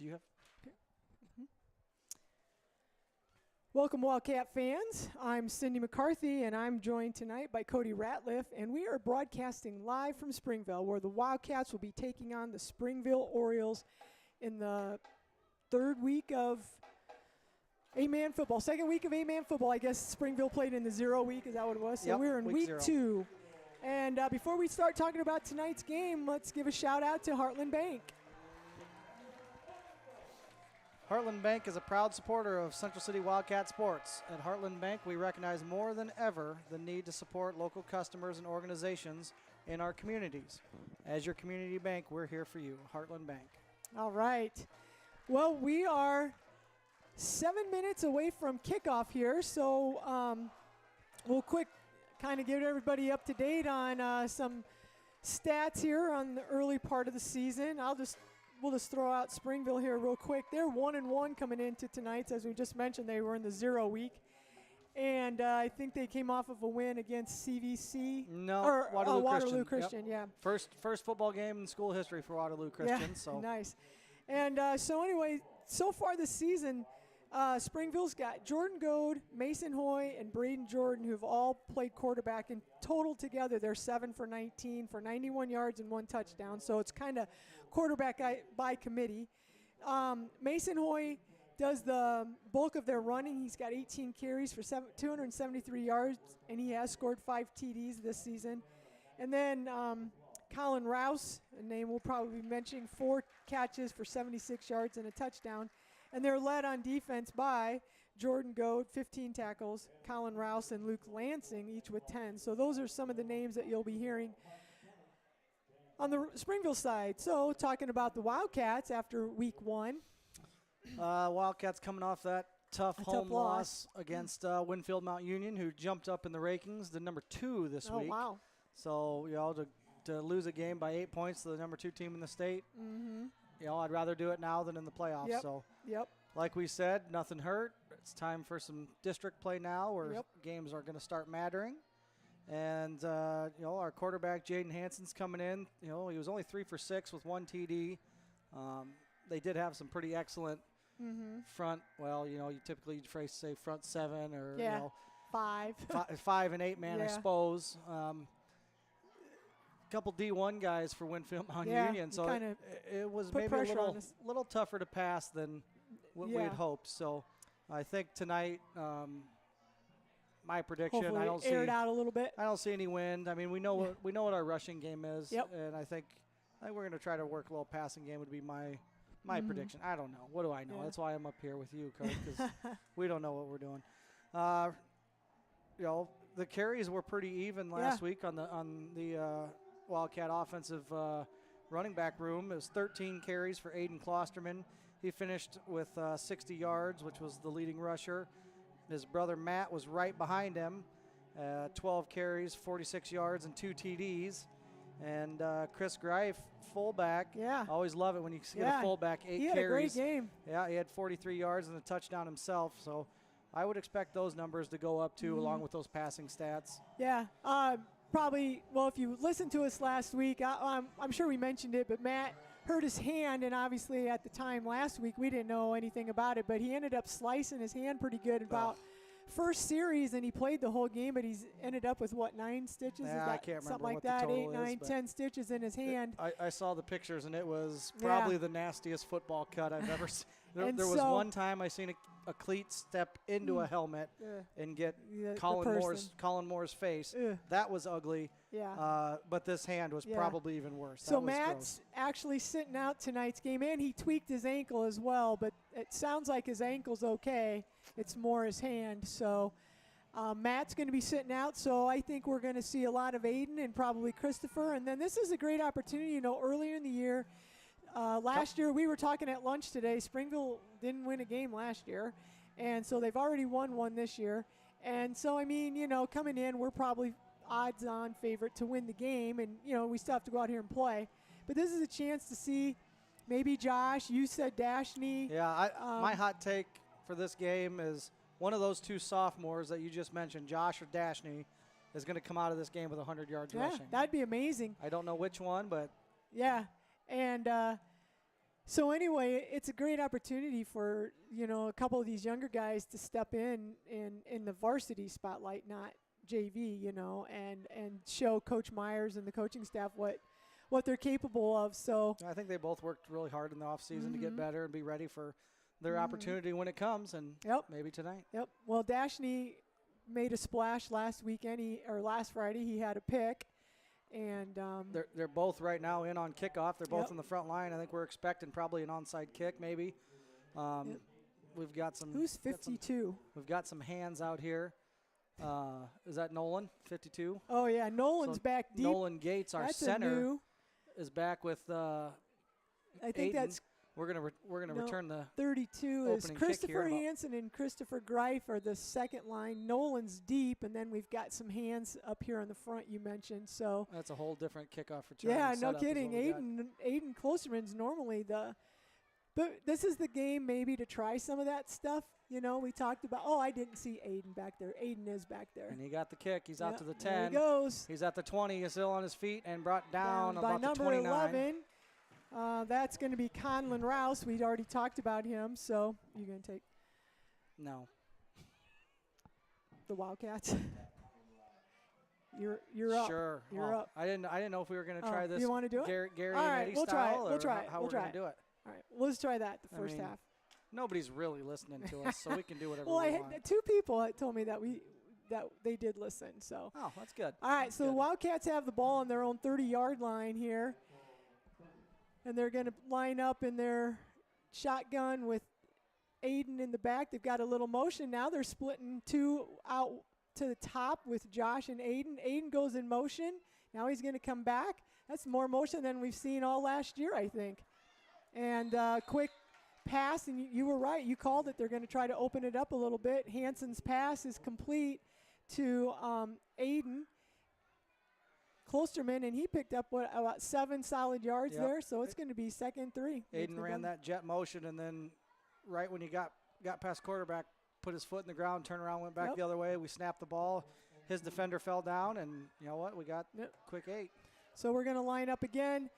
Do you have? Welcome, Wildcat fans. I'm Cindy McCarthy, and I'm joined tonight by Cody Ratliff, and we are broadcasting live from Springville, where the Wildcats will be taking on the Springville Orioles in the third week of eight-man football. Second week of eight-man football. I guess Springville played in the 0 week. Is that what it was? So yep, we're in week 0. 2. And before we start talking about tonight's game, let's give a shout-out to Heartland Bank. Heartland Bank is a proud supporter of Central City Wildcat sports. At Heartland Bank, we recognize more than ever the need to support local customers and organizations in our communities. As your community bank, we're here for you, Heartland Bank. All right. Well, we are 7 minutes away from kickoff here, so we'll quick kind of get everybody up to date on some stats here on the early part of the season. We'll just throw out Springville here real quick. They're 1-1 coming into tonight's. As we just mentioned, they were in the 0 week. And I think they came off of a win against CVC. No, or Waterloo Christian, yep. yeah. First football game in school history for Waterloo Christian. Yeah, so nice. And so anyway, so far this season, Springville's got Jordan Goad, Mason Hoy, and Braden Jordan, who've all played quarterback. In total together, they're 7 for 19 for 91 yards and 1 touchdown. So it's kind of quarterback by committee. Mason Hoy does the bulk of their running. He's got 18 carries for 273 yards, and he has scored 5 TDs this season. And then Colin Rouse, a name we'll probably be mentioning, 4 catches for 76 yards and a touchdown. And they're led on defense by Jordan Goad, 15 tackles, Colin Rouse, and Luke Lansing, each with 10. So those are some of the names that you'll be hearing on the Springville side. So talking about the Wildcats after week 1. Wildcats coming off that tough home loss against Winfield Mount Union, who jumped up in the rankings to number 2 this week. Oh, wow. So, to lose a game by 8 points to the number 2 team in the state, Mm-hmm. I'd rather do it now than in the playoffs. Yep. So, Yep. like we said, nothing hurt. It's time for some district play now where Yep. games are going to start mattering. And, our quarterback, Jaden Hanson's coming in. He was only 3 for 6 with 1 TD. They did have some pretty excellent front. Well, you typically say front 7 or, 5. 5 and 8 man, Yeah. I suppose. Couple D1 guys for Winfield Mount Union, so it was maybe a little tougher to pass than what we had hoped. So I think tonight, my prediction, Hopefully I don't air it out a little bit. I don't see any wind. I mean, we know what our rushing game is, Yep. and I think we're going to try to work a little passing game would be my prediction. I don't know. What do I know? Yeah. That's why I'm up here with you, Coach, because we don't know what we're doing. The carries were pretty even last week on the Wildcat offensive running back room. It was 13 carries for Aiden Klosterman. He finished with 60 yards, which was the leading rusher. His brother Matt was right behind him, 12 carries, 46 yards, and 2 TDs. And Chris Greif, fullback. Yeah. Always love it when you get a fullback, 8 carries. He had a great game. Yeah, he had 43 yards and a touchdown himself. So I would expect those numbers to go up, too, along with those passing stats. Yeah. Probably, well, if you listened to us last week, I'm sure we mentioned it, but Matt hurt his hand, and obviously at the time last week we didn't know anything about it, but he ended up slicing his hand pretty good about first series, and he played the whole game, but he's ended up with, 9 stitches? Yeah, I can't remember something like what that, the total 8, 9, is, 10 stitches in his hand. I saw the pictures, and it was probably the nastiest football cut I've ever seen. There was one time I seen a cleat step into a helmet and get Colin Moore's face. That was ugly. Yeah. But this hand was probably even worse. So Matt's actually sitting out tonight's game, and he tweaked his ankle as well, but it sounds like his ankle's okay. It's more his hand. So Matt's going to be sitting out, so I think we're going to see a lot of Aiden and probably Christopher. And then this is a great opportunity. Earlier in the year, last year we were talking at lunch today. Springville didn't win a game last year, and so they've already won one this year. And so, I mean, coming in, we're probably odds-on favorite to win the game, and, we still have to go out here and play. But this is a chance to see maybe Josh. You said Dashney. Yeah, my hot take for this game is one of those 2 sophomores that you just mentioned, Josh or Dashney, is going to come out of this game with 100 yards rushing. That'd be amazing. I don't know which one, but yeah. And So anyway, it's a great opportunity for, a couple of these younger guys to step in the varsity spotlight, not JV, and show Coach Myers and the coaching staff what they're capable of. So I think they both worked really hard in the offseason to get better and be ready for their opportunity when it comes, and maybe tonight. Yep. Well, Dashney made a splash last Friday. He had a pick. And they're both right now in on kickoff. They're both on the front line. I think we're expecting probably an onside kick, maybe. We've got some. Who's 52? We've got some hands out here. Is that Nolan, 52? Oh yeah, Nolan's back deep. Nolan Gates, our center, is back with. I think Aiden. that's. We're gonna return the 32 is Christopher here. Hansen and Christopher Greif are the second line. Nolan's deep, and then we've got some hands up here on the front you mentioned. So that's a whole different kickoff return. Yeah, no kidding. Aiden Klosterman's normally but this is the game maybe to try some of that stuff. We talked about. Oh, I didn't see Aiden back there. Aiden is back there. And he got the kick. He's out to the 10. There he goes. He's at the 20. He's still on his feet and brought down by about number the 29. 11. That's going to be Conlon Rouse. We'd already talked about him, so you're going to take no the Wildcats. You're up. Sure. You're up. I didn't know if we were going to try this. You want to do it? Gary All and right, Eddie we'll style, try it. We'll try it. how we'll we're try going to do it. All right, let's try that the first half. Nobody's really listening to us, so we can do whatever well, we I want. had 2 people told me that they did listen. So. Oh, that's good. All right, that's so good. the Wildcats have the ball on their own 30-yard line here, and they're going to line up in their shotgun with Aiden in the back. They've got a little motion now. They're splitting 2 out to the top with Josh and Aiden. Aiden goes in motion. Now he's going to come back. That's more motion than we've seen all last year, I think. And quick pass, and you were right. You called it. They're going to try to open it up a little bit. Hansen's pass is complete to Aiden Klosterman, and he picked up about 7 solid yards there, so it's going to be 2nd 3. Aiden ran that jet motion, and then right when he got past quarterback, put his foot in the ground, turned around, went back the other way. We snapped the ball. His defender fell down, and you know what? We got quick 8. So we're going to line up again.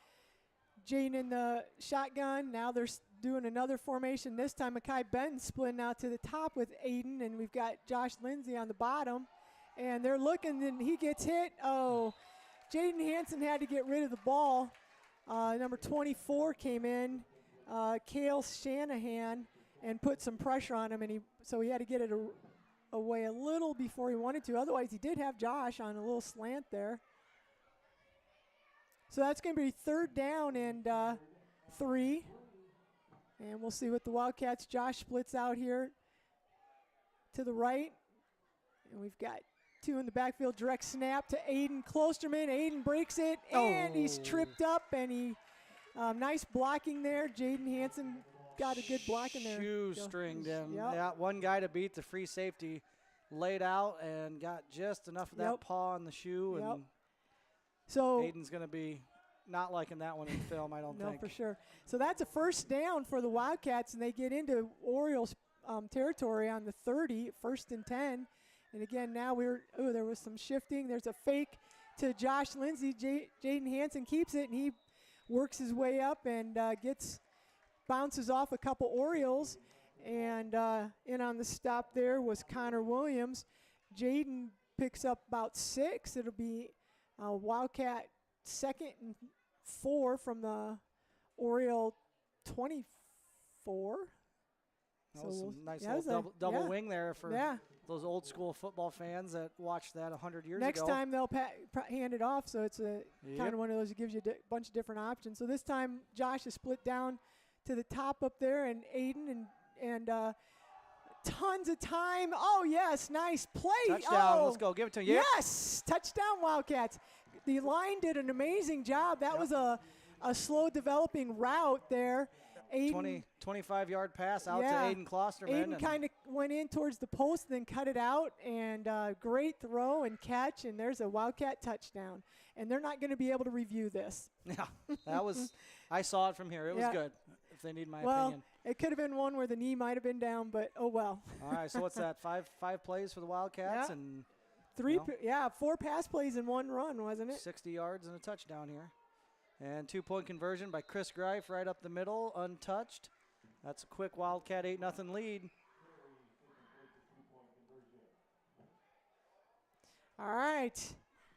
Jaden in the shotgun. Now they're doing another formation. This time Makai Benton splitting out to the top with Aiden, and we've got Josh Lindsay on the bottom. And they're looking, and he gets hit. Oh, Jaden Hansen had to get rid of the ball. Number 24 came in, Cale Shanahan, and put some pressure on him, and so he had to get it away a little before he wanted to. Otherwise, he did have Josh on a little slant there. So that's going to be 3rd down and 3. And we'll see what the Wildcats. Josh splits out here to the right. And we've got 2 in the backfield. Direct snap to Aiden Klosterman. Aiden breaks it, and he's tripped up, and he nice blocking there. Jaden Hansen got a good block in there. Shoestringed him. Yep. Yeah, one guy to beat the free safety. Laid out and got just enough of that paw on the shoe. And so Aiden's going to be not liking that one in film, I don't think. No, for sure. So that's a 1st down for the Wildcats, and they get into Orioles territory on the 30, 1st and 10. And again, now there was some shifting. There's a fake to Josh Lindsay. Jaden Hansen keeps it, and he works his way up and bounces off a couple Orioles. And in on the stop there was Connor Williams. Jaden picks up about 6. It'll be Wildcat 2nd and 4 from the Oriole 24. That was some nice little double wing there for those old school football fans that watched that 100 years ago. Next time they'll hand it off, so it's kind of one of those that gives you a bunch of different options. So this time Josh is split down to the top up there, and Aiden and tons of time. Oh, yes, nice play. Touchdown, let's go, give it to you. Yes, touchdown Wildcats. The line did an amazing job. That was a slow developing route there. 25-yard pass out to Aiden Klosterman. Aiden kind of went in towards the post, then cut it out, and great throw and catch, and there's a Wildcat touchdown. And they're not going to be able to review this. Yeah, that was – I saw it from here. It was good, if they need my opinion. It could have been one where the knee might have been down, but oh well. All right, so what's that, five plays for the Wildcats? And 4 pass plays in 1 run, wasn't it? 60 yards and a touchdown here. And 2-point conversion by Chris Greif right up the middle, untouched. That's a quick Wildcat 8-0 lead. All right.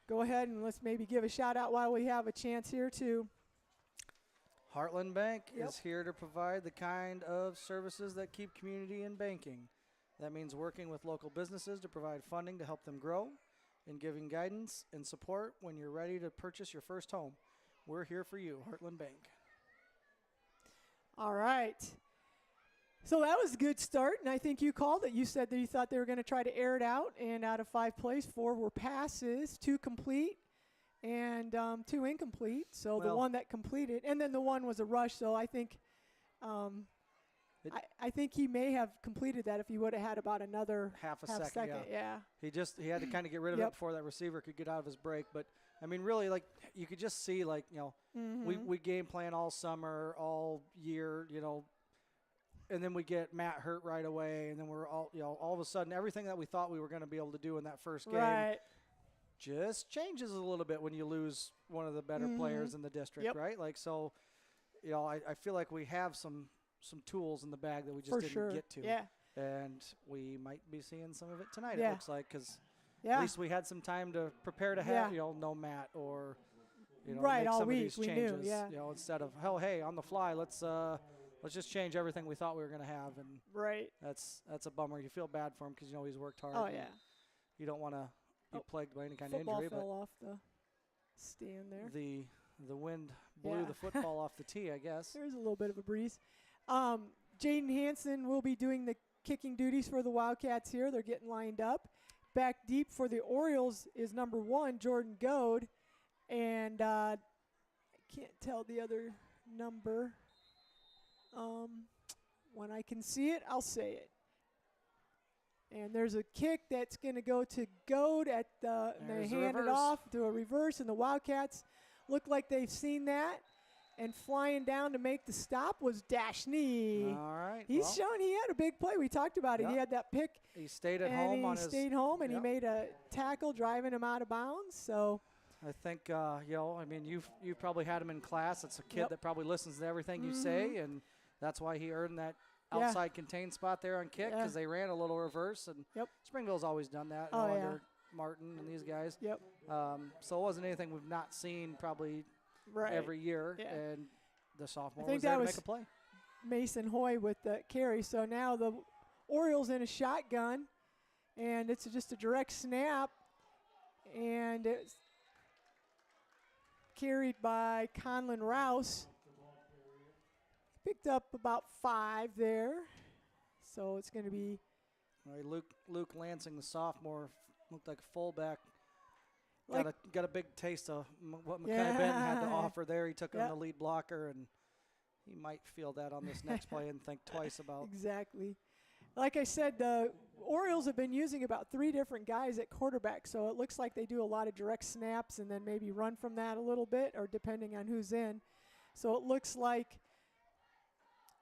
Go ahead and let's maybe give a shout out while we have a chance here too. Heartland Bank Yep. is here to provide the kind of services that keep community in banking. That means working with local businesses to provide funding to help them grow and giving guidance and support when you're ready to purchase your first home. We're here for you, Heartland Bank. All right. So that was a good start, and I think you called it. You said that you thought they were going to try to air it out, and out of 5 plays, 4 were passes, 2 complete, and 2 incomplete. So the one that completed, and then the one was a rush. So I think, I think he may have completed that if he would have had about another half a second. Yeah. He had to kind of get rid of it before that receiver could get out of his break. But I mean, really, like you could just see, like we game plan all summer, all year, and then we get Matt hurt right away, and then we're all of a sudden everything that we thought we were going to be able to do in that first game just changes a little bit when you lose one of the better players in the district, right? Like so, I feel like we have some tools in the bag that we just didn't get to, and we might be seeing some of it tonight. It looks like because at least we had some time to prepare to have no Matt or make all some week of these we changes. knew, Instead of hey on the fly let's just change everything we thought we were going to have, and that's a bummer. You feel bad for him because he's worked hard. Oh yeah. You don't want to be plagued by any kind of Football injury. fell off the stand there. The wind blew the football off the tee, I guess. There's a little bit of a breeze. Jaden Hansen will be doing the kicking duties for the Wildcats here. They're getting lined up. Back deep for the Orioles is number 1, Jordan Goad, and I can't tell the other number. When I can see it, I'll say it. And there's a kick that's going to go to Goad at they hand it off to a reverse, and the Wildcats look like they've seen that. And flying down to make the stop was Dashney. All right. He's shown he had a big play. We talked about it. He had that pick. He stayed at home on his. He stayed home, and he made a tackle driving him out of bounds. So I think, I mean, you've probably had him in class. It's a kid that probably listens to everything you say, and that's why he earned that outside contained spot there on kick because they ran a little reverse. And Springville's always done that under Martin and these guys. So it wasn't anything we've not seen probably every year. And the sophomore was there to make a play. Mason Hoy with the carry. So now the Orioles in a shotgun, and it's just a direct snap, and it's carried by Conlon Rouse. Picked up about 5 there. So it's going to be Luke Lansing, the sophomore, looked like a fullback. Got a big taste of what Mackay Benton had to offer there. He took on the lead blocker, and he might feel that on this next play and think twice about. Exactly. Like I said, the Orioles have been using about 3 different guys at quarterback, so it looks like they do a lot of direct snaps and then maybe run from that a little bit, or depending on who's in. So it looks like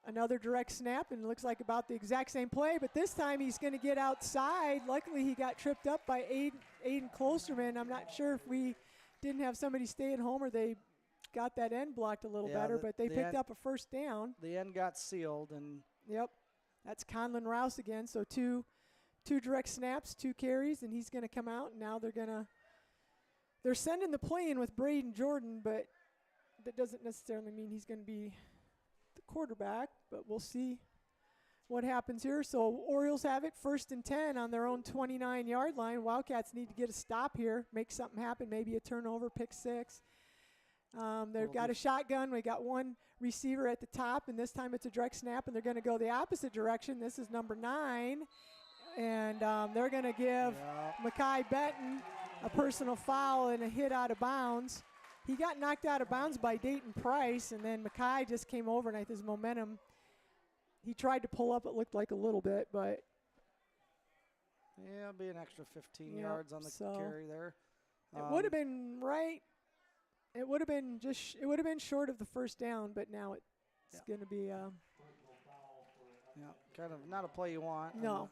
another direct snap, and it looks like about the exact same play, but this time he's going to get outside. Luckily, he got tripped up by Aiden Klosterman. I'm not sure if we didn't have somebody stay at home or they got that end blocked a little better, but they picked up a first down. The end got sealed, and that's Conlon Rouse again. So two direct snaps, 2 carries, and he's going to come out. And now they're sending the play in with Braden Jordan, but that doesn't necessarily mean he's going to be the quarterback, but we'll see what happens here. So Orioles have it 1st and 10 on their own 29-yard line. Wildcats need to get a stop here, make something happen, maybe a turnover, pick 6. They've got a shotgun. We got 1 receiver at the top, and this time it's a direct snap, and they're going to go the opposite direction. This is number 9, and they're going to give Mackay Benton a personal foul and a hit out of bounds. He got knocked out of bounds by Dayton Price, and then Mackay just came over, and his momentum, he tried to pull up, it looked like a little bit, but. Yeah, it'll be an extra 15 yards on the carry there. It would have been right. It would have been short of the first down, but now it's going to be. Kind of not a play you want. No.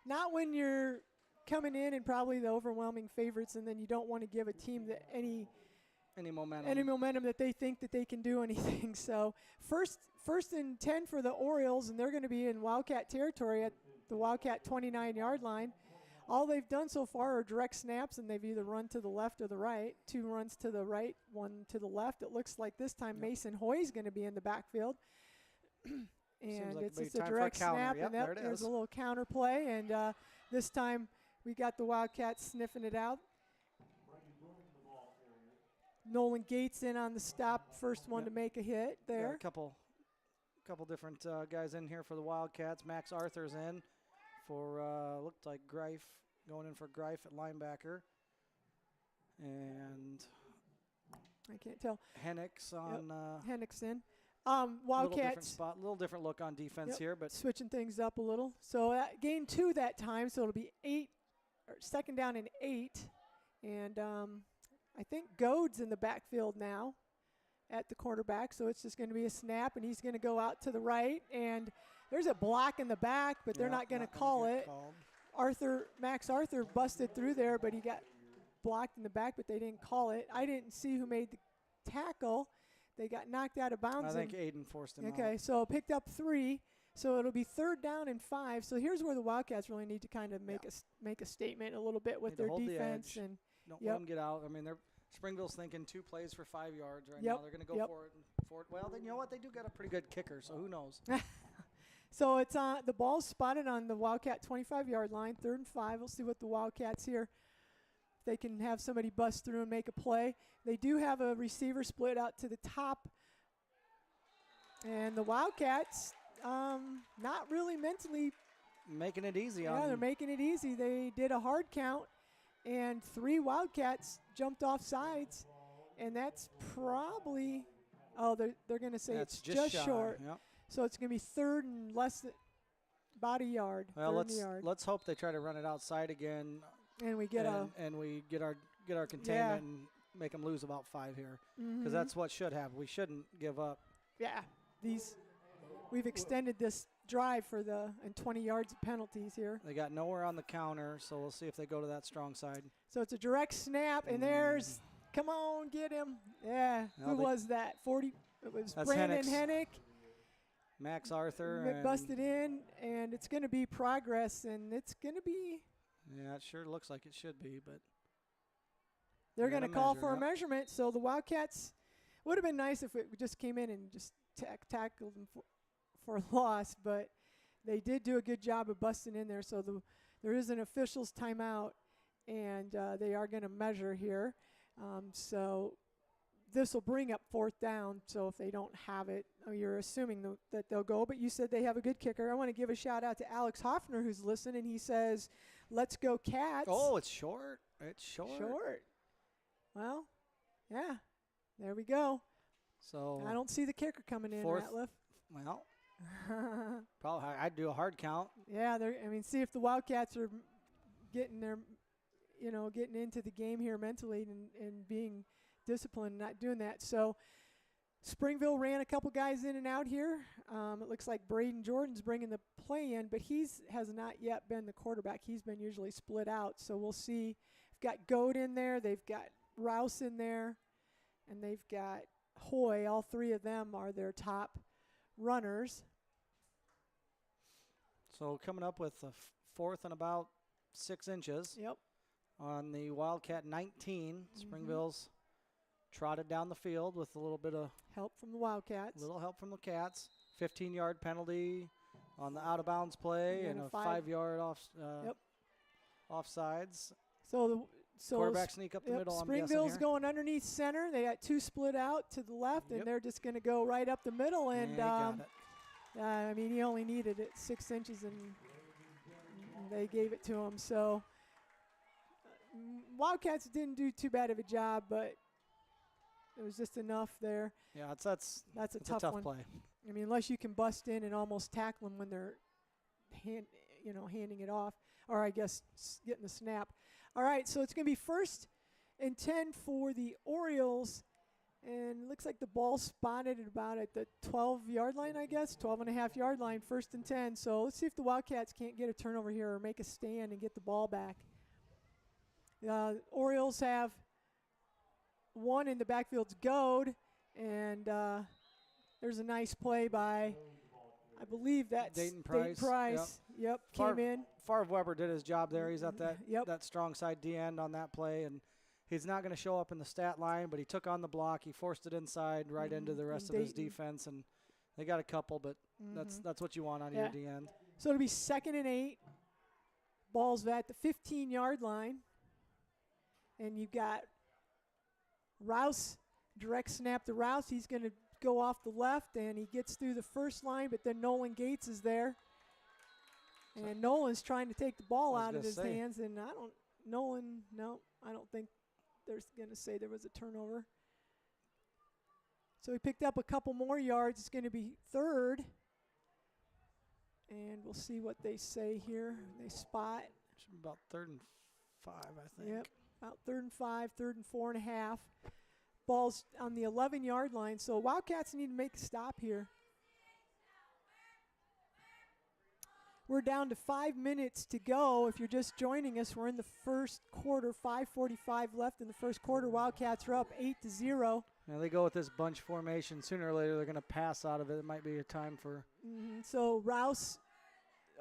Not when you're coming in and probably the overwhelming favorites, and then you don't want to give a team any any momentum. Any momentum that they think that they can do anything. So first and 10 for the Orioles, and they're going to be in Wildcat territory at the Wildcat 29-yard line. All they've done so far are direct snaps, and they've either run to the left or the right. 2 runs to the right, 1 to the left. It looks like this time Mason Hoy is going to be in the backfield. And like it's just a direct snap, yep, and there's a little counter play. And this time we got the Wildcats sniffing it out. Nolan Gates in on the stop, first one to make a hit there. Got a couple different guys in here for the Wildcats. Max Arthur's in for, looked like Greif, going in for Greif at linebacker. And I can't tell. Hennick's on. Hennick's in. Wildcats. Little different look on defense here, but switching things up a little. So gain 2 that time, so it'll be 2nd down and 8. And I think Gode's in the backfield now at the quarterback, so it's just going to be a snap, and he's going to go out to the right. And there's a block in the back, but they're not going to call it. Max Arthur busted through there, but he got blocked in the back, but they didn't call it. I didn't see who made the tackle. They got knocked out of bounds. I think Aiden forced him out. Okay, so picked up 3. So it'll be 3rd down and 5. So here's where the Wildcats really need to kind of make a statement a little bit with their defense. And don't let them get out. I mean, Springville's thinking 2 plays for 5 yards right now. They're going to go for it. Well, then you know what? They do got a pretty good kicker, so who knows? So it's the ball's spotted on the Wildcat 25-yard line, 3rd and 5. We'll see what the Wildcats here. They can have somebody bust through and make a play. They do have a receiver split out to the top. And the Wildcats, not really mentally making it easy on them. Yeah, they're making it easy. They did a hard count, and 3 Wildcats jumped off sides. And that's probably, they're going to say it's just short. Yep. So it's going to be 3rd and less than about a yard. Well, let's hope they try to run it outside again. And we get our containment and make them lose about 5 here, because that's what should happen. We shouldn't give up. Yeah, we've extended this drive and 20 yards of penalties here. They got nowhere on the counter, so we'll see if they go to that strong side. So it's a direct snap, and come on, get him. Yeah, who was that? 40. It was Brandon Hennick. Max Arthur. Busted in, and it's going to be progress, and it's going to be. Yeah, it sure looks like it should be, but they're going to call for a measurement. So the Wildcats would have been nice if it just came in and just tackled them for a loss, but they did do a good job of busting in there. So there is an official's timeout, and they are going to measure here. So this will bring up 4th down. So if they don't have it, you're assuming that they'll go. But you said they have a good kicker. I want to give a shout out to Alex Hoffner, who's listening. He says, "Let's go Cats." Oh, it's short. It's short. Short. Well, yeah. There we go. So I don't see the kicker coming in, Ratliff. Well, probably I'd do a hard count. Yeah, see if the Wildcats are getting into the game here mentally and being disciplined, not doing that. So Springville ran a couple guys in and out here. It looks like Braden Jordan's bringing the play in, but has not yet been the quarterback. He's been usually split out. So we'll see. They've got Goad in there. They've got Rouse in there. And they've got Hoy. All 3 of them are their top runners. So coming up with a 4th and about 6 inches. Yep. On the Wildcat 19, Springville's trotted down the field with a little bit of help from the Wildcats. Little help from the Cats. 15-yard penalty on the out-of-bounds play and a 5-yard offsides. So quarterback sneak up the middle. Springville's going underneath center. They got 2 split out to the left, and they're just going to go right up the middle. And he only needed it 6 inches, and they gave it to him. So Wildcats didn't do too bad of a job, but it was just enough there. Yeah, that's a tough play. I mean, unless you can bust in and almost tackle them when they're handing it off, or I guess getting the snap. All right, so it's going to be 1st and 10 for the Orioles, and it looks like the ball spotted about at the 12-yard line, I guess, 12.5-yard line, 1st and 10. So let's see if the Wildcats can't get a turnover here or make a stand and get the ball back. Orioles have one in the backfield's Goad, and there's a nice play by, I believe that's Dayton Price. Yep, came in. Favre Weber did his job there. He's at that Yep. that strong side D end on that play, and he's not going to show up in the stat line, but he took on the block. He forced it inside right into the rest of his defense, and they got a couple, but that's what you want on your D end. So it'll be 2nd and 8. Ball's at the 15-yard line, and you've got Rouse, direct snap to Rouse. He's going to go off the left, and he gets through the first line, but then Nolan Gates is there. And Nolan's trying to take the ball out of his hands, and I don't think they're going to say there was a turnover. So he picked up a couple more yards. It's going to be 3rd. And we'll see what they say here. They spot. Should be about 3rd and 5, I think. Yep, about 3rd and 5, 3rd and 4.5. Ball's on the 11-yard line, so Wildcats need to make a stop here. We're down to 5 minutes to go. If you're just joining us, we're in the first quarter, 5:45 left in the first quarter. Wildcats are up 8-0. Now they go with this bunch formation. Sooner or later, they're going to pass out of it. It might be a time for. So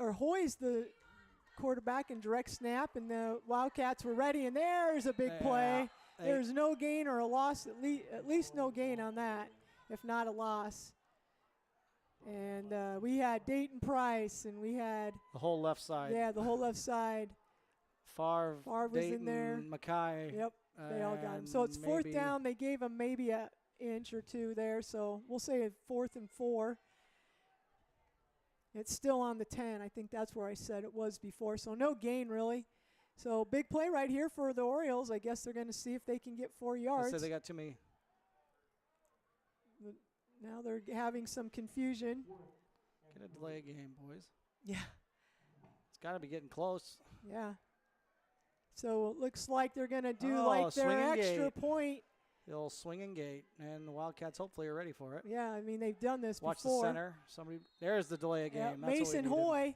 Hoy's the quarterback and direct snap, and the Wildcats were ready, and there's a big play. There's no gain or a loss, at least no gain on that, if not a loss. And we had Dayton Price, and we had the whole left side. Yeah, the whole left side. Favre was in there. Mackay. Yep, they all got him. So it's 4th down. They gave him maybe an inch or two there, so we'll say a 4th and 4. It's still on the 10. I think that's where I said it was before, so no gain really. So big play right here for the Orioles. I guess they're going to see if they can get 4 yards. They got too many. Now they're having some confusion. Get a delay game, boys. Yeah. It's got to be getting close. Yeah. So it looks like they're going to do like their extra point. The old swinging gate, and the Wildcats hopefully are ready for it. Yeah, I mean, they've done this Watch before. Watch the center. There's the delay a game. Yep, That's Mason Hoy.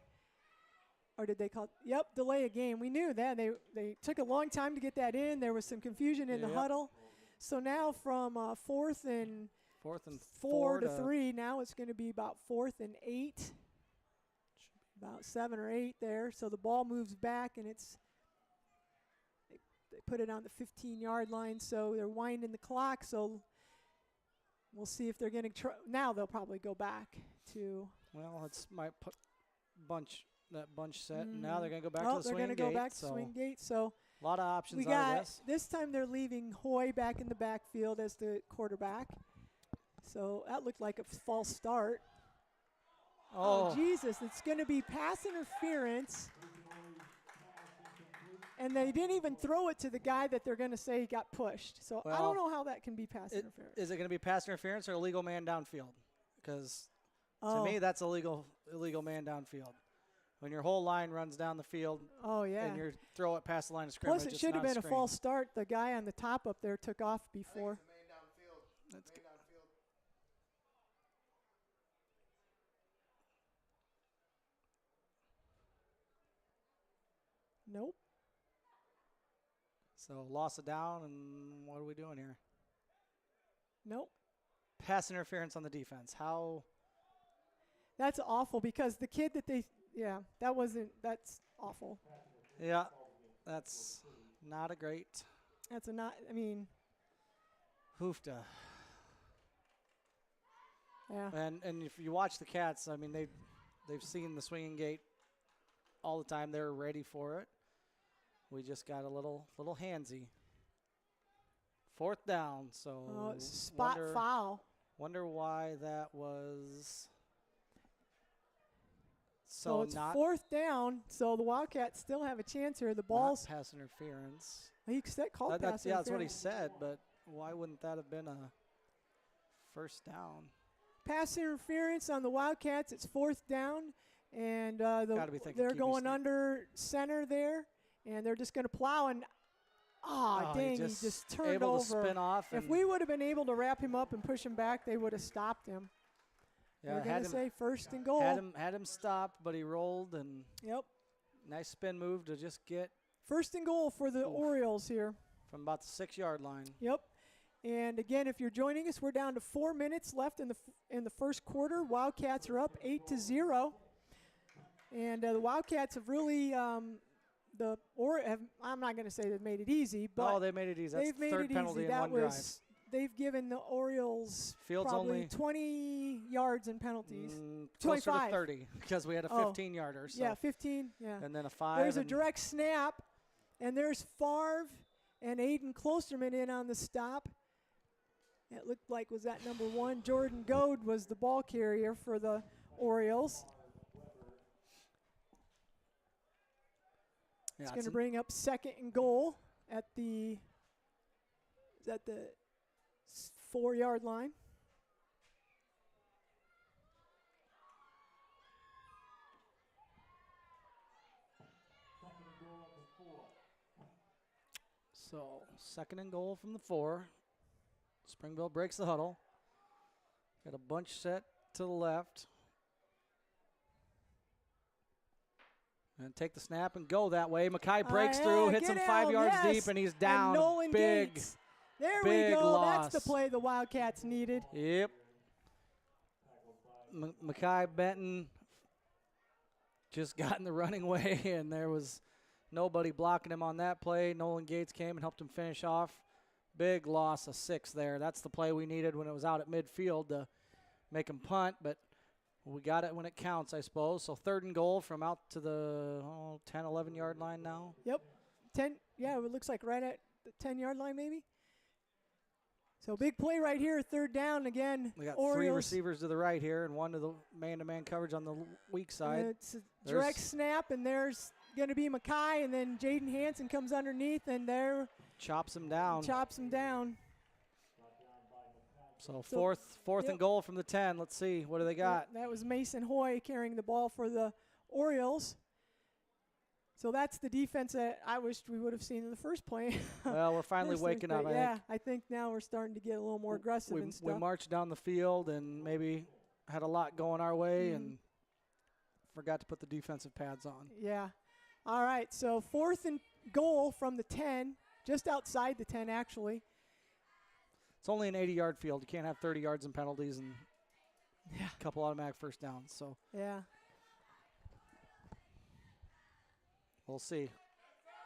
Or did they call it? Yep, delay a game. We knew that. They took a long time to get that in. There was some confusion in the huddle. So now from 4th and 4 to 3, now it's going to be about 4th and 8. About 7 or 8 there. So the ball moves back, and they put it on the 15-yard line, so they're winding the clock. So we'll see if they're going to try. Now they'll probably go back to. Well, it's my bunch set. And now they're going to go back to the swing gate. They're going to go back to swing gate. So a lot of options out of this. This time they're leaving Hoy back in the backfield as the quarterback. So that looked like a false start. Oh, Jesus. It's going to be pass interference. And they didn't even throw it to the guy that they're going to say got pushed. So I don't know how that can be pass interference. Is it going to be pass interference or illegal man downfield? Because to me, that's illegal man downfield. When your whole line runs down the field and you throw it past the line of scrimmage. Plus, it should have been a false start. The guy on the top up there took off before. That's good. Nope. So loss of down, and what are we doing here? Nope. Pass interference on the defense. How? That's awful because the kid that that's awful. Yeah, that's not a great. Hoofda. Yeah. And if you watch the Cats, I mean, they've seen the swinging gate all the time. They're ready for it. We just got a little handsy. 4th down, so spot foul. Wonder why that was. So it's 4th down, so the Wildcats still have a chance here. The ball's pass interference. He called pass interference. Yeah, that's what he said, but why wouldn't that have been a 1st down? Pass interference on the Wildcats. It's 4th down, and they're going under center there, and they're just going to plow. And dang, he just turned able over. To spin off. If we would have been able to wrap him up and push him back, they would have stopped him. Yeah, they're going to say 1st and goal. Had him stopped, but he rolled and. Yep. Nice spin move to just get. 1st and goal for the Orioles here. From about the 6-yard line. Yep. And again, if you're joining us, we're down to 4 minutes left in the first quarter. Wildcats are up 8-0. And the Wildcats have really I'm not going to say they've made it easy, but they made it easy. That's they've made third it penalty easy. in one drive. They've given the Orioles Field's probably only 20 yards in penalties. Closer 25. to 30 because we had a 15-yarder. So. Yeah, 15. Yeah. And then a 5. There's a direct snap, and there's Favre and Aiden Klosterman in on the stop. It looked like was that number 1. Jordan Goad was the ball carrier for the Orioles. Yeah, it's going to bring up 2nd and goal at the 4-yard line. So 2nd and goal from the 4. Springville breaks the huddle. Got a bunch set to the left. And take the snap and go that way. Mackay breaks through, hits him 5 yards deep, and he's down. And Nolan big, Gates. There big we go. loss. That's the play the Wildcats needed. Yep. Mackay Benton just got in the running way, and there was nobody blocking him on that play. Nolan Gates came and helped him finish off. Big loss of 6 there. That's the play we needed when it was out at midfield to make him punt, but we got it when it counts, I suppose. So 3rd and goal from out to the 10, 11-yard line now. Yep. 10. Yeah, it looks like right at the 10-yard line maybe. So big play right here, 3rd down again. We got Orioles. 3 receivers to the right here and 1 to the man-to-man coverage on the weak side. It's a direct snap, and there's going to be Mackay, and then Jaden Hansen comes underneath, and there chops him down. So fourth and goal from the 10. Let's see. What do they got? That was Mason Hoy carrying the ball for the Orioles. So that's the defense that I wished we would have seen in the first play. Well, we're finally waking up, I think. I think now we're starting to get a little more aggressive and stuff. We marched down the field and maybe had a lot going our way and forgot to put the defensive pads on. Yeah. All right, so 4th and goal from the 10, just outside the 10 actually. It's only an 80-yard field. You can't have 30 yards in penalties and a couple automatic first downs. So yeah. We'll see.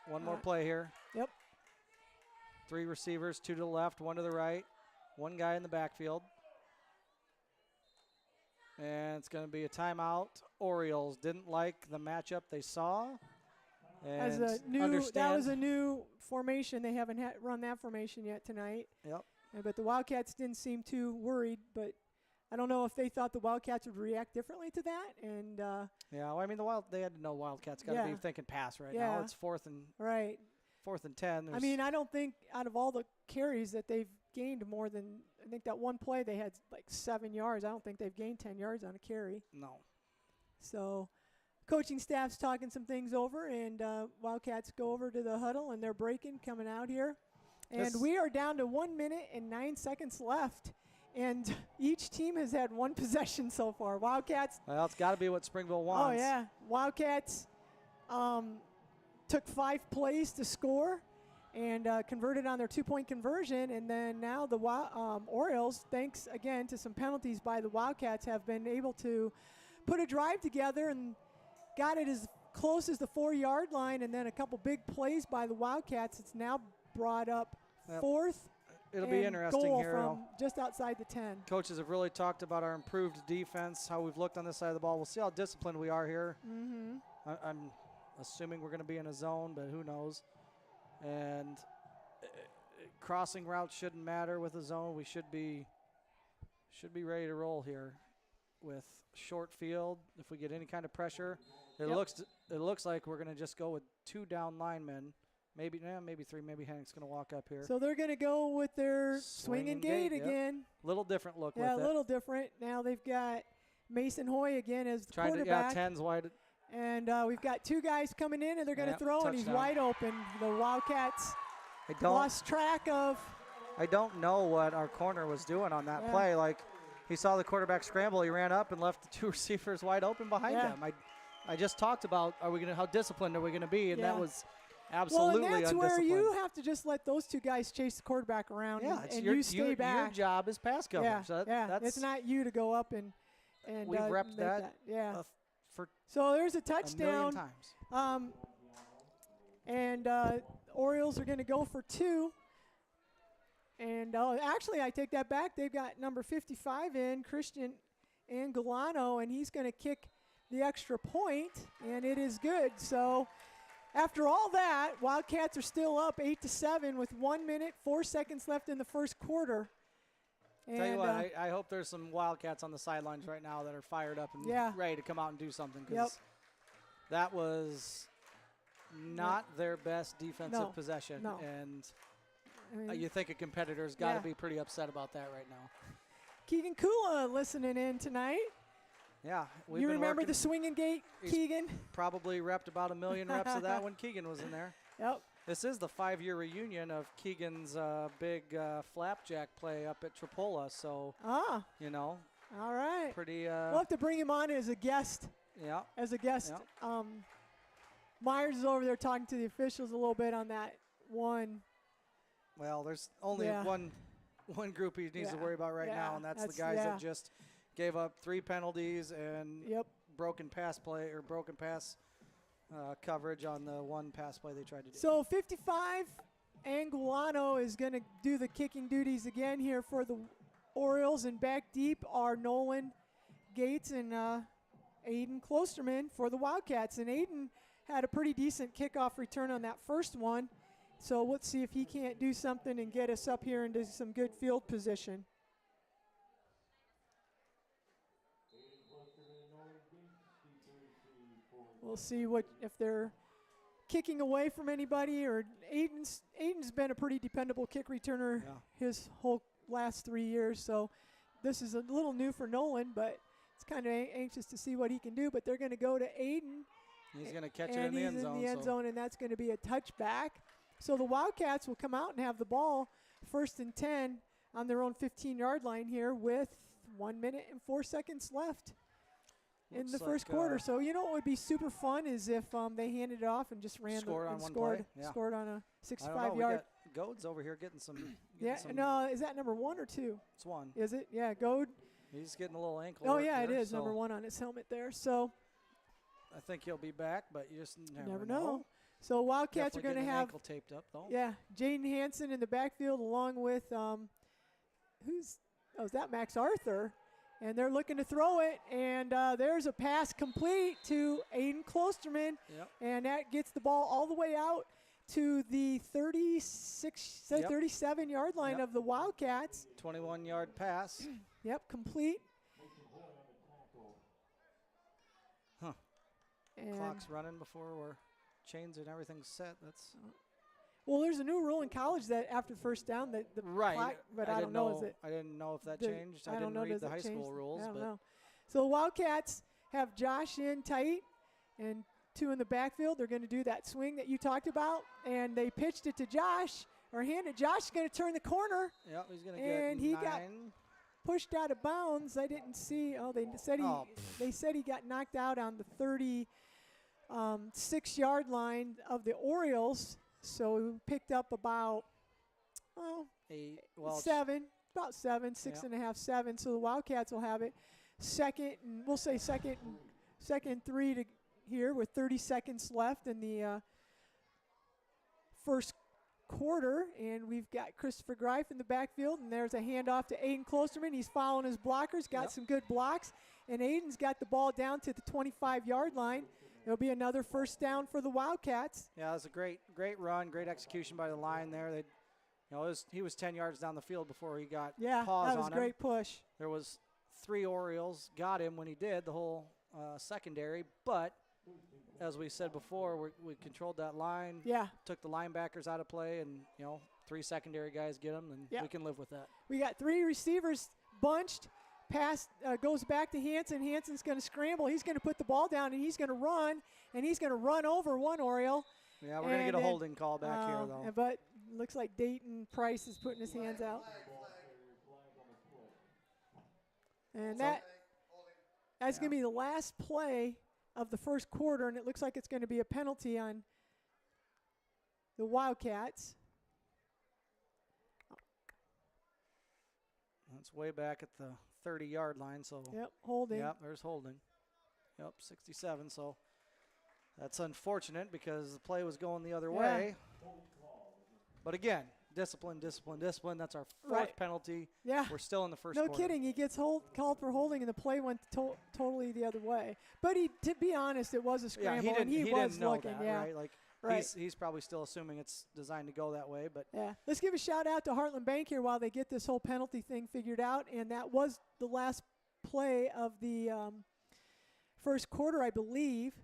One more play here. Yep. 3 receivers, 2 to the left, 1 to the right. 1 guy in the backfield. And it's going to be a timeout. Orioles didn't like the matchup they saw. And that was a new formation. They haven't run that formation yet tonight. Yep. But the Wildcats didn't seem too worried, but I don't know if they thought the Wildcats would react differently to that. And yeah, well, I mean, they had to know Wildcats got to be thinking pass right now. It's 4th and 10. I mean, I don't think out of all the carries that they've gained more than, I think that one play they had like 7 yards. I don't think they've gained 10 yards on a carry. No. So coaching staff's talking some things over, and Wildcats go over to the huddle, and they're breaking, coming out here. And we are down to 1 minute and 9 seconds left. And each team has had 1 possession so far. Wildcats. Well, it's got to be what Springville wants. Oh, yeah. Wildcats took 5 plays to score and converted on their 2-point conversion. And then now the Orioles, thanks again to some penalties by the Wildcats, have been able to put a drive together and got it as close as the 4-yard line. And then a couple big plays by the Wildcats. It's now brought up 4th. It'll be interesting goal here. From just outside the 10. Coaches have really talked about our improved defense, how we've looked on this side of the ball. We'll see how disciplined we are here. I'm assuming we're going to be in a zone, but who knows. And crossing routes shouldn't matter with a zone. We should be ready to roll here with short field. If we get any kind of pressure, it looks like we're going to just go with 2 down linemen. Maybe 3. Maybe Hank's going to walk up here. So they're going to go with their swing and gate again. Little different look with it. Yeah, a little different. Now they've got Mason Hoy again as the quarterback. 10's wide. And we've got 2 guys coming in, and they're going to throw, touchdown. And he's wide open. The Wildcats lost track of. I don't know what our corner was doing on that play. Like, he saw the quarterback scramble. He ran up and left the 2 receivers wide open behind him. I just talked about how disciplined are we going to be, and that was absolutely well, and that's where undisciplined. you have to just let those two guys chase the quarterback around, Yeah, and you stay back. Your job is pass coverage. Yeah, So yeah. It's not you to go up and we've repped make that. Yeah. For so there's a a million touchdown. times. And Orioles are going to go for 2. And actually, I take that back. They've got number 55 in, Christian Angolano, and he's going to kick the extra point, and it is good. So after all that, Wildcats are still up 8-7 with 1 minute, 4 seconds left in the first quarter. And Tell you what, I hope there's some Wildcats on the sidelines right now that are fired up and ready to come out and do something, because that was not their best defensive possession. No. And you think a competitor's got to be pretty upset about that right now. Keegan Kula listening in tonight. Yeah. You remember the swinging gate, Keegan? Probably repped about 1 million reps of that when Keegan was in there. Yep. This is the 5-year reunion of Keegan's big flapjack play up at Tripola. So, you know. All right. Pretty. We'll have to bring him on as a guest. Yeah. As a guest. Yeah. Myers is over there talking to the officials a little bit on that one. Well, there's only one group he needs to worry about right now, and that's the guys that just gave up 3 penalties and broken pass play or broken pass coverage on the one pass play they tried to do. So 55, Angolano is going to do the kicking duties again here for the Orioles, and back deep are Nolan Gates and Aiden Klosterman for the Wildcats. And Aiden had a pretty decent kickoff return on that first one. So let's see if he can't do something and get us up here into some good field position. We'll see if they're kicking away from anybody, or Aiden's been a pretty dependable kick returner his whole last 3 years. So this is a little new for Nolan, but it's kind of anxious to see what he can do. But they're going to go to Aiden. He's going to catch it in the end zone. And he's in the end zone, and that's going to be a touchback. So the Wildcats will come out and have the ball 1st and 10 on their own 15-yard line here with 1 minute and 4 seconds left in the first quarter. So you know what would be super fun is if they handed it off and just ran scored on a 65-yard. Goad's over here getting some. No, is that number 1 or 2? It's 1. Is it? Yeah, Goad. He's getting a little ankle. Oh yeah, it is number 1 on his helmet there. So I think he'll be back, but you just never know. So Wildcats are going to have ankle taped up though. Yeah, Jaden Hansen in the backfield along with is that Max Arthur, and they're looking to throw it, and there's a pass complete to Aiden Klosterman, and that gets the ball all the way out to the 37-yard line of the Wildcats. 21-yard pass. Complete. And clock's running before we're chains and everything's set. Well, there's a new rule in college that after the first down, the clock, but I don't know. Is it? I didn't know if that changed. I didn't read the high school rules. I don't know. So the Wildcats have Josh in tight and 2 in the backfield. They're going to do that swing that you talked about, and they pitched it to Josh, or handed. Josh is going to turn the corner. Yep, he's going to get 9. And he got pushed out of bounds. I didn't see. Oh, they said he got knocked out on the 36-yard line of the Orioles. So we picked up about 7, 6.5, 7. So the Wildcats will have it second and 3 to here with 30 seconds left in the first quarter, and we've got Christopher Greif in the backfield, and there's a handoff to Aiden Klosterman. He's following his blockers, got some good blocks, and Aiden's got the ball down to the 25-yard line. It'll be another first down for the Wildcats. Yeah, it was a great run, great execution by the line there. He was 10 yards down the field before he got paws on him. Yeah, that was a great push. There was 3 Orioles got him when he did, the whole secondary, but as we said before, we controlled that line. Yeah. Took the linebackers out of play, and 3 secondary guys get them, and we can live with that. We got 3 receivers bunched. Pass goes back to Hansen. Hansen's going to scramble. He's going to put the ball down, and he's going to run, and he's going to run over one Oriole. Yeah, we're going to get a holding call back here, though. But looks like Dayton Price is putting his hands out. And that's going to be the last play of the first quarter, and it looks like it's going to be a penalty on the Wildcats. That's way back at the 30-yard line. So Yep, holding. Yep, there's holding. Yep, 67. So that's unfortunate because the play was going the other way. But again, discipline. That's our fourth penalty. Yeah. We're still in the first No quarter. kidding. He gets called for holding, and the play went totally the other way. But to be honest, it was a scramble, yeah, and he was didn't know looking. that, yeah, right? Like he's probably still assuming it's designed to go that way. But yeah, let's give a shout out to Heartland Bank here while they get this whole penalty thing figured out. And that was the last play of the first quarter, I believe.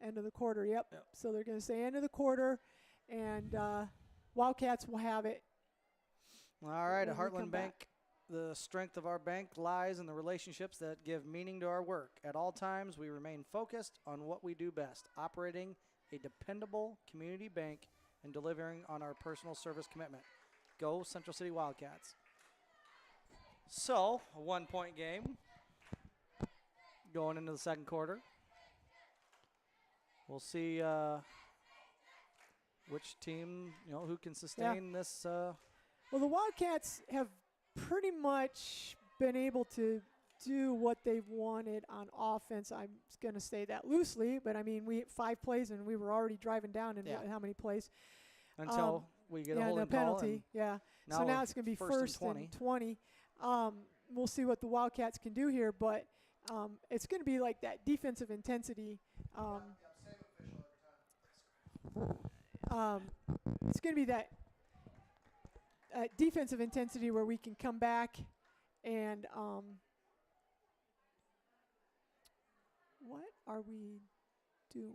End of the quarter. Yep. So they're going to say end of the quarter, and Wildcats will have it. All right, at Heartland Bank, the strength of our bank lies in the relationships that give meaning to our work. At all times, we remain focused on what we do best, operating a dependable community bank and delivering on our personal service commitment. Go Central City Wildcats. So, a 1-point game going into the second quarter. We'll see which team, who can sustain this. Well, the Wildcats have pretty much been able to do what they've wanted on offense. I'm going to say that loosely, but I mean, we 5 plays and we were already driving down in how many plays? Until we get a holding penalty. Call. So now it's going to be first and 20. We'll see what the Wildcats can do here, but it's going to be like that defensive intensity. It's going to be that defensive intensity where we can come back and what are we doing?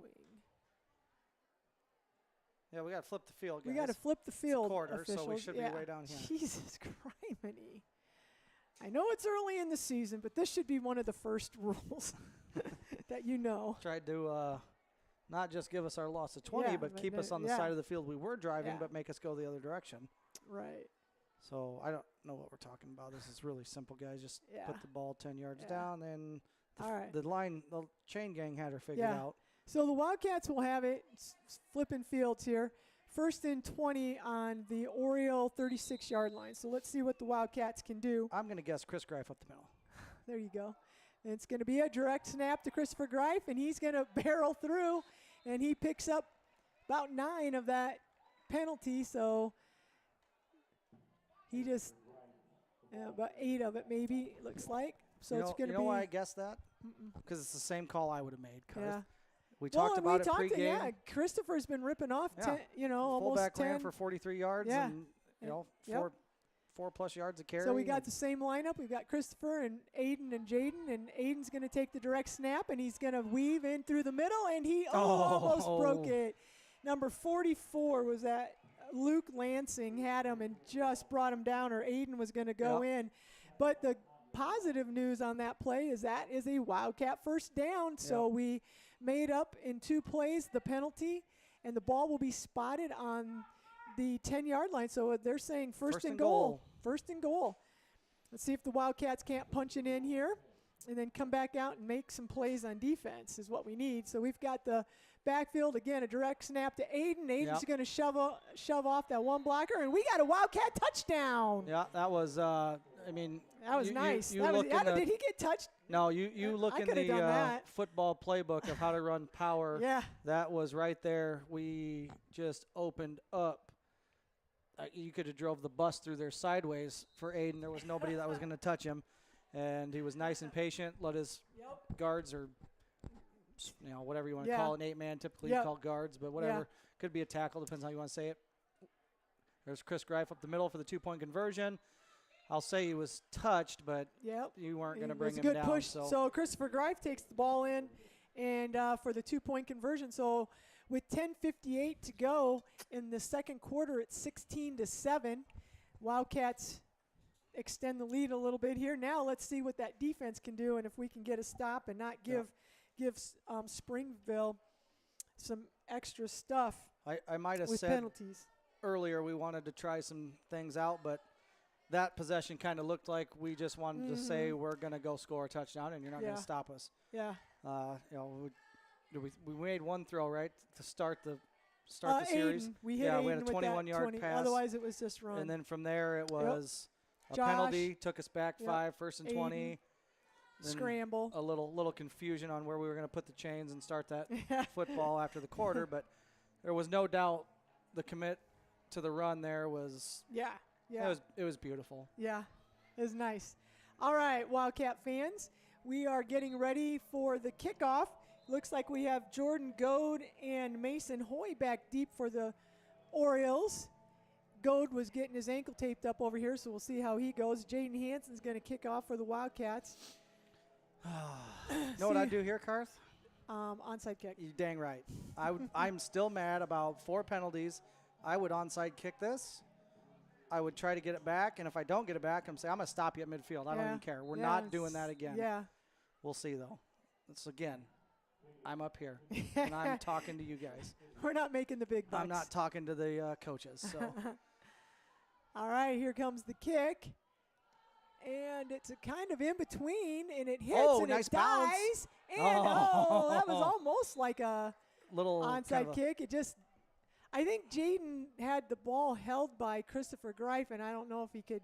Yeah, we got to flip the field, guys. We got to flip the field. It's a quarter, officials. so we should be way down here. Jesus criminy. I know it's early in the season, but this should be one of the first rules that you know. Tried to not just give us our loss of 20, but keep us on the side of the field we were driving, but make us go the other direction. Right. So I don't know what we're talking about. This is really simple, guys. Just put the ball 10 yards down, and the chain gang had her figured out. So the Wildcats will have it. Flipping fields here. First and 20 on the Oriole 36-yard line. So let's see what the Wildcats can do. I'm going to guess Chris Greif up the middle. There you go. And it's going to be a direct snap to Christopher Greif, and he's going to barrel through, and he picks up about 9 of that penalty. So he just about 8 of it maybe, it looks like. So it's going to be. You know why I guessed that? Because it's the same call I would have made. Yeah. We talked about it pregame. Yeah, Christopher's been ripping off, almost fullback 10. ran for 43 yards and, 4+ yards of carry. So we got the same lineup. We've got Christopher and Aiden and Jaden, and Aiden's going to take the direct snap, and he's going to weave in through the middle, and he almost broke it. Number 44 was that Luke Lansing had him and just brought him down, or Aiden was going to go in. But the positive news on that play is that is a Wildcat first down. So we made up in 2 plays the penalty, and the ball will be spotted on the 10-yard line. So they're saying first and goal. First and goal. Let's see if the Wildcats can't punch it in here and then come back out and make some plays on defense is what we need. So we've got the backfield, again, a direct snap to Aiden. Aiden's going to shove off that one blocker, and we got a Wildcat touchdown. Yeah, that was, that was nice. Did he get touched? No, you look in the football playbook of how to run power. That was right there. We just opened up. You could have drove the bus through there sideways for Aiden. There was nobody that was going to touch him, and he was nice and patient. Let his guards, or whatever you want to call it, an 8-man, typically you call guards, but whatever. Could be a tackle, depends how you want to say it. There's Chris Greif up the middle for the 2-point conversion. I'll say he was touched, but you weren't going to bring him down. It was a good push. So Christopher Greif takes the ball in, and for the 2-point conversion. So with 10:58 to go in the second quarter, it's 16-7. Wildcats extend the lead a little bit here. Now let's see what that defense can do, and if we can get a stop and not give Springville some extra stuff. I might have said penalties earlier we wanted to try some things out, but that possession kind of looked like we just wanted to say we're going to go score a touchdown and you're not going to stop us. Yeah. We made one throw, right, to start the start the series. We hit yeah, Aiden we had a with 21-yard pass. Otherwise, it was just run. And then from there, it was a Josh. penalty, took us back 5, 1st and Aiden. 20. Then Scramble. A little confusion on where we were going to put the chains and start that football after the quarter, but there was no doubt the commit to the run there was it was beautiful. Yeah, it was nice. All right, Wildcat fans, we are getting ready for the kickoff. Looks like we have Jordan Goad and Mason Hoy back deep for the Orioles. Goad was getting his ankle taped up over here, so we'll see how he goes. Jaden Hansen's going to kick off for the Wildcats. Know what I do here, Karth? Onside kick. You dang right. I'm still mad about 4 penalties. I would onside kick this. I would try to get it back, and if I don't get it back, I'm going to stop you at midfield. I don't even care. We're not doing that again. Yeah. We'll see, though. It's again, I'm up here, and I'm talking to you guys. We're not making the big bucks. I'm not talking to the coaches. So. All right, here comes the kick. And it's a kind of in between, and it hits and nice it dies. And that was almost like a little onside kick. It just, I think Jaden had the ball held by Christopher Greif, and I don't know if he could.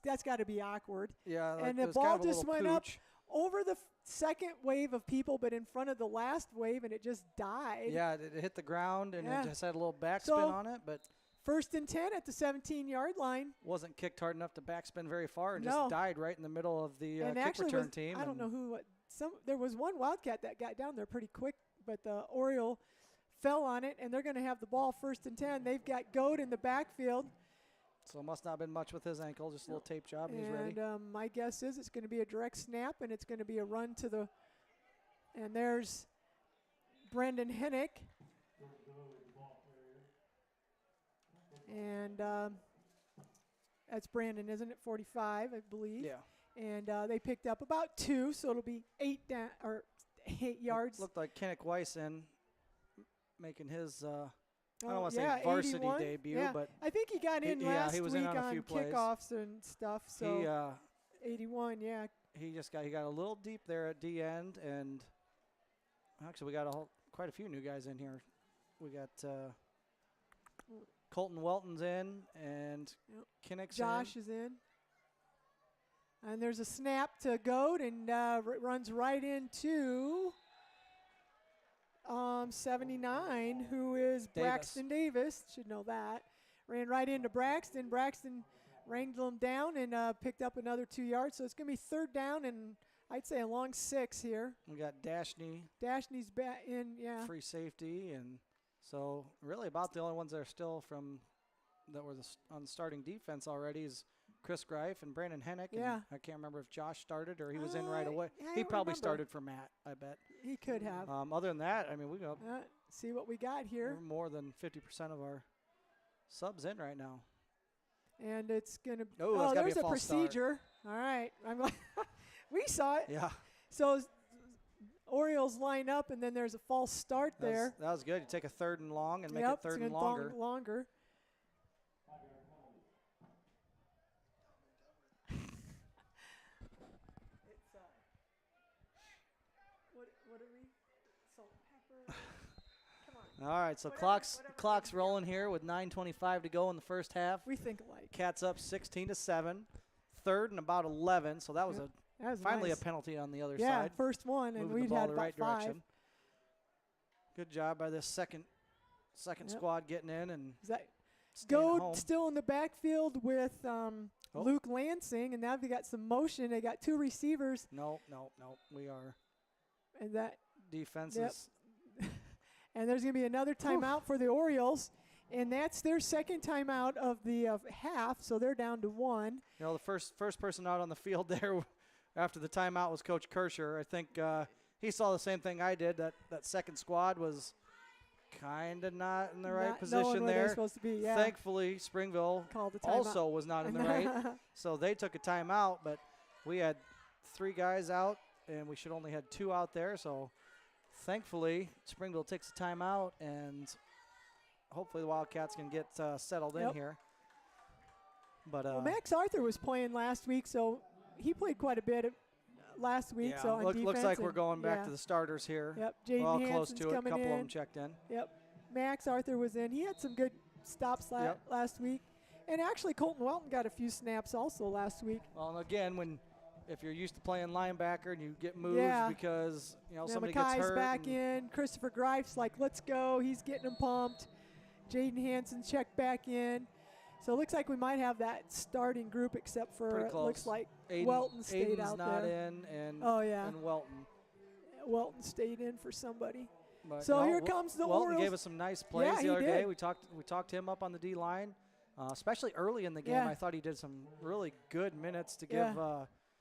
That's got to be awkward. Yeah, and the ball just went up over the second wave of people, but in front of the last wave, and it just died. Yeah, it hit the ground, and it just had a little backspin on it, but. 1st and 10 at the 17-yard line. Wasn't kicked hard enough to backspin very far and just died right in the middle of the kick return team. I don't know who. There was one Wildcat that got down there pretty quick, but the Oriole fell on it, and they're going to have the ball 1st and 10. They've got Goad in the backfield. So it must not have been much with his ankle, just a little tape job, and he's ready. And my guess is it's going to be a direct snap, and it's going to be a run to the – and there's Brendan Hennick. And that's Brandon, isn't it? 45, I believe. Yeah. And they picked up about 2, so it'll be 8 yards. Looked like Kenneth Wyson making his I don't want to say varsity 81. debut, but I think he got in last he was week in on a few plays. Kickoffs and stuff. So 81, yeah. He got a little deep there at D end, and actually we got quite a few new guys in here. We got Colton Welton's in, and Kinnick's Josh is in. And there's a snap to Goad, and runs right into 79, who is Braxton Davis. Should know that. Ran right into Braxton. Braxton wrangled him down and picked up another 2 yards. So it's going to be 3rd down, and I'd say a long 6 here. We got Dashney. Dashney's back in, free safety, and so really about the only ones that are still that were on starting defense already is Chris Greif and Brandon Hennick. Yeah. And I can't remember if Josh started or he was in right away. He probably started for Matt, I bet. He could have. Other than that, I mean, we got see what we got here. We're more than 50% of our subs in right now. And it's going to – there's a procedure. Start. All right. I'm glad we saw it. Yeah. So Orioles line up, and then there's a false start there. That was good. You take a 3rd and long and make it 3rd and longer. Longer. What are we? Salt, pepper. Come on. All right, so clock's rolling here with 9:25 to go in the first half. We think alike. Cats up 16-7. 3rd and about 11. So that was finally nice. A penalty on the other side. Yeah, first one, and we'd had the about right 5. direction. Good job by this second squad getting in and is that Goad Goad still in the backfield with Luke Lansing, and now they got some motion. They got 2 receivers. No. We are. And that defense is. And there's going to be another timeout for the Orioles, and that's their second timeout of the half, so they're down to 1. You know, the first person out on the field there after the timeout was Coach Kirscher. I think he saw the same thing I did. That second squad was kind of not in the right position there. They're supposed to be, yeah. Thankfully, Springville also was not in the right, so they took a timeout. But we had 3 guys out, and we should only had 2 out there. So thankfully, Springville takes a timeout, and hopefully the Wildcats can get settled in here. But Max Arthur was playing last week, so he played quite a bit last week. Yeah, looks like we're going back to the starters here. Yep, Jaden Hansen's close to it. A couple in. of them checked in. Yep. Max Arthur was in. He had some good stops last week. And actually, Colton Welton got a few snaps also last week. Well, and again, if you're used to playing linebacker and you get moved because somebody Mackay's gets hurt. Back in. Christopher Greif's like, let's go. He's getting them pumped. Jaden Hansen checked back in. So it looks like we might have that starting group, except for it looks like Welton stayed Aiden's out not there. in, and and Welton. Welton stayed in for somebody. But so here comes the Welton Orioles. gave us some nice plays the other day. We talked him up on the D line, especially early in the game. I thought he did some really good minutes to give.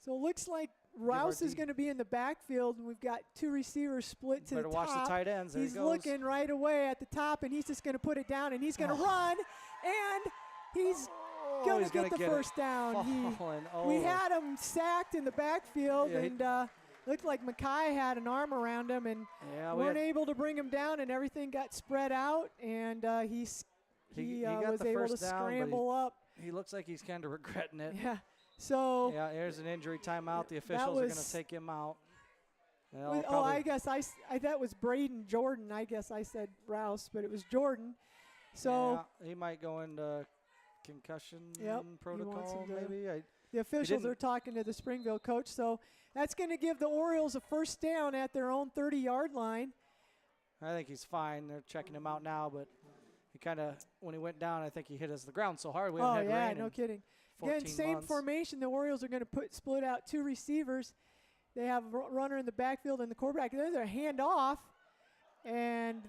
So it looks like Rouse is going to be in the backfield, and we've got two receivers split to the top. Better watch the tight ends. There he's he goes. Looking right away at the top, and he's just going to put it down, and he's going to run, and he's going to get the first down. We had him sacked in the backfield, and looked like Mackay had an arm around him, and weren't able to bring him down, and everything got spread out, and he was able to scramble up. He looks like he's kind of regretting it. Yeah. So there's an injury timeout. The officials are going to take him out. I guess that was Braden Jordan. I guess I said Rouse, but it was Jordan. So he might go into concussion protocol, maybe. The officials are talking to the Springville coach, so that's going to give the Orioles a first down at their own 30-yard line. I think he's fine. They're checking him out now, but he kind of, when he went down, I think he hit the ground so hard. We haven't had rain no kidding. 14 Again, same months. formation. The Orioles are going to split out two receivers. They have a runner in the backfield and the quarterback. There's a handoff, and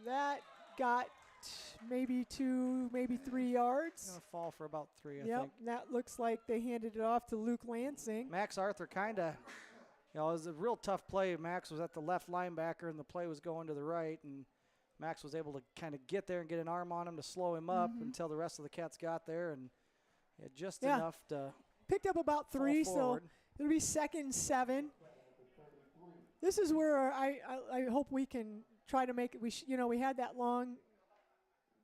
that got maybe 2, maybe 3 yards. Going to fall for about 3, I think. Yep, that looks like they handed it off to Luke Lansing. Max Arthur kind of, it was a real tough play. Max was at the left linebacker, and the play was going to the right, and Max was able to kind of get there and get an arm on him to slow him up until the rest of the Cats got there, and just enough to picked up about 3, so it'll be 2nd and 7. This is where I hope we can try to make it. We had that long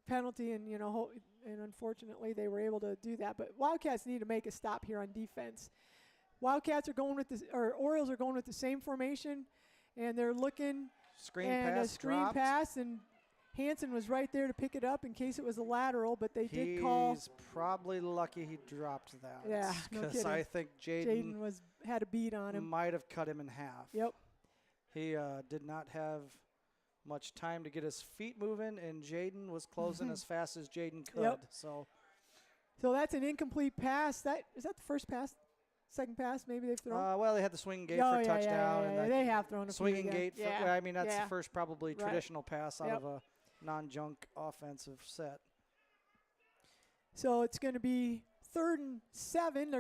penalty, and and unfortunately they were able to do that. But Wildcats need to make a stop here on defense. Wildcats are going with Orioles are going with the same formation, and they're looking. A screen pass, and Hansen was right there to pick it up in case it was a lateral, but they did call. He's probably lucky he dropped that. Yeah, no kidding. Because I think Jaden had a beat on him. Might have cut him in half. Yep. He did not have much time to get his feet moving, and Jaden was closing as fast as Jaden could. Yep. So that's an incomplete pass. Is that the first pass? Second pass, maybe they've thrown? Well, they had the swinging gate for a touchdown. And they have thrown a swinging gate. I mean, that's the first probably right. traditional pass out of a non-junk offensive set. So it's going to be 3rd and 7.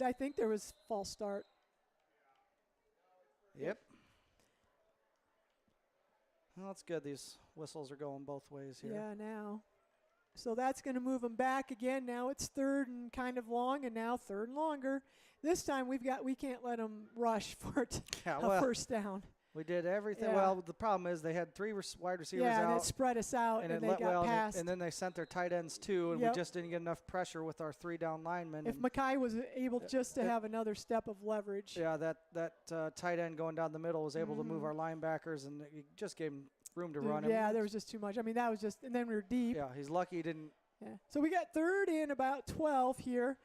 I think there was false start. Yep. Well, that's good. These whistles are going both ways here. Yeah, now. So that's going to move them back again. Now it's 3rd and kind of long, and now 3rd and longer. This time we can't let them rush for a first down. We did everything. Yeah. Well, the problem is they had 3 wide receivers out. Yeah, and it spread us out, and they got passed. And then they sent their tight ends too, and we just didn't get enough pressure with our 3 down linemen. If Mackay was able just to have another step of leverage. Yeah, that tight end going down the middle was able to move our linebackers, and it just gave him room to run him. Yeah, there was just too much. I mean, that was just, and then we were deep. Yeah, he's lucky he didn't. Yeah. So we got 3rd and about 12 here.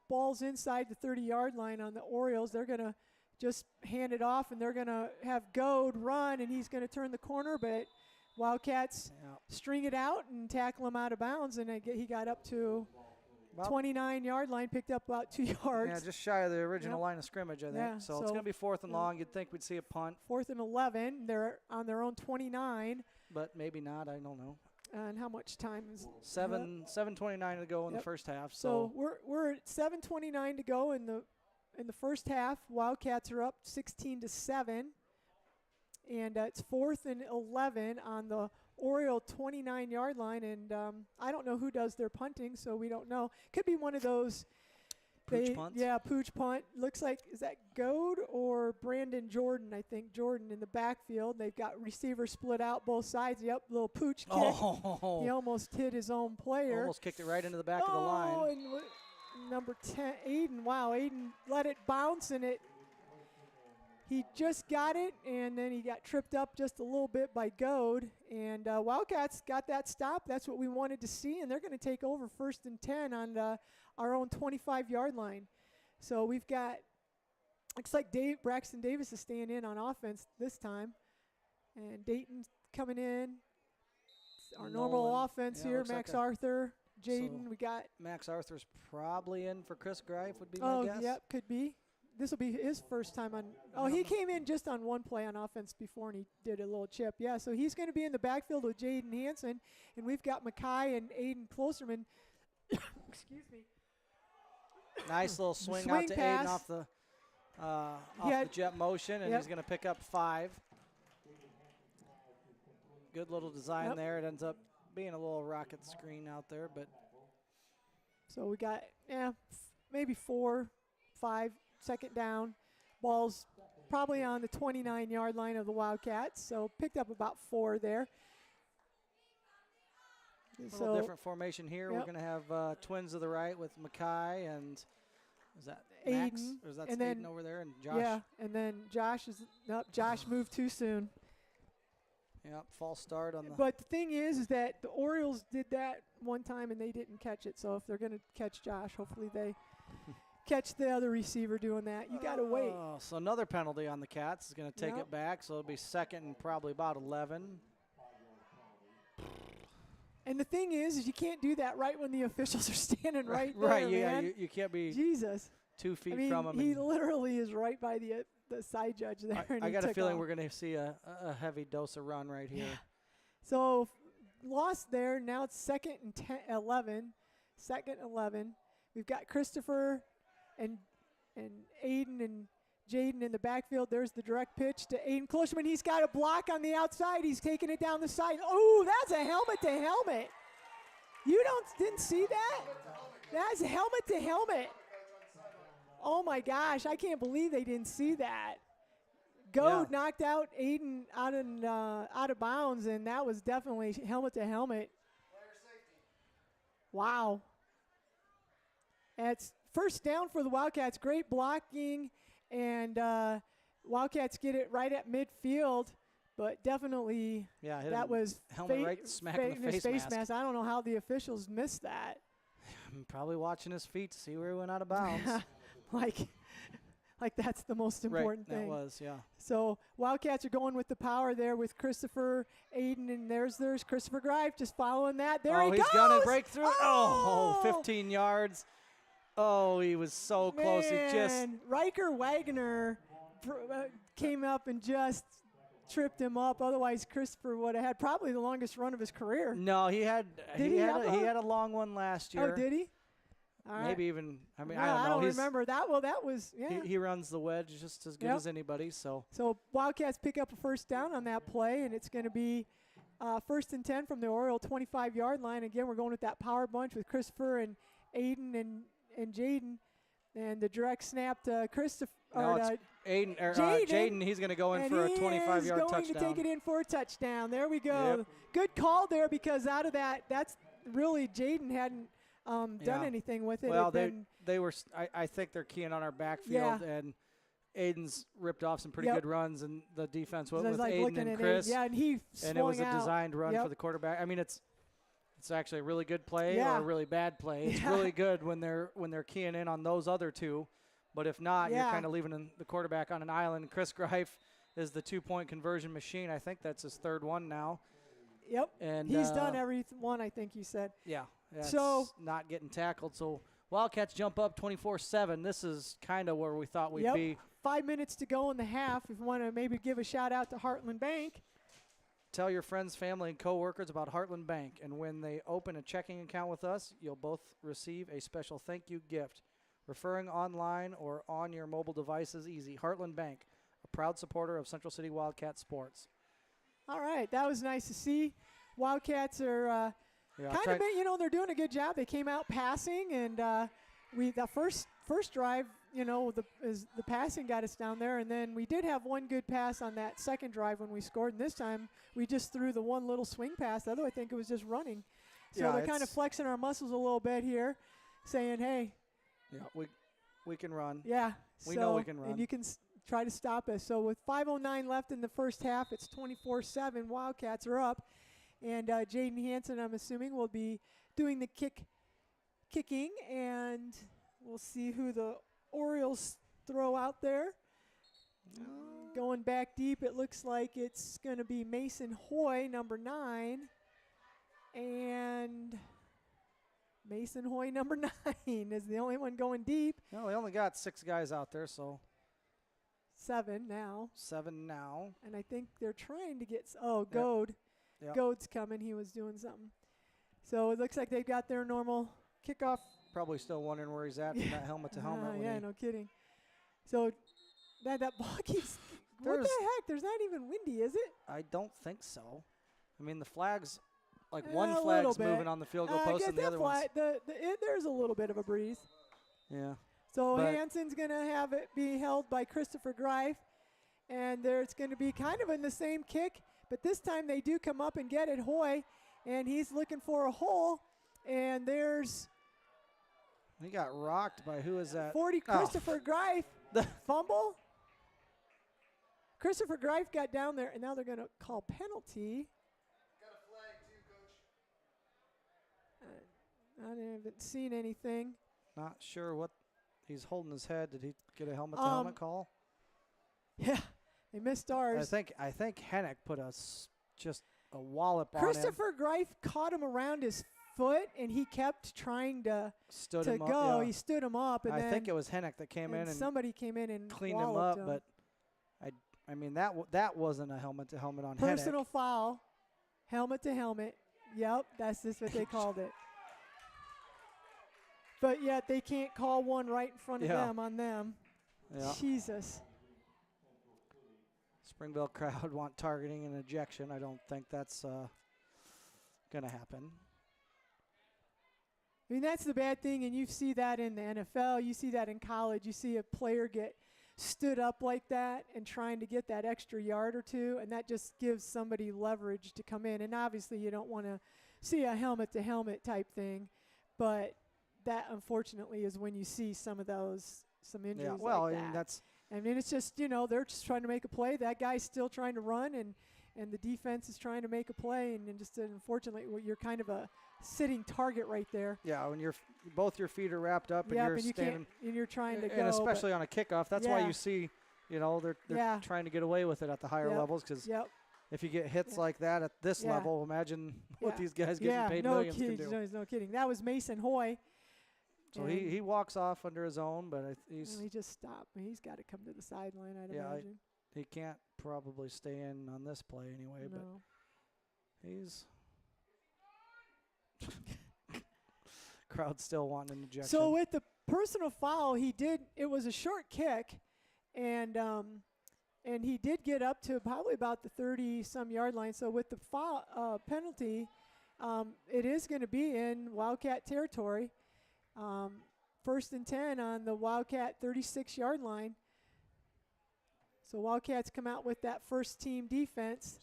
Ball's inside the 30-yard line on the Orioles. They're going to just hand it off, and they're going to have Goad run, and he's going to turn the corner, but Wildcats string it out and tackle him out of bounds, and he got up to 29-yard line, picked up about 2 yards. Yeah, just shy of the original line of scrimmage, I think. Yeah, so it's going to be 4th and long. You'd think we'd see a punt. 4th and 11. They're on their own 29. But maybe not. I don't know. And how much time is 7:29 to go in the first half. So we're at 7:29 to go in the first half. Wildcats are up 16-7, and it's 4th and 11 on the Oriole 29-yard line. And I don't know who does their punting, so we don't know. Could be one of those. Pooch punts? Yeah, pooch punt. Looks like, is that Goad or Brandon Jordan? I think Jordan in the backfield. They've got receivers split out both sides. Yep, little pooch kick. Oh. He almost hit his own player. Almost kicked it right into the back of the line. And number 10, Aiden. Wow, Aiden let it bounce, and he just got it, and then he got tripped up just a little bit by Goad. And Wildcats got that stop. That's what we wanted to see, and they're going to take over 1st and 10 on our own 25-yard line. So we've got, looks like Braxton Davis is staying in on offense this time. And Dayton's coming in. It's our normal offense here. Max Arthur, Jaden. We got Max Arthur's probably in for Chris Greif would be my guess. Oh, yep, could be. This will be his first time on. Oh, he came in just on one play on offense before, and he did a little chip. Yeah, so he's going to be in the backfield with Jaden Hansen, and we've got Mackay and Aiden Klosterman. Excuse me. Nice little swing out to pass. Aiden off the jet motion, and he's going to pick up 5. Good little design there. It ends up being a little rocket screen out there, but. So we got, maybe 4, 5, second down. Ball's probably on the 29-yard line of the Wildcats, so picked up about 4 there. A little different formation here. We're going to have twins to the right with Mackay and is that Max? Aiden. Or is that and Aiden then, over there? And Josh? Yeah, and then Josh is up. Josh moved too soon. Yep, false start on the. But the thing is that the Orioles did that one time and they didn't catch it. So if they're going to catch Josh, hopefully they catch the other receiver doing that. You got to wait. So another penalty on the Cats is going to take it back. So it'll be 2nd and probably about 11. And the thing is you can't do that right when the officials are standing right there, right, man. You can't be Jesus. 2 feet from him. He literally is right by the side judge there. I got a feeling we're going to see a heavy dose of run right here. Yeah. So lost there. Now it's 2nd and 11. 2nd 11. We've got Christopher and Aiden and Jaden in the backfield. There's the direct pitch to Aiden Klosterman. He's got a block on the outside. He's taking it down the side. Oh, that's a helmet to helmet. You didn't see that? That's helmet to helmet. Oh my gosh, I can't believe they didn't see that. Goad knocked out Aiden out of bounds, and that was definitely helmet to helmet. Wow. It's first down for the Wildcats. Great blocking, and Wildcats get it right at midfield, but definitely that was helmet right smack in the face mask. I don't know how the officials missed that. I'm probably watching his feet to see where he went out of bounds. like that's the most important thing. That was, yeah. So Wildcats are going with the power there with Christopher Aiden, and there's Christopher Greif just following that. There he goes. Oh, he's going to break through. Oh, 15 yards. Oh, he was so close. He just. Riker Wagner came up and just tripped him up. Otherwise, Christopher would have had probably the longest run of his career. No, he had a long one last year. Oh, did he? All right. Maybe even. I mean, no, I don't know. I don't remember that. Well, that was He runs the wedge just as good as anybody. So Wildcats pick up a first down on that play, and it's going to be 1st and 10 from the Oriole 25-yard line. Again, we're going with that power bunch with Christopher and Aiden and Jaden, and the direct snap to Christopher. No, it's Jaden. He's going to go in for a 25-yard touchdown. Going to take it in for a touchdown. There we go. Yep. Good call there, because out of that, that's really Jaden hadn't done anything with it. Well, they were. I think they're keying on our backfield, and Aiden's ripped off some pretty good runs, and the defense went with Aiden and Chris. And he and it was a designed run for the quarterback. I mean, it's actually a really good play or a really bad play. It's really good when they're keying in on those other two, but if not, you're kind of leaving the quarterback on an island. Chris Greif is the 2-point conversion machine. I think that's his 3rd one now. Yep. And he's done every one, I think you said. Yeah. So not getting tackled. So Wildcats jump up 24-7. This is kind of where we thought we'd be. 5 minutes to go in the half. If you want to maybe give a shout out to Heartland Bank. Tell your friends, family, and coworkers about Heartland Bank. And when they open a checking account with us, you'll both receive a special thank you gift. Referring online or on your mobile device is easy. Heartland Bank, a proud supporter of Central City Wildcat sports. All right. That was nice to see. Wildcats are they're doing a good job. They came out passing, and the first drive, the passing got us down there, and then we did have one good pass on that second drive when we scored, and this time we just threw the one little swing pass. The other, I think it was just running. So they're kind of flexing our muscles a little bit here, saying, hey. Yeah, we can run. Yeah. We know we can run. And you can try to stop us. So with 5:09 left in the first half, it's 24-7. Wildcats are up. And Jaden Hansen, I'm assuming, will be doing the kicking. And we'll see who the Orioles throw out there. Going back deep, it looks like it's going to be Mason Hoy, number 9. And Mason Hoy, number 9, is the only one going deep. No, they only got 6 guys out there, so 7 now. 7 now. And I think they're trying to get Goad. Yep. Goad's coming. He was doing something. So it looks like they've got their normal kickoff. Probably still wondering where he's at from that helmet to helmet. Yeah, no kidding. So that ball keeps. What the heck? There's not even windy, is it? I don't think so. I mean, the flag's like A one little flag's bit. moving on the field goal post, and the other one's. There's a little bit of a breeze. Yeah. So But Hansen's going to have it be held by Christopher Greif, and it's going to be kind of in the same kick, but this time they do come up and get it. Hoy, and he's looking for a hole, and there's. He got rocked by who is that? 40 Christopher Greif. Fumble. Christopher Greif got down there, and now they're going to call penalty. Got a flag too, Coach. I haven't seen anything. Not sure what he's holding his head. Did he get a helmet to helmet call? Yeah, they missed ours. I think Hennick put just a wallop on him. Christopher Greif caught him around his foot, and he kept trying to him go. Up, yeah. He stood him up, and I then think it was Hennick that came in and somebody came in and cleaned him walloped up. But I mean that wasn't a helmet to helmet on personal Hennick. foul, helmet to helmet. Yep, that's just what they called it. But yet they can't call one right in front of them on them. Yeah. Jesus. Springville crowd want targeting and ejection. I don't think that's going to happen. I mean, that's the bad thing, and you see that in the NFL. You see that in college. You see a player get stood up like that and trying to get that extra yard or two, and that just gives somebody leverage to come in. And obviously you don't want to see a helmet-to-helmet type thing, but that unfortunately is when you see some injuries well, like I mean, that. I mean, it's just, they're just trying to make a play. That guy's still trying to run, and the defense is trying to make a play, and just unfortunately, you're kind of a sitting target right there. Yeah, when both your feet are wrapped up and you're standing, and you're trying to go. And especially on a kickoff, that's why you see, they're trying to get away with it at the higher levels, because if you get hits like that at this level, imagine what these guys getting paid millions can do. No kidding. That was Mason Hoy. So he walks off under his own, but he just stopped. He's got to come to the sideline, I'd imagine. He can't probably stay in on this play anyway, No. but he's crowd still wanting an ejection. So with the personal foul, it was a short kick, and he did get up to probably about the 30-some yard line. So with the foul penalty, it is going to be in Wildcat territory. 1st and 10 on the Wildcat 36-yard line. So Wildcats come out with that first team defense.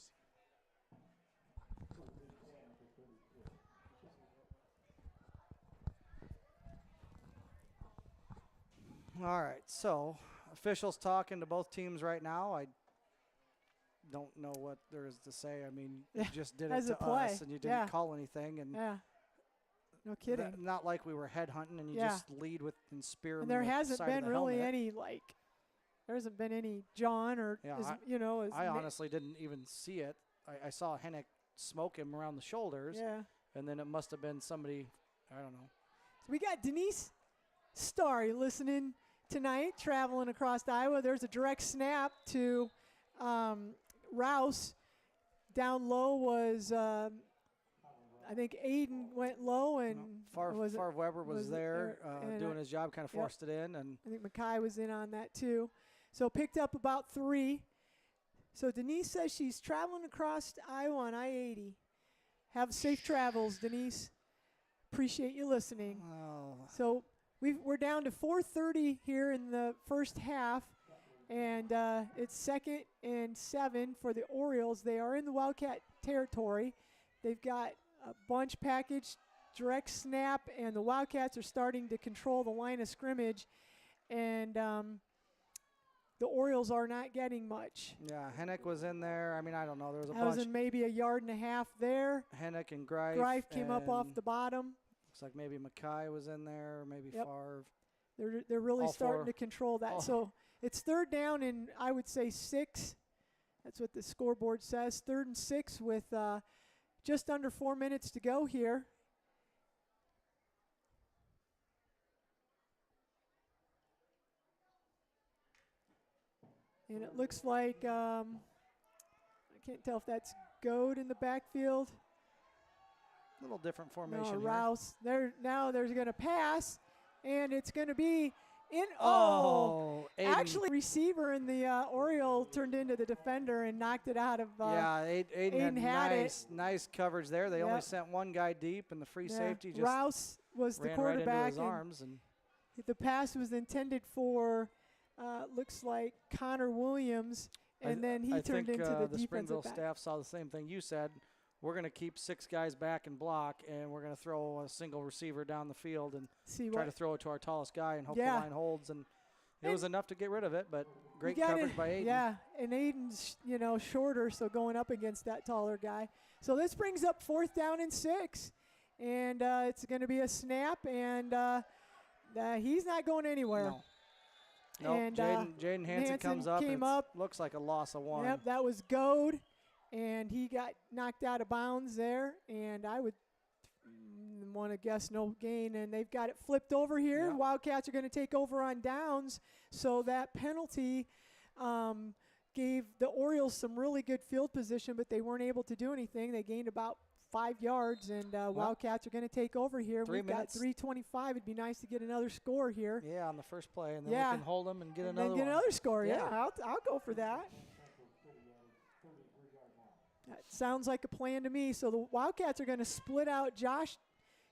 All right, so officials talking to both teams right now. I don't know what there is to say. I mean, you just did it to us, and you didn't call anything. And no kidding. Not like we were headhunting, and you just lead with and spear. And there hasn't been really any there hasn't been any John or I honestly didn't even see it. I saw Hennick smoke him around the shoulders. Yeah. And then it must have been somebody, I don't know. So we got Denise Starr listening tonight, traveling across Iowa. There's a direct snap to Rouse. Down low was, I think Aiden went low, and Favre Weber was there doing his job, kind of forced it in. And I think Mackay was in on that too. So picked up about 3. So Denise says she's traveling across Iowa on I-80. Have safe travels, Denise. Appreciate you listening. Oh. So we're down to 4:30 here in the first half, and it's 2nd and 7 for the Orioles. They are in the Wildcat territory. They've got a bunch package, direct snap, and the Wildcats are starting to control the line of scrimmage. And the Orioles are not getting much. Yeah, Hennick was in there. I mean, I don't know. There was a That was bunch. in maybe a yard and a half there. Hennick and Greif. Greif came up off and the bottom. Looks like maybe Mackay was in there, or maybe Yep. Favre. They're really All starting four. to control that. Oh. So it's 3rd down and I would say 6. That's what the scoreboard says. 3rd and 6 with just under 4 minutes to go here. And it looks like I can't tell if that's Goad in the backfield. A little different formation No, here. Rouse. Now there's going to pass, and it's going to be in. Oh, Aiden. Actually, receiver in the Oriole turned into the defender and knocked it out of. Yeah, Aiden had had it. nice coverage there. They only Yep. sent one guy deep, and the free Yeah. safety just Rouse was the ran right quarterback, into his and arms. And the pass was intended for looks like Connor Williams, and then he I turned think, into the the defensive Springville back. staff saw the same thing you said. We're going to keep 6 guys back and block, and we're going to throw a single receiver down the field and See try what to throw it to our tallest guy and hope Yeah. the line holds. And it was enough to get rid of it, but great You gotta- coverage by Aiden. Yeah, and Aiden's shorter, so going up against that taller guy. So this brings up 4th down and 6, and it's going to be a snap, and he's not going anywhere. No. Nope. And, Jaden Hansen comes up. came and up. Looks like a loss of 1. Yep, that was Goad, and he got knocked out of bounds there, and I would want to guess no gain, and they've got it flipped over here. Yep. Wildcats are going to take over on downs, so that penalty gave the Orioles some really good field position, but they weren't able to do anything. They gained about 5 yards, and Wildcats are going to take over here. 3 We've got minutes. 3:25. It'd be nice to get another score here. Yeah, on the first play, and then Yeah. we can hold them and get And another then get one. another score. Yeah. Yeah, I'll go for that. That sounds like a plan to me. So the Wildcats are going to split out Josh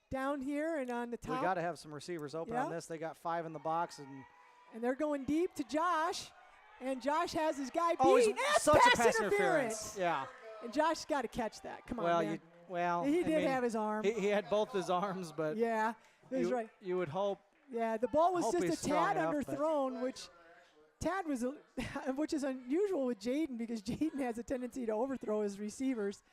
down here and on the We top. got to have some receivers open on Yep. this. They got 5 in the box, and And they're going deep to Josh. And Josh has his guy beat. oh, And it's it's such a pass interference. Yeah. And Josh's got to catch that. Come Well, on, man. I He did mean, have his arm. He had both his arms, but Yeah, he was right. you would hope. Yeah, the ball was Hope just he's a strong tad enough, but- underthrown, which Tad was, which is unusual with Jaden because Jaden has a tendency to overthrow his receivers.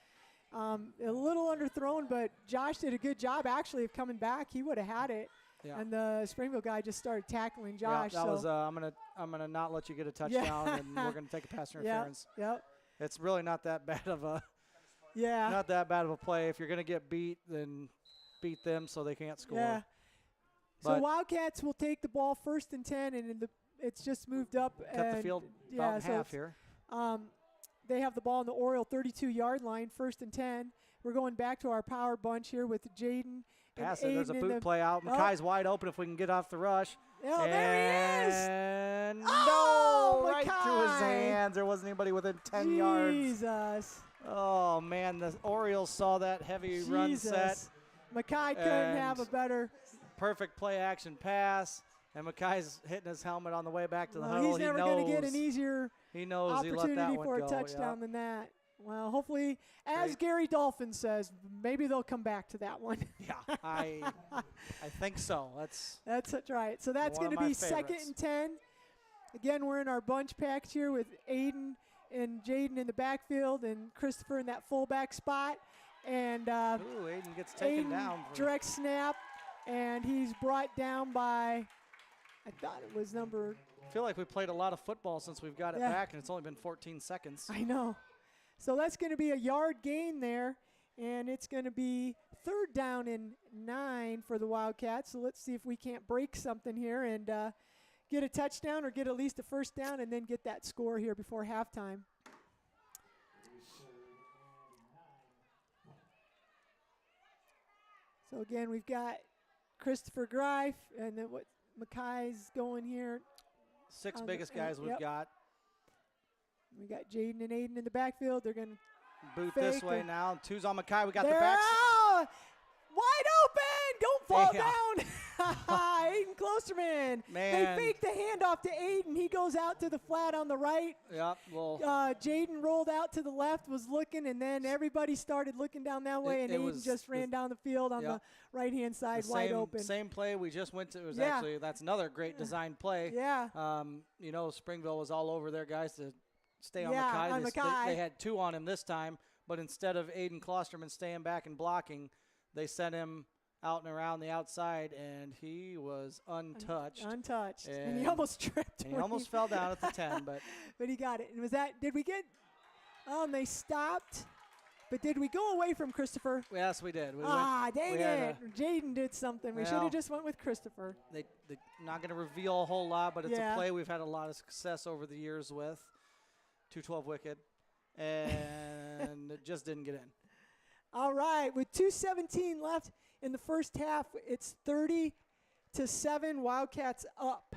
A little underthrown, but Josh did a good job actually of coming back. He would have had it, Yeah. and the Springville guy just started tackling Yeah, Josh. that so was. I'm gonna not let you get a touchdown, and we're gonna take a pass interference. Yep. It's really not that bad of a Yeah. not that bad of a play. If you're gonna get beat, then beat them so they can't score. Yeah. So But- Wildcats will take the ball 1st and 10, and it's just moved up. Cut the and field yeah, about in so half it's- here. They have the ball on the Oriole 32-yard line, 1st and 10. We're going back to our power bunch here with Jaden. Pass and it. There's a Aiden in boot the- play out. Oh. Mackay's wide open if we can get off the rush. Oh, there he is! And Oh, no, right through his Mackay. hands. There wasn't anybody within 10 yards. Jesus. Oh, man, the Orioles saw that heavy run set. Jesus. Mackay couldn't have a And better. Perfect play action pass. And Mackay's hitting his helmet on the way back to the Well, huddle. he's never going to get an He easier knows he let that opportunity one for go. a touchdown Yeah. than that. Well, hopefully, as Great. Gary Dolphin says, maybe they'll come back to that one. Yeah, I think so. That's right. So that's One going of to my be 2nd favorites. and 10. Again, we're in our bunch packs here with Aiden and Jaden in the backfield and Christopher in that fullback spot. And Ooh, Aiden gets taken Aiden down. direct snap, and he's brought down by, I thought it was number, I feel like we played a lot of football since we've got it Yeah. back, and it's only been 14 seconds. I know. So that's going to be a yard gain there, and it's going to be 3rd down and 9 for the Wildcats. So let's see if we can't break something here and get a touchdown or get at least a 1st down and then get that score here before halftime. So again, we've got Christopher Greif, and then what Mackay's going here. 6 on the- biggest guys we've yep. got. We got Jaden and Aiden in the backfield. They're going to Boot this Fake way and- now. 2's on Mackay. We got there, the backs. oh, wide open. Don't fall Yeah. down. Aiden Klosterman. Man. They fake the handoff to Aiden. He goes out to the flat on the right. Yep. Well, Jaden rolled out to the left, was looking, and then everybody started looking down that way, and Aiden just ran down the field on the right-hand side, wide open. Same play we just went to. It was actually, that's another great design play. Yeah. You know, Springville was all over their guys to stay on Yeah, on Mackay. They had 2 on him this time, but instead of Aiden Klosterman staying back and blocking, they sent him out and around the outside, and he was untouched. And he almost tripped. And he almost fell down at the 10, but he got it. And was that, did we get, they stopped, but did we go away from Christopher? Yes, we did. Dang it. Jaden did something. We should have just went with Christopher. They're not going to reveal a whole lot, but it's Yeah. a play we've had a lot of success over the years with. 212 wicked, and it just didn't get in. All right, with 2:17 left in the first half, it's 30-7. Wildcats up.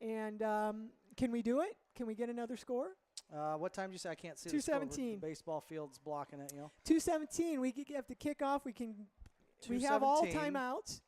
And can we do it? Can we get another score? What time did you say? I can't see the score. 2:17. The baseball field's blocking it, 2:17. We have to kick off. We have all 2:17. timeouts.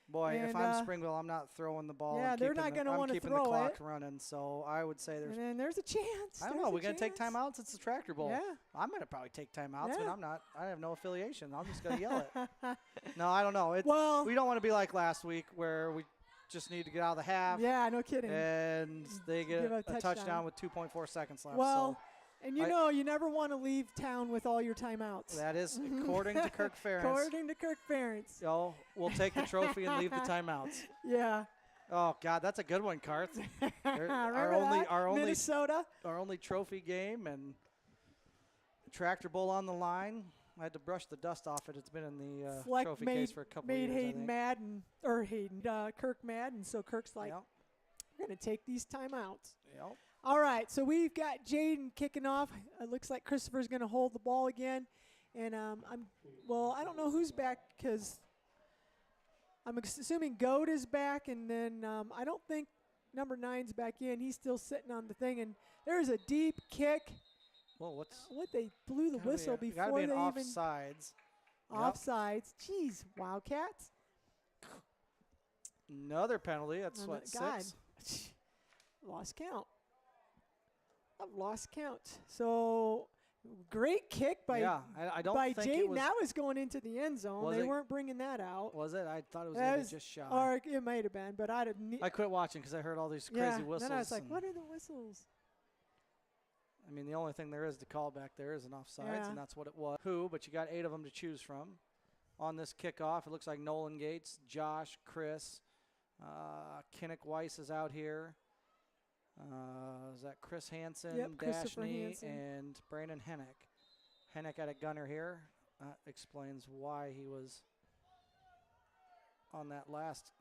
Boy, And, if I'm Springville, I'm not throwing the ball. Yeah, and they're not going to I'm want to keeping throw the clock it. running, so I would say there's. And then there's a chance. I don't know. We're going to take timeouts. It's the Tractor Bowl. Yeah. I'm going to probably take timeouts, but Yeah. I'm not. I have no affiliation. I'm just going to yell it. No, I don't know. Well, we don't want to be like last week where we just need to get out of the half. yeah, no kidding. And they get Give a a touchdown. touchdown with 2.4 seconds left. Well, so and you never want to leave town with all your timeouts. that is according to Kirk Ferentz. According to Kirk Ferentz. We'll take the trophy and leave the timeouts. Yeah. Oh God, that's a good one, Karth. Remember that? Minnesota. Our only trophy game and the Tractor Bowl on the line. I had to brush the dust off it. It's been in the Fleck trophy made, case for a couple of made years. Hayden mad Kirk mad, and so Kirk's like, Yep. we're going to take these timeouts. Yep. All right, so we've got Jaden kicking off. It looks like Christopher's going to hold the ball again. And I don't know who's back because I'm assuming Goat is back, and then I don't think number 9's back in. He's still sitting on the thing, and there's a deep kick. Well, They blew the whistle before gotta be they an even offsides. offsides. Jeez, Wildcats. Another penalty. That's Oh, what, God. 6? Lost count. I've lost count. So great kick by I don't by think it Jaden. was. That was going into the end zone. Was They it? weren't bringing that out. Was it? I thought it was That gonna was- be just shy. Or it might have been, but I didn't. I quit watching because I heard all these crazy whistles. Then I was like, and what are the whistles? I mean, the only thing there is to call back there is an offsides, Yeah. and that's what it was. But you got 8 of them to choose from. On this kickoff, it looks like Nolan Gates, Josh, Chris, Kinnick Weiss is out here. Is that Chris Hansen, Yep, Christopher Dashney, Hansen. and Brandon Hennick. Hennick at a gunner here. That explains why he was on that last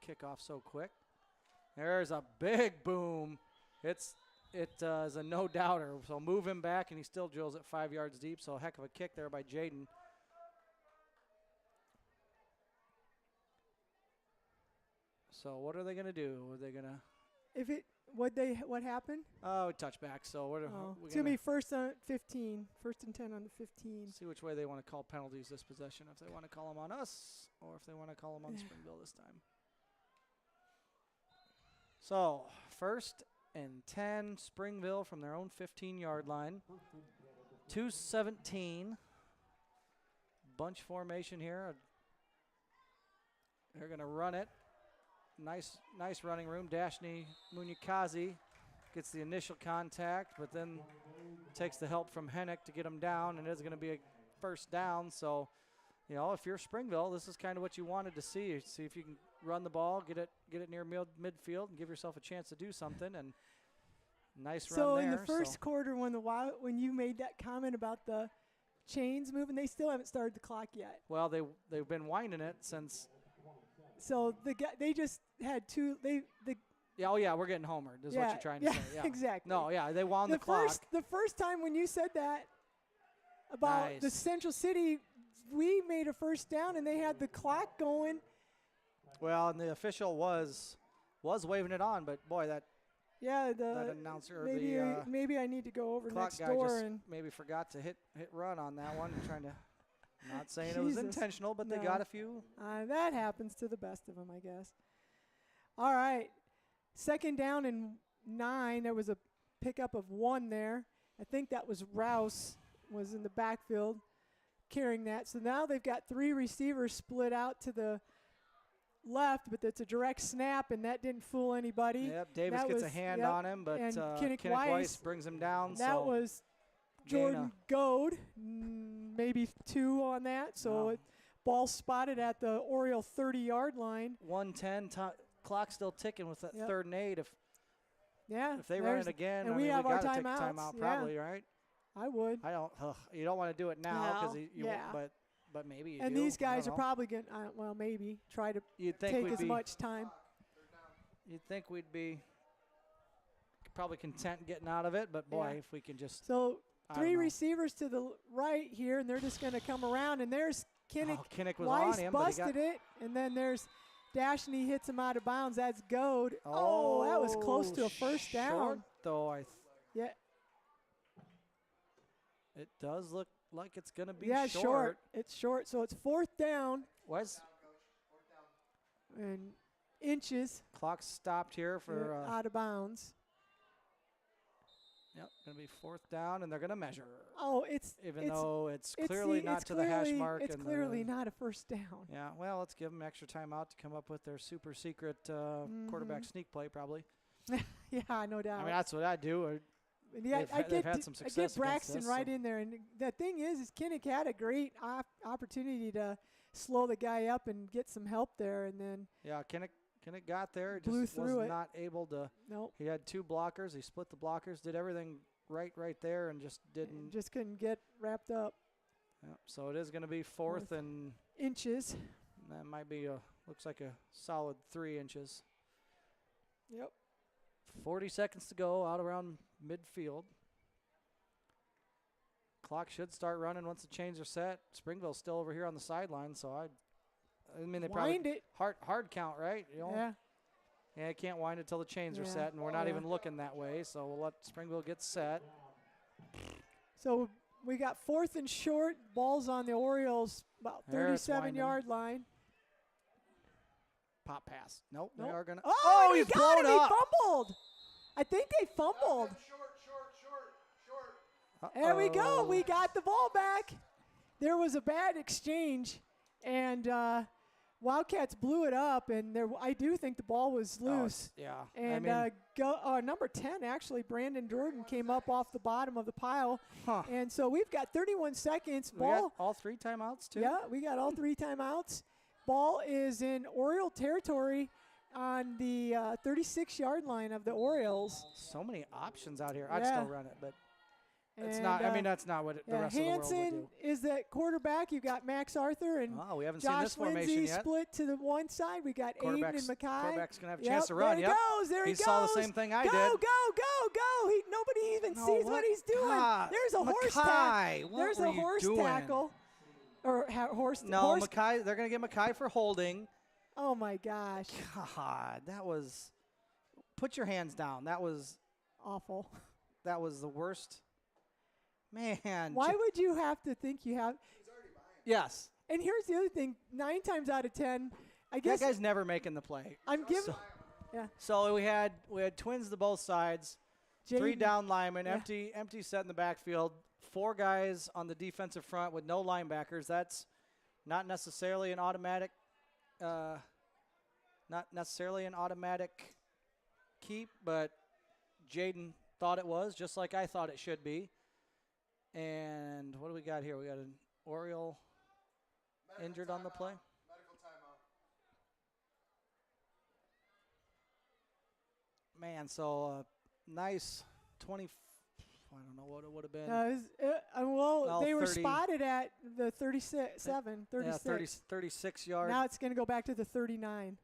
kickoff so quick. There's a big boom. It is a no-doubter. So move him back, and he still drills it 5 yards deep. So a heck of a kick there by Jaden. So what are they going to do? Are they going to? What happened? Oh, touchback. So what? It's gonna be first on 15. First and 10 on the 15. See which way they want to call penalties this possession. If they want to call them on us, or if they want to call them on Springville this time. So first and 10, Springville from their own 15-yard line. 2:17. Bunch formation here. They're going to run it. Nice running room. Dashney Munyakazi gets the initial contact, but then takes the help from Hennick to get him down, and it's going to be a first down. So, if you're Springville, this is kind of what you wanted to see. See if you can run the ball, get it near midfield, and give yourself a chance to do something. And nice run there. So in the first quarter, when you made that comment about the chains moving, they still haven't started the clock yet. Well, they've been winding it since. So they just had two. Yeah, we're getting homered. Is what you're trying to say. Yeah, exactly. No, yeah, they wound the clock. The first time when you said that about the Central City, we made a first down and they had the clock going. Well, and the official was waving it on, but boy, that announcer, maybe I need to go over clock next guy door just and maybe forgot to hit run on that one. Trying to Not saying it was Jesus. intentional, but they No. got a few. That happens to the best of them, I guess. All right. 2nd down and 9. There was a pickup of 1 there. I think that was Rouse was in the backfield carrying that. So now they've got 3 receivers split out to the left, but it's a direct snap, and that didn't fool anybody. Yep, Davis That gets a was- hand yep, on him, but and Kinnick Kinnick Weiss Weiss, brings him down. That so was Jordan Goad, maybe 2 on that. So Wow. ball spotted at the Oriole 30-yard line. 1:10, clock still ticking with that Yep. 3rd and 8. If They run it again, and I we mean, have we our got to take a timeouts, timeout yeah. probably, right? I would. You don't want to do it now because No, you yeah. won't, but maybe you And do. these I don't guys are know. probably going to, maybe try to You'd think take we'd as be, much time. You'd think we'd be probably content getting out of it, but boy, Yeah. if we can just. So I 3 don't know. receivers to the right here, and they're just going to come around. And there's Kinnick. Oh, Kinnick was Weiss on him, but he busted got. it, and then there's Dash, and he hits him out of bounds. That's Goad. Oh, that was close to a first short, down. Though Yeah, it does look like it's going to be yeah, short. It's short, so it's 4th down Was and inches clock stopped here for? out of bounds. Yep, going to be 4th down, and they're going to measure. Oh, it's Even it's, though it's it's clearly the- not it's to the hash clearly- mark. It's and clearly the, not a first down. Yeah, well, let's give them extra timeout to come up with their super secret quarterback sneak play, probably. Yeah, no doubt. I mean, that's what I do. And yeah, they've had some I success get against Braxton this, right so. in there, and the thing is Kinnick had a great opportunity to slow the guy up and get some help there, and then Yeah, Kinnick got there. Blew Just through was it. not able to. nope, He had 2 blockers. He split the blockers, did everything right there, and just didn't. just couldn't get wrapped up. Yeah, so it is going to be 4th, and Inches. that might be looks like a solid 3 inches. Yep. 40 seconds to go, out around midfield. Clock should start running once the chains are set. Springville's still over here on the sideline, so I mean they Wind it. hard count, right? You know? Yeah. Yeah, I can't wind it till the chains are Yeah. set, and we're not Yeah. even looking that way. So we'll let Springville get set. So we got 4th and short. Ball's on the Orioles about There it's winding. 37-yard line. Pop pass. Nope, Nope. they are gonna. Oh, and he's he got blown him. up. He fumbled. I think they fumbled. Short. There we go. Uh-oh. We got the ball back. There was a bad exchange, and Wildcats blew it up, and I do think the ball was Oh, loose. yeah. And I mean, number 10, actually, Brandon Jordan came up off the bottom of the pile. huh. And so we've got 31 seconds. We Ball. got all 3 timeouts too. Yeah, we got all 3 timeouts. Ball is in Oriole territory on the 36-yard line of the Orioles. So many options out here. I'd Yeah. still run it, but it's And, not. I mean, that's not what the rest of the world would Hanson do. is the quarterback. You've got Max Arthur and Oh, we haven't seen Josh this formation Lindsay yet. split to the one side. We got Aiden and Quarterback's Mackay. gonna have a Yep, chance to run. There Yep. he goes. There he goes. Saw the same thing I go, did. Go. Nobody even No, sees what he's doing. God, There's a horse Mackay, tackle. what There's were a you horse doing? tackle. Or horse. No, horse. Mackay. They're gonna get Mackay for holding. Oh my gosh. God, that was. Put your hands down. That was Awful. the worst. Man. Why would you have to think you have? Yes. And here's the other thing: 9 times out of 10, I That guess guy's never making the play. I'm giving. So we had twins to both sides. 3 Jaden- down linemen, Yeah. empty set in the backfield. 4 guys on the defensive front with no linebackers. That's not necessarily an automatic. Not necessarily an automatic keep, but Jaden thought it was, just like I thought it should be. And what do we got here? We got an Oriole injured on the play. Medical timeout. Man, so nice 20. I don't know what it would have been. Well, they were 30. spotted at the 36, 36. Yeah, 36 yards. Now it's going to go back to the 39.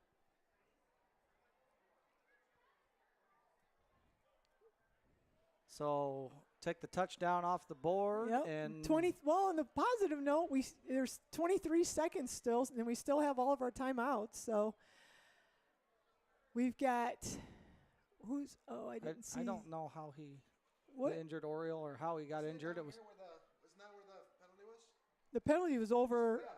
So take the touchdown off the board. Yep. And 20. Well, on the positive note, there's 23 seconds still, and we still have all of our timeouts. So we've got who's? Oh, I didn't see. I don't know how he What? the injured Oriole or how he got injured. It was Isn't that where the penalty was? The penalty was over. Yeah.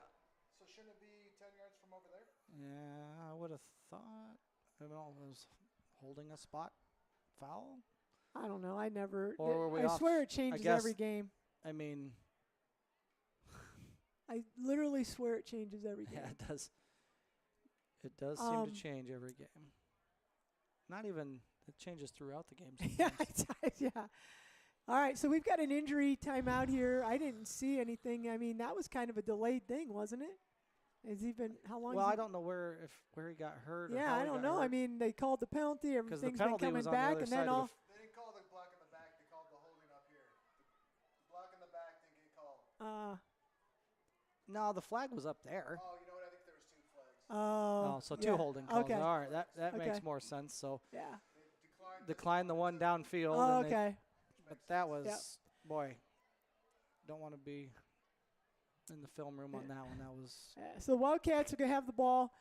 So shouldn't it be 10 yards from over there? Yeah, I would have thought. I don't know, it was holding a spot foul. I don't know. I never. Or were we I off? swear it changes guess- every game. I mean, I literally swear it changes every game. yeah, it does. It does seem to change every game. Not even, it changes throughout the game Yeah, sometimes. yeah. All right, so we've got an injury timeout here. I didn't see anything. I mean, that was kind of a delayed thing, wasn't it? Has he been, how long? Well, has I don't know where he got hurt. Or Yeah, how I he don't got know. hurt. I mean, they called the penalty. the Everything's been penalty coming was on the back, other and then side of all. They didn't call the block in the back. They called the holding up here. The block in the back didn't get called. No, the flag was up there. Oh, you know what? I think there was 2 flags. Oh, so two yeah. holding calls. Okay. All right, that makes Okay. more sense. So Yeah. They decline the one downfield. Oh, and they- okay. but that was, Yep. boy, don't want to be in the film room on that one. That was. So the Wildcats are going to have the ball.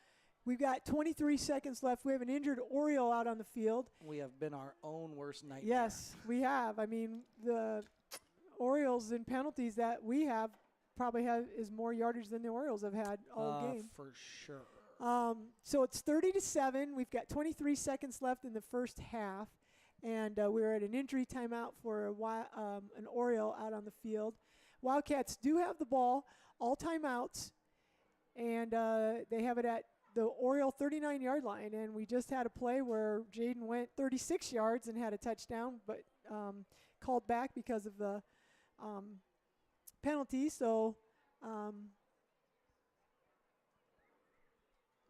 We've got 23 seconds left. We have an injured Oriole out on the field. We have been our own worst nightmare. Yes, we have. I mean, the Orioles in penalties that we have probably have is more yardage than the Orioles have had all game. For sure. So it's 30-7. We've got 23 seconds left in the first half, and we're at an injury timeout for an Oriole out on the field. Wildcats do have the ball, all timeouts, and they have it at the Oriole 39-yard line. And we just had a play where Jaden went 36 yards and had a touchdown, but called back because of the penalty. So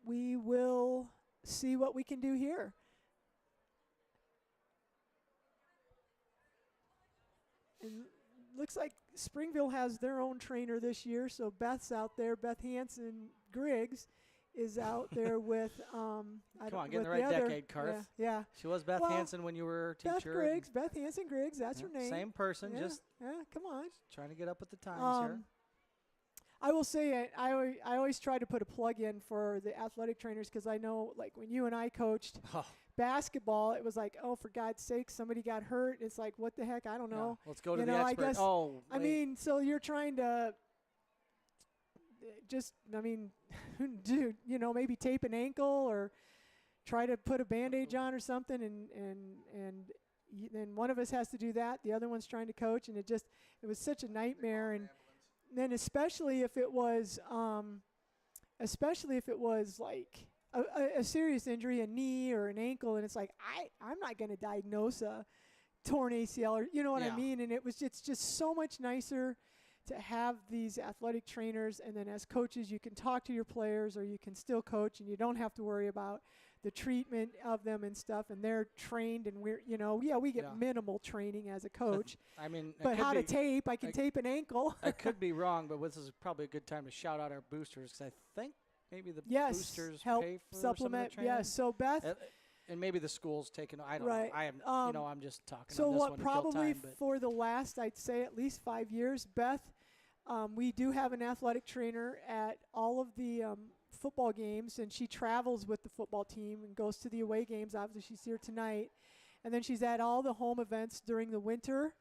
we will see what we can do here. And looks like Springville has their own trainer this year, so Beth's out there. Beth Hansen-Griggs is out there with Come on, with get in the right other, decade, Karth. Yeah. She was Beth Well, Hansen when you were a Beth teacher. Griggs, Beth Hansen-Griggs, that's her Yeah, name. Same person, Yeah, just yeah, come on. trying to get up with the times here. I will say I always try to put a plug in for the athletic trainers because I know, like, when you and I coached Oh, basketball, it was like, oh, for God's sake, somebody got hurt. It's like, what the heck? I don't know. yeah. Let's go to You the know, I expert. guess- Oh, I wait. mean, so you're trying to dude, maybe tape an ankle or try to put a bandage on or something, and then one of us has to do that. The other one's trying to coach, and it was such a nightmare. And then especially if it was like a serious injury, a knee or an ankle, and it's like I'm not going to diagnose a torn ACL or you know what I Yeah. mean. And it's just so much nicer to have these athletic trainers, and then as coaches you can talk to your players or you can still coach, and you don't have to worry about the treatment of them and stuff, and they're trained, and we get Yeah. minimal training as a coach. I mean, it But could how be, to tape, I can I- tape an ankle. I could be wrong, but this is probably a good time to shout out our boosters because I think maybe the Yes, boosters help pay for supplement. some of the Yes, so Beth. training. And maybe the school's taking. I don't Right. know. I am. Um, I'm just talking. So on this what one to probably kill time, but for the last, I'd say at least 5 years, Beth, we do have an athletic trainer at all of the football games, and she travels with the football team and goes to the away games. Obviously, she's here tonight. And then she's at all the home events during the winter,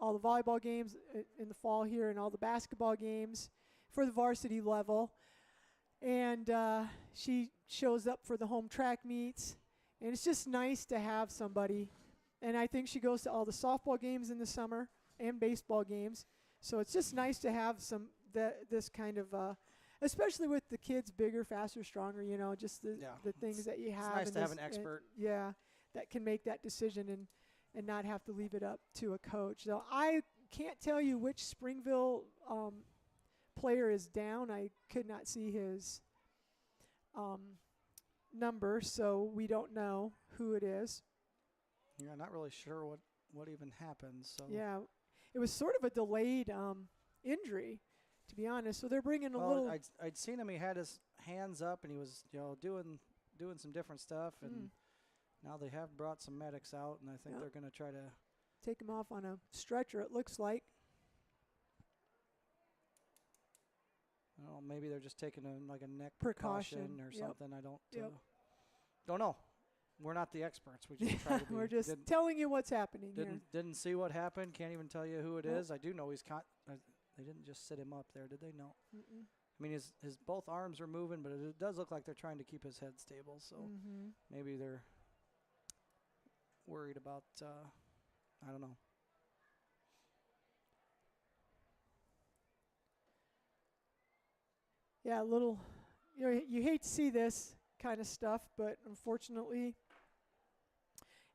all the volleyball games in the fall here, and all the basketball games for the varsity level. And she shows up for the home track meets. And it's just nice to have somebody. And I think she goes to all the softball games in the summer and baseball games. So it's just nice to have this kind of, especially with the kids bigger, faster, stronger, just the things that you have. nice and to have this- an expert. that can make that decision and not have to leave it up to a coach. So I can't tell you which Springville player is down. I could not see his number, so we don't know who it is. Yeah, not really sure what even happened. So Yeah, it was sort of a delayed injury, to be honest. So they're bringing a well, little. I'd seen him. He had his hands up and he was doing some different stuff. And now they have brought some medics out, and I think they're going to try to take him off on a stretcher, it looks like. I don't know, maybe they're just taking a neck Precaution, precaution or yep. something. I Yep. don't know. We're not the experts. We just try to be. We're just telling you what's happening here. Didn't see what happened. Can't even tell you who it is. I do know he's They didn't just sit him up there, did they? No. Mm-mm. I mean, his both arms are moving, but it does look like they're trying to keep his head stable. So maybe they're worried about, I don't know. Yeah, a little, you hate to see this kind of stuff, but unfortunately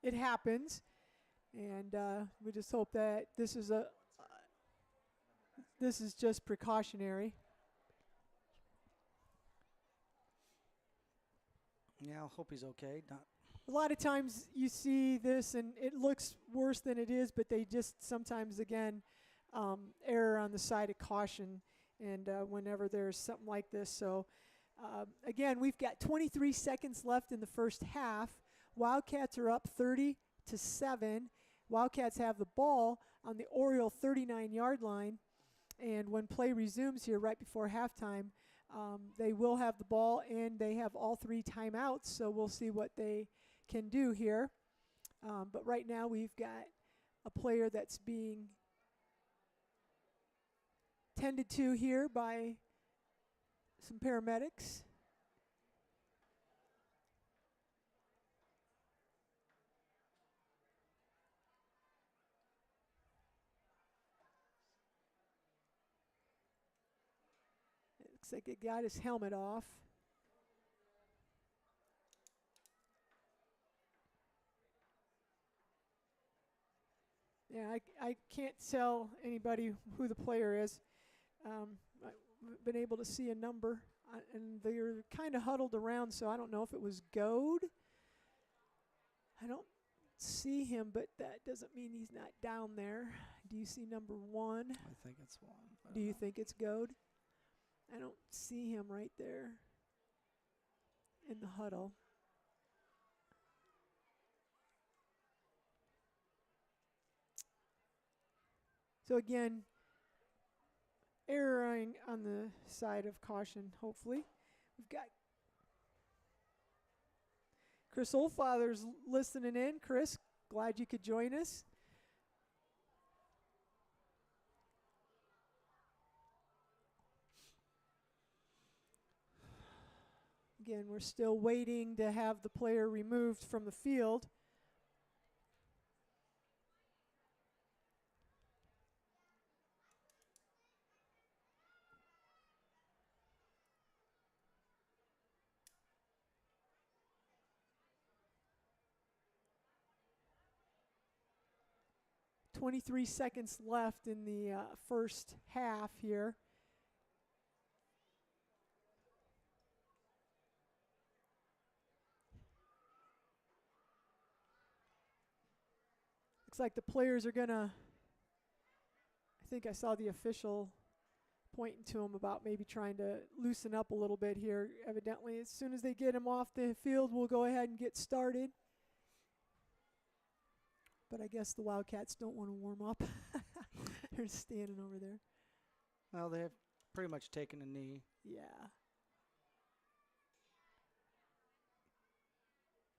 it happens. And we just hope that this is just precautionary. Yeah, I hope he's okay. A lot of times you see this and it looks worse than it is, but they just sometimes, again, err on the side of caution and whenever there's something like this. So, again, we've got 23 seconds left in the first half. Wildcats are up 30-7. Wildcats have the ball on the Oriole 39-yard line. And when play resumes here right before halftime, they will have the ball, and they have all 3 timeouts, so we'll see what they can do here. But right now we've got a player that's being tended to here by some paramedics. It looks like it got his helmet off. Yeah, I can't tell anybody who the player is. I've been able to see a number, and they're kind of huddled around, so I don't know if it was Goad. I don't see him, but that doesn't mean he's not down there. Do you see number 1? I think it's 1. Do you think it's Goad? I don't see him right there in the huddle. So again, erring on the side of caution, hopefully. We've got Chris Oldfather's listening in. Chris, glad you could join us. Again, we're still waiting to have the player removed from the field. .23 seconds left in the first half here. Looks like the players are gonna, I think I saw the official pointing to him about maybe trying to loosen up a little bit here. Evidently, as soon as they get him off the field, we'll go ahead and get started. But I guess the Wildcats don't want to warm up. They're standing over there. Well, they have pretty much taken a knee. Yeah.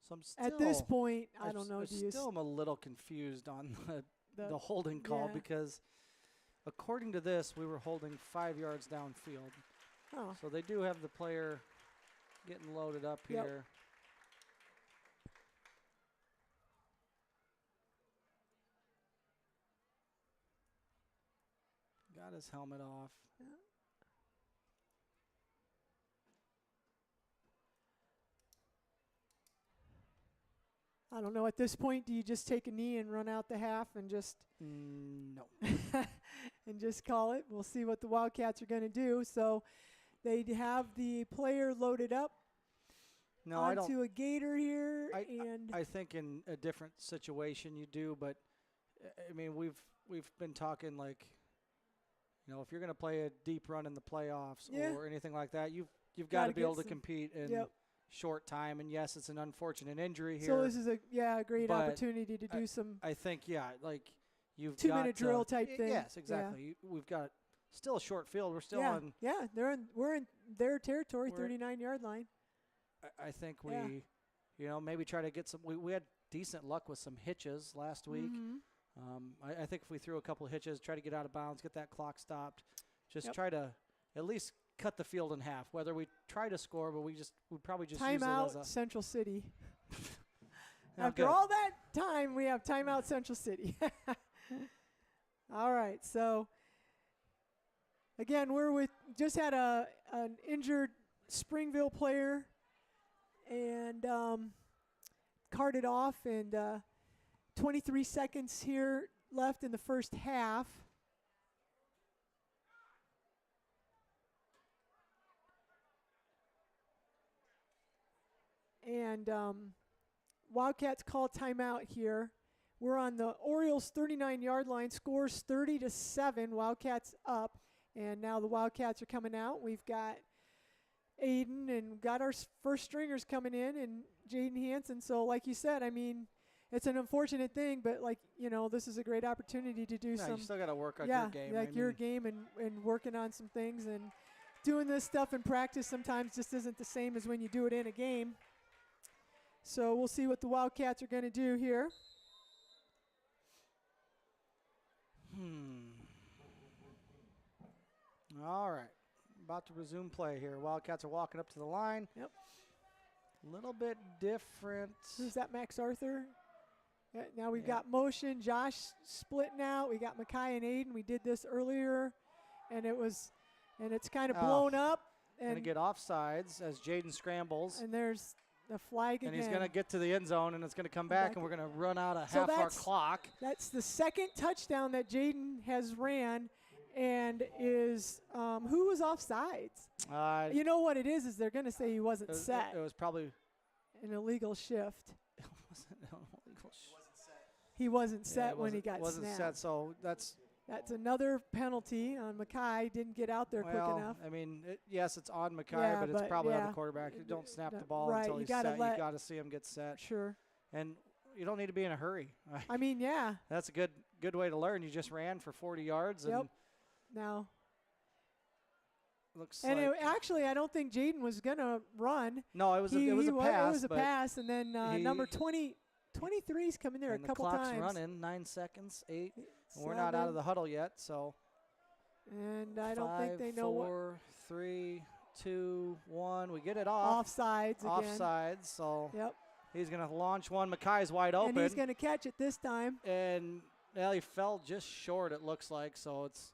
So I'm still, at this point, I don't know. I still am a little confused on the holding call because according to this, we were holding 5 yards downfield. Oh. So they do have the player getting loaded up here. Got his helmet off. Yeah. I don't know. At this point, do you just take a knee and run out the half and just no, and just call it? We'll see what the Wildcats are going to do. So they have the player loaded up onto a gator here, I think in a different situation you do, but I mean we've been talking like, you know, if you're going to play a deep run in the playoffs or anything like that, you've got to be able to compete in short time. And yes, it's an unfortunate injury here. So this is a great opportunity to do some. I think like you've 2-minute drill type thing. Yes, exactly. We've got still a short field. We're still on. Yeah, we're in their territory, 39-yard line. I think we, maybe try to get some. We had decent luck with some hitches last week. I think if we threw a couple of hitches, try to get out of bounds, get that clock stopped, just Yep. try to at least cut the field in half. Whether we try to score, but we probably just use it as Timeout a Central City. Yeah, After good. all that time, we have timeout Central City. All right, so again, just had an injured Springville player and carted off, and 23 seconds here left in the first half. And Wildcats call timeout here. We're on the Orioles 39-yard line. Scores 30-7. Wildcats up. And now the Wildcats are coming out. We've got Aiden and got our first stringers coming in, and Jaden Hansen. So like you said, I mean, it's an unfortunate thing, but this is a great opportunity to do some. You still got to work on your game. Like your game and working on some things, and doing this stuff in practice sometimes just isn't the same as when you do it in a game. So we'll see what the Wildcats are going to do here. All right. About to resume play here. Wildcats are walking up to the line. Yep. A little bit different. Who's that, Max Arthur? Yeah, now we've Yeah. got motion. Josh splitting out. We got Mackay and Aiden. We did this earlier, and it's kind of blown up. Going to And get offsides as Jaden scrambles. and there's the flag And again. he's going to get to the end zone, and it's going to come back, and we're going to run out of So half our that's- clock. That's the second touchdown that Jaden has ran, and is who was offsides? You know what it is they're going to say he wasn't set. It was probably An illegal shift. it wasn't an illegal He wasn't Yeah, set it when he wasn't- got wasn't snapped. set, so that's That's another penalty on Mackay. Didn't get out there quick enough. I mean, yes, it's on Mackay, Yeah, but it's but probably on yeah. the quarterback. You don't snap the No, ball right, until you he's gotta set. let- You got to see him get set, Sure. and you don't need to be in a hurry. I mean, yeah. That's a good way to learn. You just ran for 40 yards, and Yep. Now. looks And like actually, I don't think Jaden was going to run. no, it was a pass. It was a but pass, and then number he- 23's come in there and a couple the clock's times. running 9 seconds, 8. And we're not out of the huddle yet, so. And I don't 5, think they know 4, 3, 2, 1. We get it off. offsides again. Offsides, so Yep. he's going to launch one. Mackay's wide open. And he's going to catch it this time, And well, he fell just short, it looks like, so it's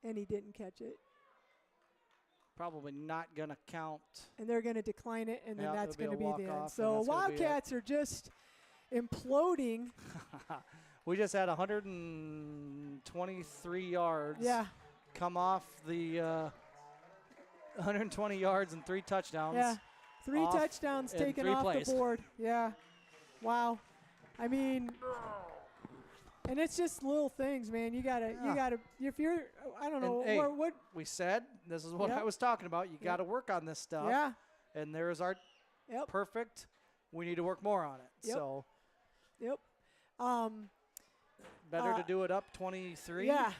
and he didn't catch it. probably not going to count. And they're going to decline it, and then Yeah, that's it'll going to be a be the end. walk-off, and So that's gonna be it. Wildcats are just imploding. We just had 123 yards Yeah. come off the 120 yards and 3 touchdowns. Yeah. 3 off touchdowns in taken 3 off plays. the board. Yeah. Wow. I mean, and it's just little things, man. You gotta, if you're, I don't know, And, hey, what We said, this is what Yep. I was talking about. You got to work on this stuff. yeah. And there's our Yep. perfect. We need to work more on it. Yep. So Yep. better to do it up 23. Yeah.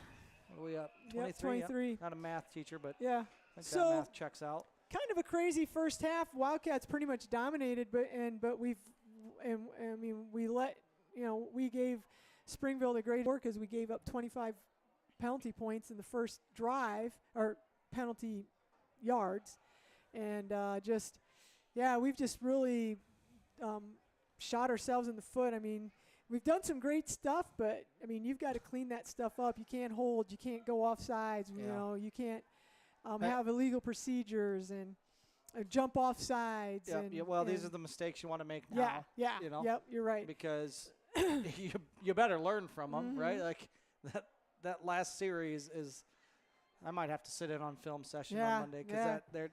What are we up? Yep, 23. Yep. 23. Not a math teacher, but Yeah. I think So- that math checks out. Kind of a crazy first half. Wildcats pretty much dominated, but we gave Springville the great work, as we gave up 25 penalty points in the first drive, or penalty yards, and we've just really shot ourselves in the foot. I mean, we've done some great stuff, but I mean, you've got to clean that stuff up. You can't hold, you can't go off sides, you know, you can't have illegal procedures and jump off sides. Yeah. And, Well, these and are the mistakes you want to make yeah, now. yeah, you know, yep, you're right. because you better learn from them, right? Mhm. Like that last series is. I might have to sit in on film session Yeah, on Monday, because yeah. there's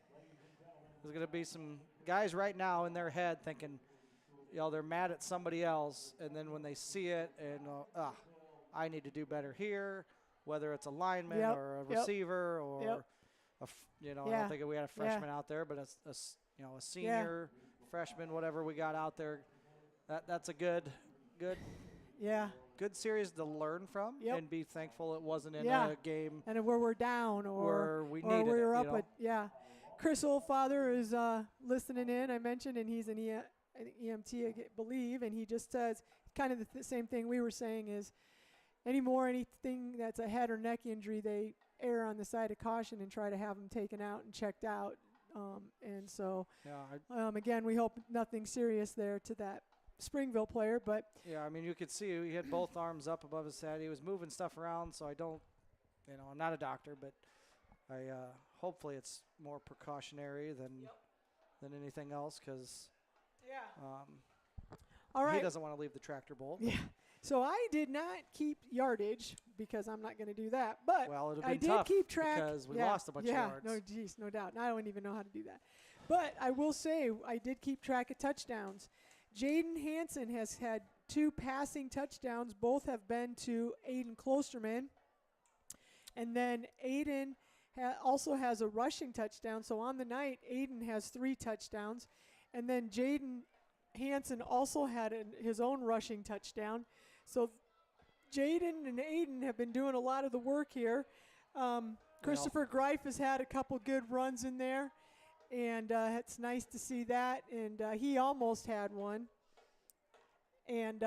going to be some guys right now in their head thinking, they're mad at somebody else, and then when they see it, and I need to do better here, whether it's a lineman Yep, or a yep, receiver or yep. I Yeah, don't think we had a freshman out there, but a senior freshman, whatever we got out there. That's a good Yeah. series to learn from, Yep. and be thankful it wasn't in Yeah. a game And where we're down, or where we or needed we're it. up. Chris Oldfather is listening in. I mentioned, and he's an EMT, I believe, and he just says kind of the same thing we were saying is, anything that's a head or neck injury, they err on the side of caution and try to have them taken out and checked out. And so, again, we hope nothing serious there to that Springville player. But yeah, I mean, you could see he had both arms up above his head. He was moving stuff around, so I don't, I'm not a doctor, but I hopefully it's more precautionary than anything else, because all right. he doesn't want to leave the tractor bowl. Yeah. So I did not keep yardage because I'm not going to do that. But I did keep track because we lost a bunch of yards. No, geez, no doubt. And I don't even know how to do that. But I will say I did keep track of touchdowns. Jaden Hansen has had 2 passing touchdowns. Both have been to Aiden Klosterman. And then Aiden also has a rushing touchdown. So on the night, Aiden has 3 touchdowns. And then Jaden Hansen also had his own rushing touchdown. So Jaden and Aiden have been doing a lot of the work here. Christopher Greif has had a couple good runs in there, and it's nice to see that. And he almost had one. And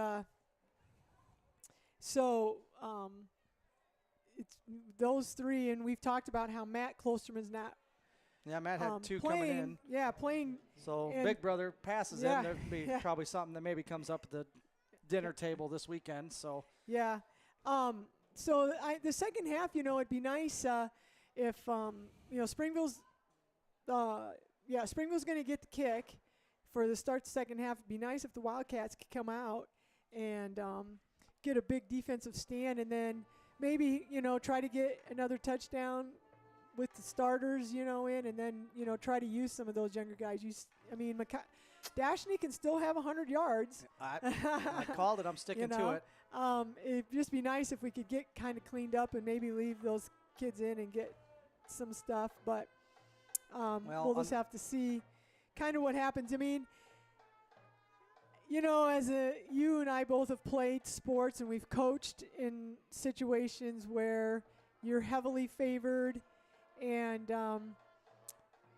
so it's those 3, and we've talked about how Matt Klosterman's not. Yeah, Matt had 2 playing, coming in. Yeah, playing. So Big Brother passes in. There'd be probably something that maybe comes up at the dinner table this weekend. So yeah. So the second half, it'd be nice if Springville's Springville's going to get the kick for the start the second half. It'd be nice if the Wildcats could come out and get a big defensive stand, and then maybe try to get another touchdown with the starters, in, and then, try to use some of those younger guys. Dashney can still have 100 yards. I called it. I'm sticking to it. It'd just be nice if we could get kind of cleaned up and maybe leave those kids in and get some stuff. But we'll just have to see kind of what happens. I mean, you and I both have played sports and we've coached in situations where you're heavily favored and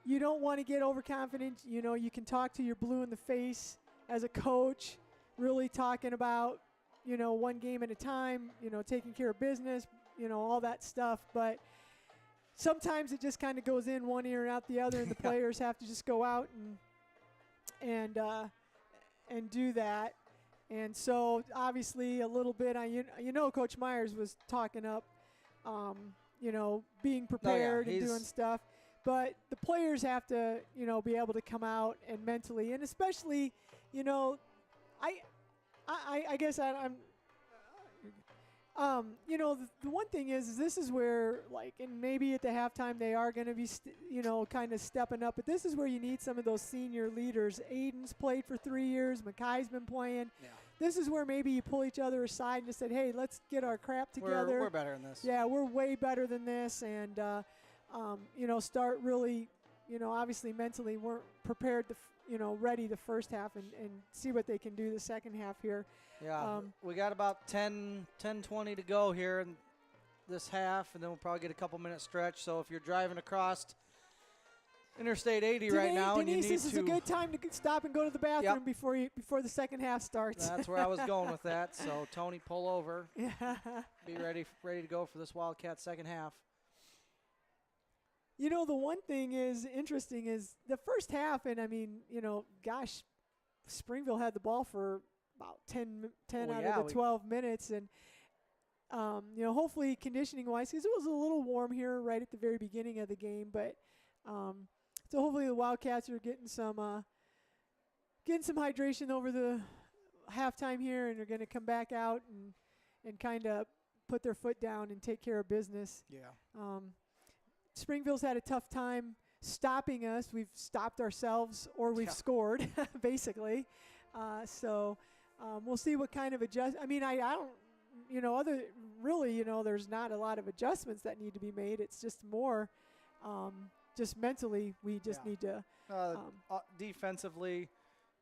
you don't want to get overconfident. You can talk to your blue in the face as a coach, really talking about, one game at a time, taking care of business, all that stuff. But sometimes it just kind of goes in one ear and out the other, and the players have to just go out and do that. And so obviously a little bit, Coach Myers was talking up, being prepared and doing stuff. But the players have to, be able to come out and mentally, and especially, I guess I'm, the one thing is this is where, and maybe at the halftime they are going to be, kind of stepping up. But this is where you need some of those senior leaders. Aiden's played for 3 years. Mackay's been playing. Yeah. This is where maybe you pull each other aside and just said, hey, let's get our crap together. We're better than this. Yeah, we're way better than this. And, start really, obviously mentally weren't prepared to, ready the first half and see what they can do the second half here. Yeah, we got about 10-20 to go here in this half, and then we'll probably get a couple minute stretch. So if you're driving across Interstate 80 right now, and you need this is a good time to stop and go to the bathroom before the second half starts. That's where I was going with that. So Tony, pull over. Yeah. Be ready to go for this Wildcat second half. The one thing is interesting is the first half, and Springville had the ball for about 10 out of the 12 minutes, and hopefully conditioning-wise, because it was a little warm here right at the very beginning of the game, but so hopefully the Wildcats are getting some hydration over the halftime here, and are going to come back out and kind of put their foot down and take care of business. Yeah. Springville's had a tough time stopping us. We've stopped ourselves, or we've scored, basically. So we'll see what kind of adjust. I mean, I don't, there's not a lot of adjustments that need to be made. It's just more, just mentally, we just need to. Defensively,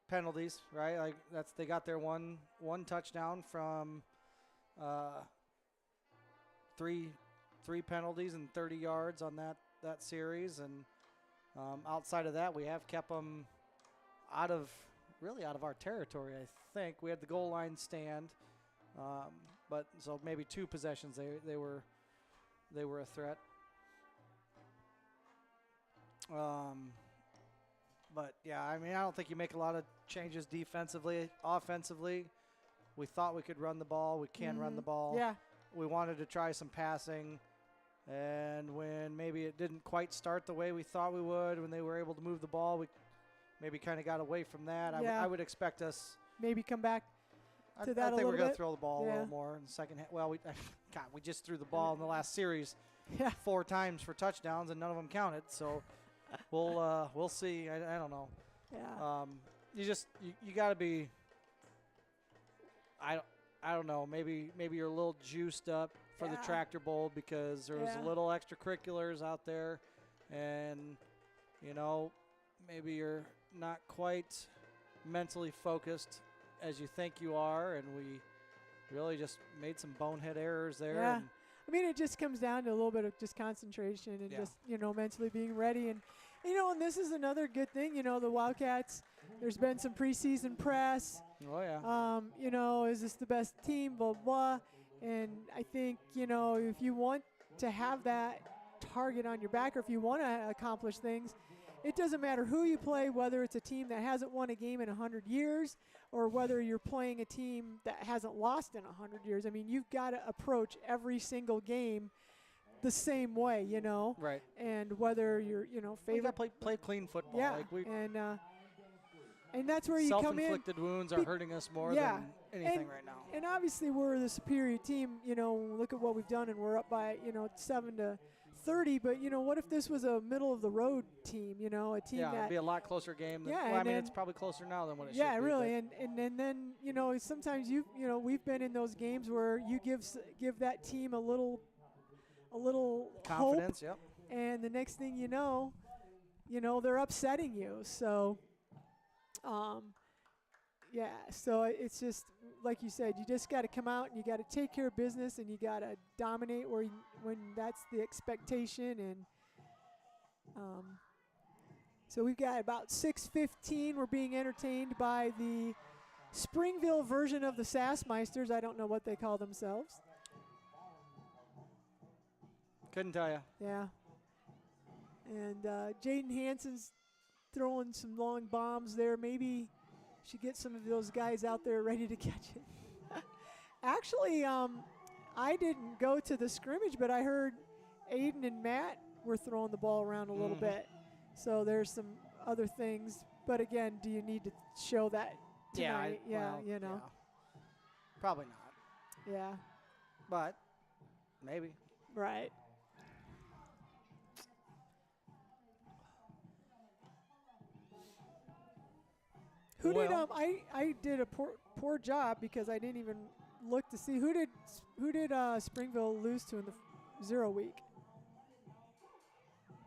penalties, right? They got their one touchdown from three penalties and 30 yards on that series, and outside of that, we have kept them out of our territory. I think we had the goal line stand. but so maybe 2 possessions they were a threat. But yeah, I mean, I don't think you make a lot of changes defensively. Offensively, we thought we could run the ball. We can run the ball. Yeah. We wanted to try some passing, and when maybe it didn't quite start the way we thought we would, when they were able to move the ball, we maybe kind of got away from that. Yeah. I would expect us maybe come back to that I a think little we're going to bit. throw the ball a Yeah. little more in the second half. Well, we just threw the ball in the last series Yeah. 4 times for touchdowns, and none of them counted. So we'll see. I don't know. Yeah. You got to be. I don't know. Maybe you're a little juiced up for the Yeah. Tractor Bowl because there was Yeah. a little extracurriculars out there, and maybe you're not quite mentally focused as you think you are, and we really just made some bonehead errors there. Yeah. And I mean, it just comes down to a little bit of just concentration and Yeah. just, mentally being ready. And, and this is another good thing, the Wildcats, there's been some preseason press. oh yeah, Is this the best team, blah, blah. And I think, if you want to have that target on your back, or if you want to accomplish things, it doesn't matter who you play, whether it's a team that hasn't won a game in 100 years or whether you're playing a team that hasn't lost in 100 years. I mean, you've got to approach every single game the same way, right. and whether you're, We got favorite. to play clean football. Yeah, Like we and that's where you come in. self-inflicted wounds are hurting us more Yeah. than anything right now. And obviously we're the superior team, look at what we've done, and we're up by, 7-30. But, what if this was a middle of the road team, a team Yeah, that. it'd be a lot closer game. Than, Yeah, well, I and mean, then- it's probably closer now than what it Yeah, should be. really, but and then sometimes we've been in those games where you give that team a little hope, confidence, yep. and the next thing you know, they're upsetting you. So, yeah. So it's just like you said, you just got to come out and you got to take care of business, and you got to dominate when that's the expectation. And so we've got about 6:15. We're being entertained by the Springville version of the Sassmeisters. I don't know what they call themselves. Couldn't tell you. Yeah. And Jaden Hansen's throwing some long bombs there. Maybe she gets some of those guys out there ready to catch it. Actually, I didn't go to the scrimmage, but I heard Aiden and Matt were throwing the ball around a little bit. So there's some other things. But again, do you need to show that tonight? Yeah, Probably not. Yeah, But maybe. right. Who did Well- I did a poor job because I didn't even look to see who did Springville lose to in the 0 week.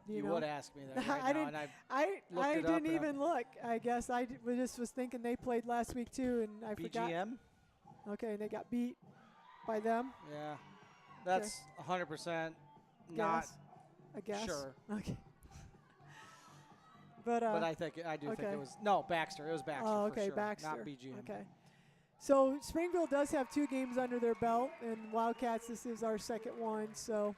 Do You know? would ask me that right I now, didn't. and I looked it up didn't and even look. I guess just was thinking they played last week too, and I forgot. BGM. Okay, and they got beat by them. Yeah, that's 100% not Guess. I guess. sure. Okay. But But I do think okay. it was Baxter. It was Baxter. Oh, for okay, sure, Baxter. not BGM. Okay. So Springville does have 2 games under their belt, and Wildcats, this is our second one. So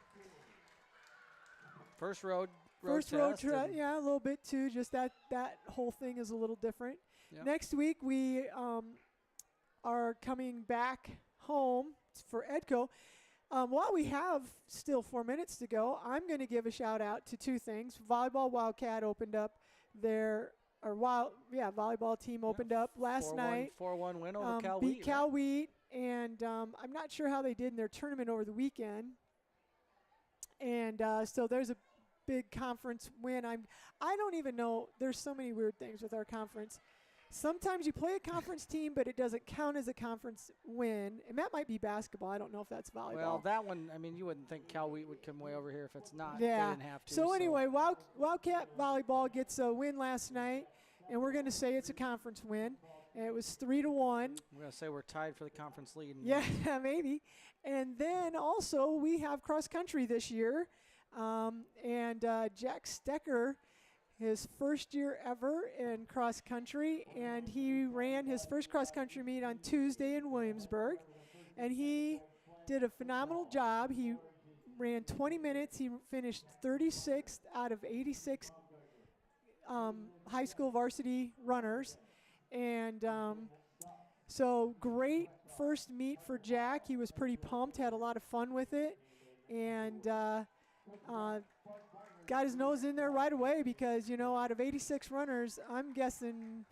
First road first test road, and- yeah, a little bit too. Just that whole thing is a little different. Yep. Next week we are coming back home for Edco. While we have still 4 minutes to go, I'm going to give a shout out to 2 things. Volleyball Wildcat opened up volleyball team opened up last 4-1 night. 4-1 win over Cal beat Wheat, Cal Wheat, and I'm not sure how they did in their tournament over the weekend. And so there's a big conference win. I don't even know. There's so many weird things with our conference. Sometimes you play a conference team, but it doesn't count as a conference win. And that might be basketball. I don't know if that's volleyball. Well, that one, I mean, you wouldn't think Cal Wheat would come way over here if it's not. Yeah. They didn't have to. So anyway, Wildcat volleyball gets a win last night, and we're going to say it's a conference win. And it was 3-1. I'm going to say we're tied for the conference lead. Yeah, maybe. And then also we have cross country this year, and Jack Stecker, his first year ever in cross country, and he ran his first cross country meet on Tuesday in Williamsburg, and he did a phenomenal job. He ran 20 minutes. He finished 36th out of 86 high school varsity runners. And so great first meet for Jack. He was pretty pumped, had a lot of fun with it, and got his nose in there right away because, you know, out of 86 runners, I'm guessing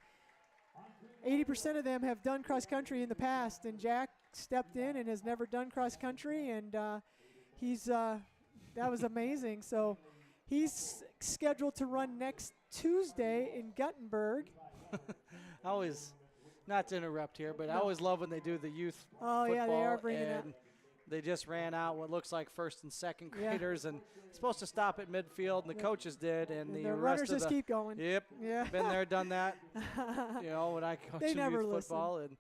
80% of them have done cross country in the past, and Jack stepped in and has never done cross country, and he's that was amazing. So he's scheduled to run next Tuesday in Guttenberg. I always, not to interrupt here, but I always love when they do the youth Oh, football. yeah, they are bringing it. And they just ran out what looks like first and second graders, and it's supposed to stop at midfield, and the coaches did, and the the rest runners of just keep going. Yep. Yeah. Been there, done that. You know, when I coach They never youth listen. football, and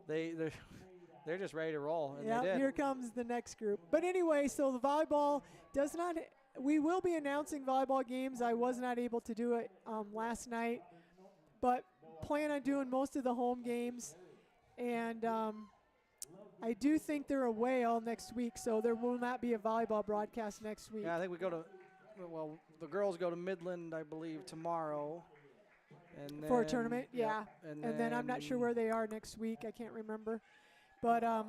they're just ready to roll, and Yeah, they did. here comes the next group. But anyway, so the volleyball does not. We will be announcing volleyball games. I was not able to do it last night, but plan on doing most of the home games, and I do think they're away all next week, so there will not be a volleyball broadcast next week. Yeah, I think we go to, well, the girls go to Midland, I believe, tomorrow. And For a then- tournament, yep, yeah. And then I'm not sure where they are next week. I can't remember, but I know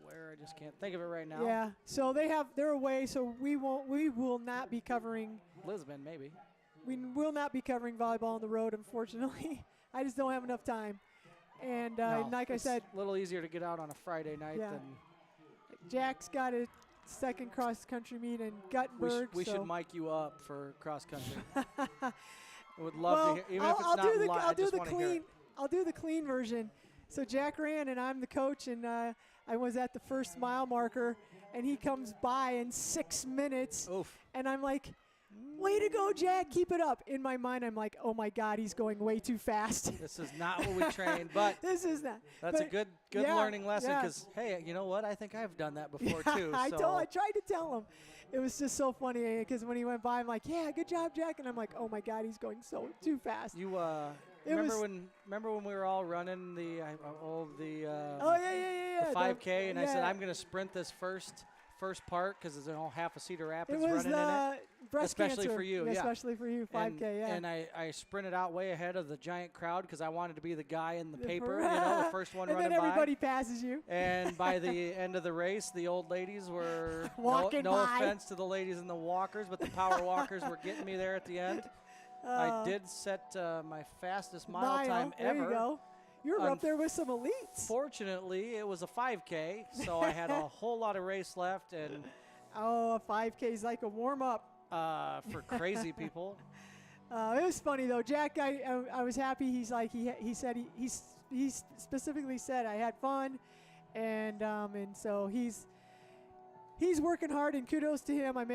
where. I just can't think of it right now. yeah. So they're away, so we will not be covering. Lisbon, maybe. We will not be covering volleyball on the road, unfortunately. I just don't have enough time. And No, like I it's said, a little easier to get out on a Friday night Yeah. than Jack's got a second cross country meet in we, Guttenberg. we so should mic you up for cross country. I would love well, to hear, even I'll, if it's I'll not do the live. I'll I do just the want to hear clean. it. I'll do the clean version. So Jack ran, and I'm the coach, and I was at the first mile marker, and he comes by in 6 minutes, Oof. and I'm like, "Way to go, Jack! Keep it up." In my mind, I'm like, "Oh my God, he's going way too fast." This is not what we trained, but This is not. that's a but good yeah, learning lesson yeah. because, hey, you know what? I think I've done that before, too. I so tried to tell him. It was just so funny because when he went by, I'm like, "Yeah, good job, Jack," and I'm like, "Oh my God, he's going so too fast." You It remember was- when we were all running the Oh yeah. the 5K, and I said yeah. I'm going to sprint this first part because there's half a Cedar It Rapids was running in it. the breast Especially cancer. for you, yeah. Especially for you, 5K, yeah. And I sprinted out way ahead of the giant crowd because I wanted to be the guy in the paper, you know, the first one and running then everybody by. passes you. And by the end of the race, the old ladies were Walking no by. offense to the ladies in the walkers, but the power walkers were getting me there at the end. I did set my fastest mile time there ever. you go. You were up there with some elites. Fortunately, it was a 5K, so I had a whole lot of race left, and Oh, a 5K is like a warm-up. for crazy people. It was funny though, Jack. I was happy. He's like he said he specifically said I had fun, and so he's working hard, and kudos to him. I'm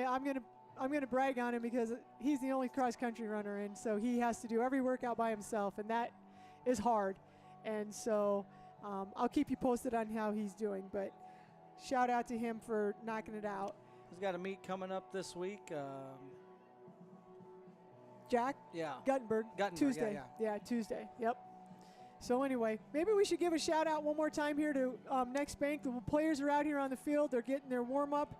gonna brag on him because he's the only cross country runner, and so he has to do every workout by himself, and that is hard. And so I'll keep you posted on how he's doing. But shout out to him for knocking it out. He's got a meet coming up this week. Jack. Yeah. Guttenberg, Tuesday. yeah. Tuesday. Yep. So anyway, maybe we should give a shout out one more time here to Next Bank. The players are out here on the field. They're getting their warm up,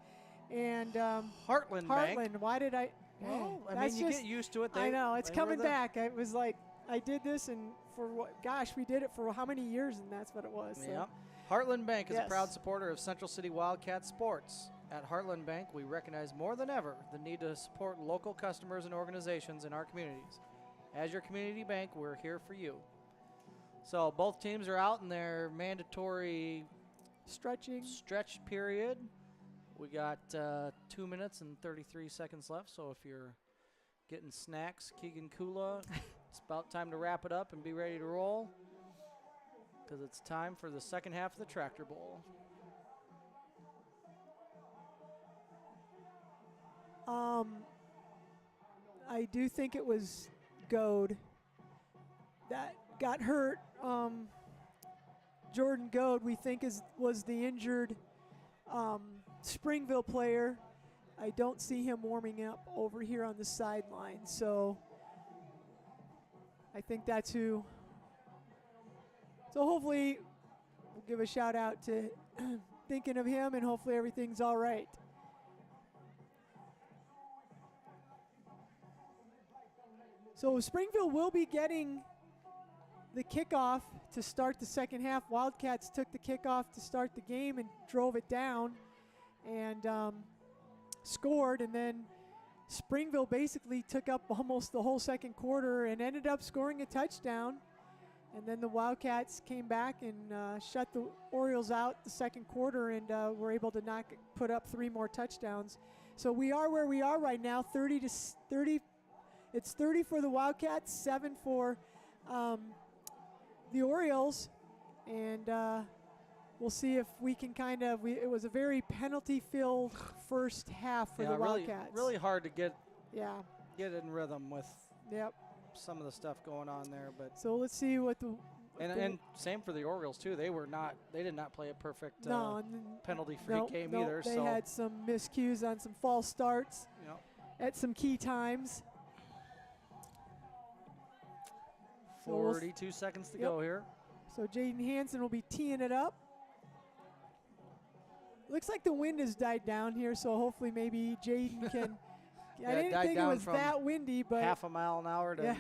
and Heartland Bank. Heartland. Why did I? Well, I That's mean, you just- get used to it. I know it's they were coming the- back. I was like, I did this, and for what? Gosh, we did it for how many years? And that's what it was. So. Yeah. Heartland Bank is a Yes. proud supporter of Central City Wildcat sports. At Heartland Bank, we recognize more than ever the need to support local customers and organizations in our communities. As your community bank, we're here for you. So both teams are out in their mandatory Stretching. stretch period. We got 2 minutes and 33 seconds left, so if you're getting snacks, Keegan Kula, it's about time to wrap it up and be ready to roll because it's time for the second half of the Tractor Bowl. I do think it was Goad that got hurt. Jordan Goad, we think, was the injured Springville player. I don't see him warming up over here on the sideline, so I think that's who. So hopefully, we'll give a shout out to thinking of him, and hopefully everything's all right. So Springville will be getting the kickoff to start the second half. Wildcats took the kickoff to start the game and drove it down and scored, and then Springville basically took up almost the whole second quarter and ended up scoring a touchdown. And then the Wildcats came back and shut the Orioles out the second quarter and were able to put up 3 more touchdowns. So we are where we are right now, 30 to 30. It's 30 for the Wildcats, 7 for the Orioles, and we'll see if we can it was a very penalty-filled first half for the Wildcats. Really hard to get in rhythm with Yep. some of the stuff going on there. But So let's see what and same for the Orioles too. They did not play a perfect penalty-free game either. They had some miscues on some false starts at some key times. 42 seconds to go here. So Jaden Hansen will be teeing it up. Looks like the wind has died down here, so hopefully maybe Jaden can. I didn't think it was that windy, but half a mile an hour to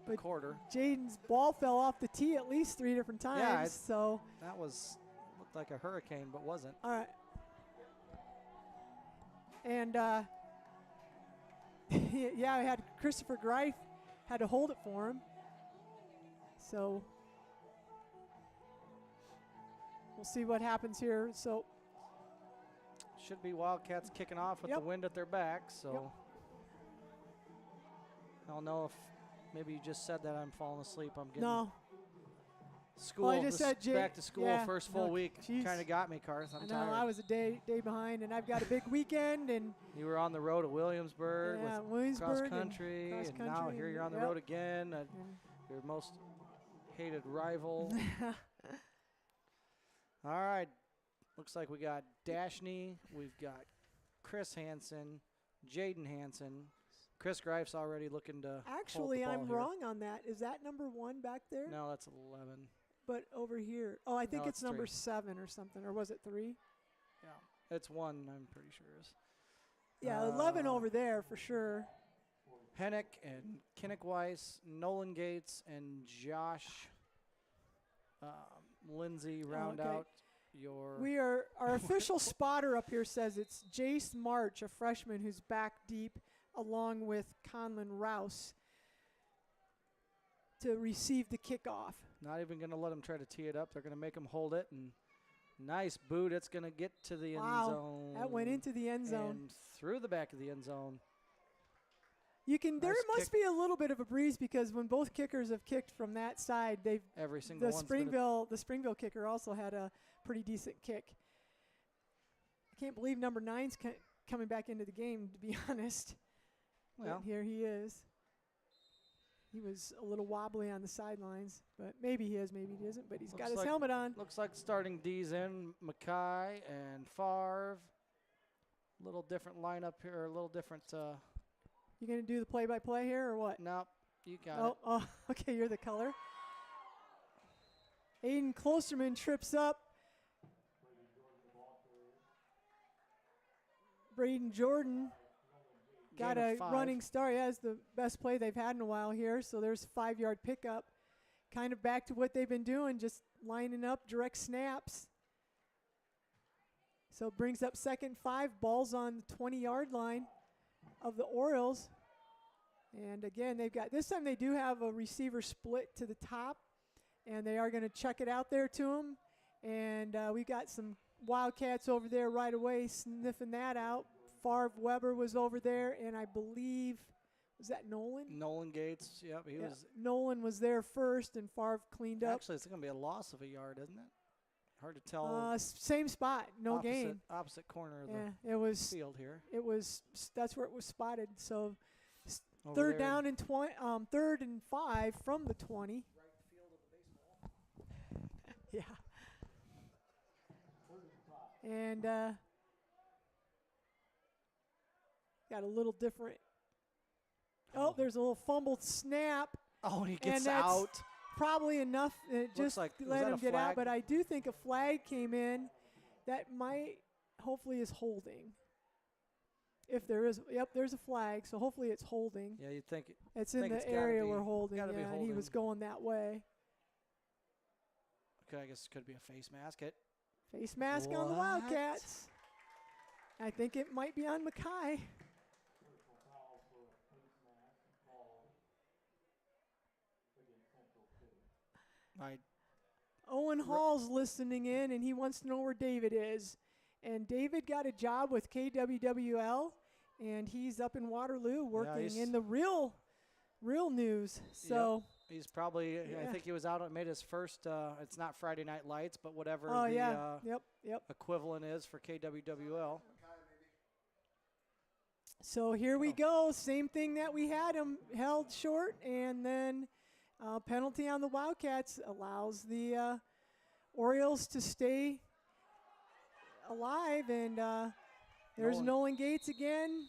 a quarter. Jaden's ball fell off the tee at least 3 different times. Yeah, so that looked like a hurricane, but wasn't. All right. And I had Christopher Greif had to hold it for him. So we'll see what happens here. So should be Wildcats kicking off with the wind at their back. So I don't know if maybe you just said that I'm falling asleep. I'm getting school. Well, I just said back to school first full week. Kind of got me, Carth. I'm tired. I was a day behind, and I've got a big weekend. And you were on the road at Williamsburg with cross country, and now here you're on the road again. Your most hated rival. All right. Looks like we got Dashney. We've got Chris Hansen, Jaden Hansen. Chris Greif's already looking to Actually, hold the ball I'm here. wrong on that. Is that number 1 back there? No, that's 11. But over here. Oh, I think No, it's number 3. 7 or something. Or was it 3? Yeah, it's 1, I'm pretty sure is. Yeah, 11 over there for sure. Hennick and Kinnick Weiss, Nolan Gates, and Josh Lindsay round out your. Our official spotter up here says it's Jace March, a freshman who's back deep, along with Conlon Rouse to receive the kickoff. Not even going to let him try to tee it up. They're going to make him hold it, and nice boot. It's going to get to the end zone. That went into the end zone. And through the back of the end zone. There must be a little bit of a breeze because when both kickers have kicked from that side, every single the Springville kicker also had a pretty decent kick. I can't believe number 9's coming back into the game, to be honest. Well, but here he is. He was a little wobbly on the sidelines, but maybe he is, maybe he isn't. But he's got his helmet on. Looks like starting D's in Mackay and Favre. A little different lineup here, a little different. You going to do the play-by-play here or what? Nope, you got it. Oh, okay, you're the color. Aiden Klosterman trips up. Braden Jordan got a running start. Yeah, it's the best play they've had in a while here. So there's 5-yard pickup. Kind of back to what they've been doing, just lining up direct snaps. So it brings up 2nd 5, balls on the 20-yard line of the Orioles. And again, this time they do have a receiver split to the top, and they are going to check it out there to him. And we got some Wildcats over there right away sniffing that out. Favre Weber was over there, and I believe, was that Nolan? Nolan Gates, yep, he was. Nolan was there first, and Favre cleaned up. Actually, it's going to be a loss of a yard, isn't it? Hard to tell. Same spot, no gain. Opposite corner of the field here. That's where it was spotted. So Over third there. down and 3rd and 5 from the 20. Right field of the baseball. Yeah. And got a little different. Oh, there's a little fumbled snap. Oh, he gets and that's out. Probably enough. Just like, let him get out. But I do think a flag came in, that might, hopefully, is holding. If there is, yep, there's a flag, so hopefully it's holding. Yeah, you'd think. It's in the area we're holding, gotta be yeah, and he was going that way. Okay, I guess it could be a face mask. Face mask on the Wildcats. I think it might be on Mackay. Owen Hall's listening in, and he wants to know where David is. And David got a job with KWWL, and he's up in Waterloo working in the real news. So he's probably, I think he was out, made his first, it's not Friday Night Lights, but whatever equivalent is for KWWL. So here we go. Same thing that we had him held short, and then penalty on the Wildcats allows the Orioles to stay alive, and there's Nolan Gates again,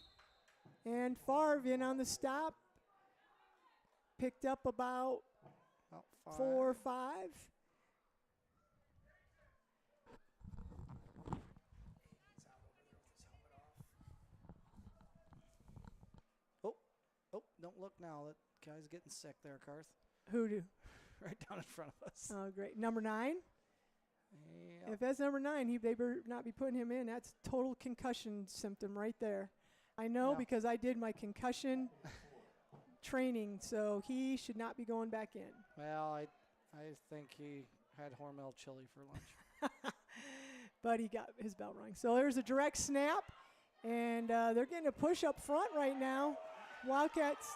and Favre in on the stop. Picked up about 4 or 5. Oh, don't look now. That guy's getting sick there, Karth. Who do? Right down in front of us. Oh, great. Number 9? Yep. If that's number 9, they better not be putting him in. That's total concussion symptom right there. I know because I did my concussion training, so he should not be going back in. Well, I think he had Hormel chili for lunch. But he got his bell rung. So there's a direct snap, and they're getting a push up front right now. Wildcats,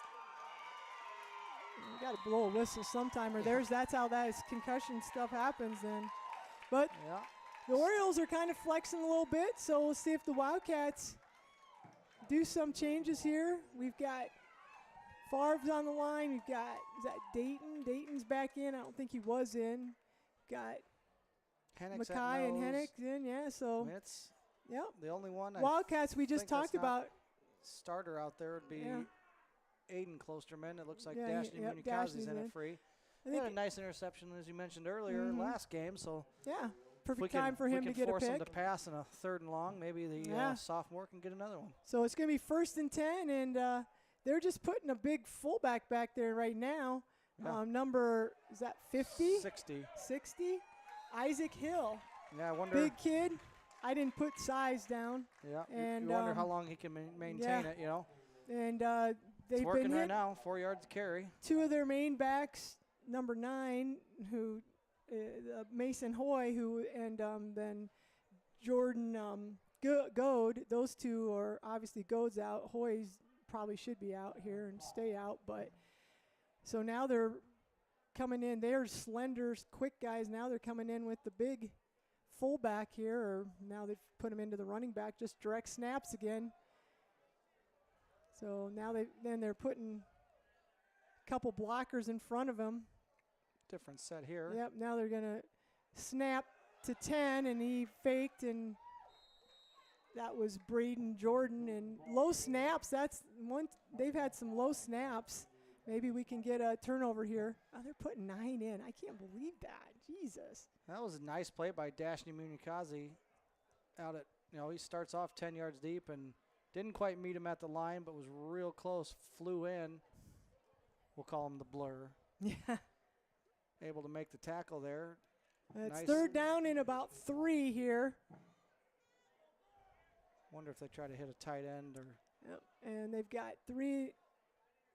you got to blow a whistle sometime, or that's how that concussion stuff happens then. But the Orioles are kind of flexing a little bit, so we'll see if the Wildcats do some changes here. We've got Favre's on the line. We've got, is that Dayton? Dayton's back in. I don't think he was in. Got Hennick's Mackay and Hennick in, so. I mean, it's the only one. Wildcats we just talked about. Starter out there would be Aiden Klosterman. It looks like Dashny Munikazi's in it free. He had a nice interception, as you mentioned earlier, last game. So perfect time for him to get a pick. Force him to pass in a 3rd and long. Maybe the sophomore can get another one. So it's going to be 1st and 10, and they're just putting a big fullback back there right now. Number, is that 50? 60. 60? Isaac Hill. Yeah, I wonder. Big kid. I didn't put size down. Yeah, and you wonder how long he can maintain it, And they've working been right now, 4 yards carry. 2 of their main backs, number 9, who Mason Hoy, and then Jordan Goad. Those 2 are obviously Goad's out. Hoy's probably should be out here and stay out, but so now they're coming in. They're slender, quick guys. Now they're coming in with the big fullback here, or now they've put him into the running back, just direct snaps again. So now they're putting a couple blockers in front of him. Different set here. Yep, now they're going to snap to 10, and he faked, and that was Braden Jordan. And low snaps, that's one. They've had some low snaps. Maybe we can get a turnover here. Oh, they're putting 9 in. I can't believe that. Jesus. That was a nice play by Dashny Munikazi. Out at, he starts off 10 yards deep and didn't quite meet him at the line, but was real close. Flew in. We'll call him the blur. Yeah. Able to make the tackle there. It's 3rd down and about 3 here. Wonder if they try to hit a tight end or. Yep. And they've got three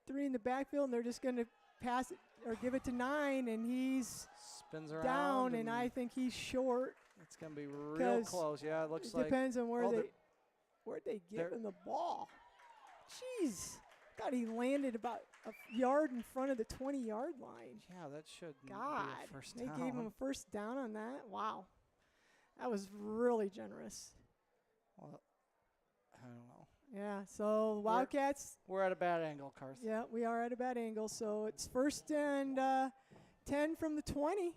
in the backfield, and they're just going to pass it or give it to 9, and he's spins around down, and I think he's short. It's going to be real close. Yeah, it looks like. Depends on where'd they give him the ball. Jeez. Thought he landed about a yard in front of the 20-yard line. Yeah, that should be a first down. down. They gave him a first down on that? Wow. That was really generous. Well, I don't know. Yeah, so Wildcats. We're at a bad angle, Karth. Yeah, we are at a bad angle. So it's 1st and 10 from the 20.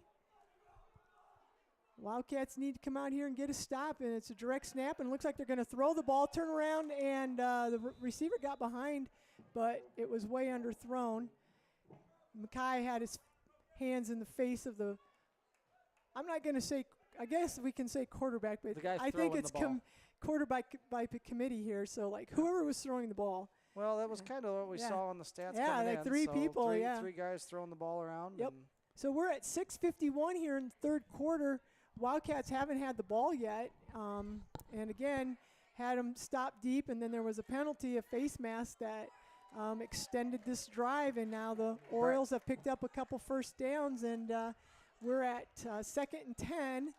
Wildcats need to come out here and get a stop, and it's a direct snap, and it looks like they're going to throw the ball, turn around, and the receiver got behind, but it was way underthrown. Mackay had his hands in the face of the, I'm not going to say I guess we can say quarterback, but The guy's I think throwing it's the ball. quarterback by committee here. So like whoever was throwing the ball. Well, that was kind of what we Yeah. saw on the stats Yeah, coming like in. three So people, yeah. three guys throwing the ball around. Yep. and So we're at 6:51 here in the third quarter. Wildcats haven't had the ball yet, and again had them stop deep, and then there was a penalty, a face mask that extended this drive, and now the Orioles have picked up a couple first downs, and we're at 2nd and 10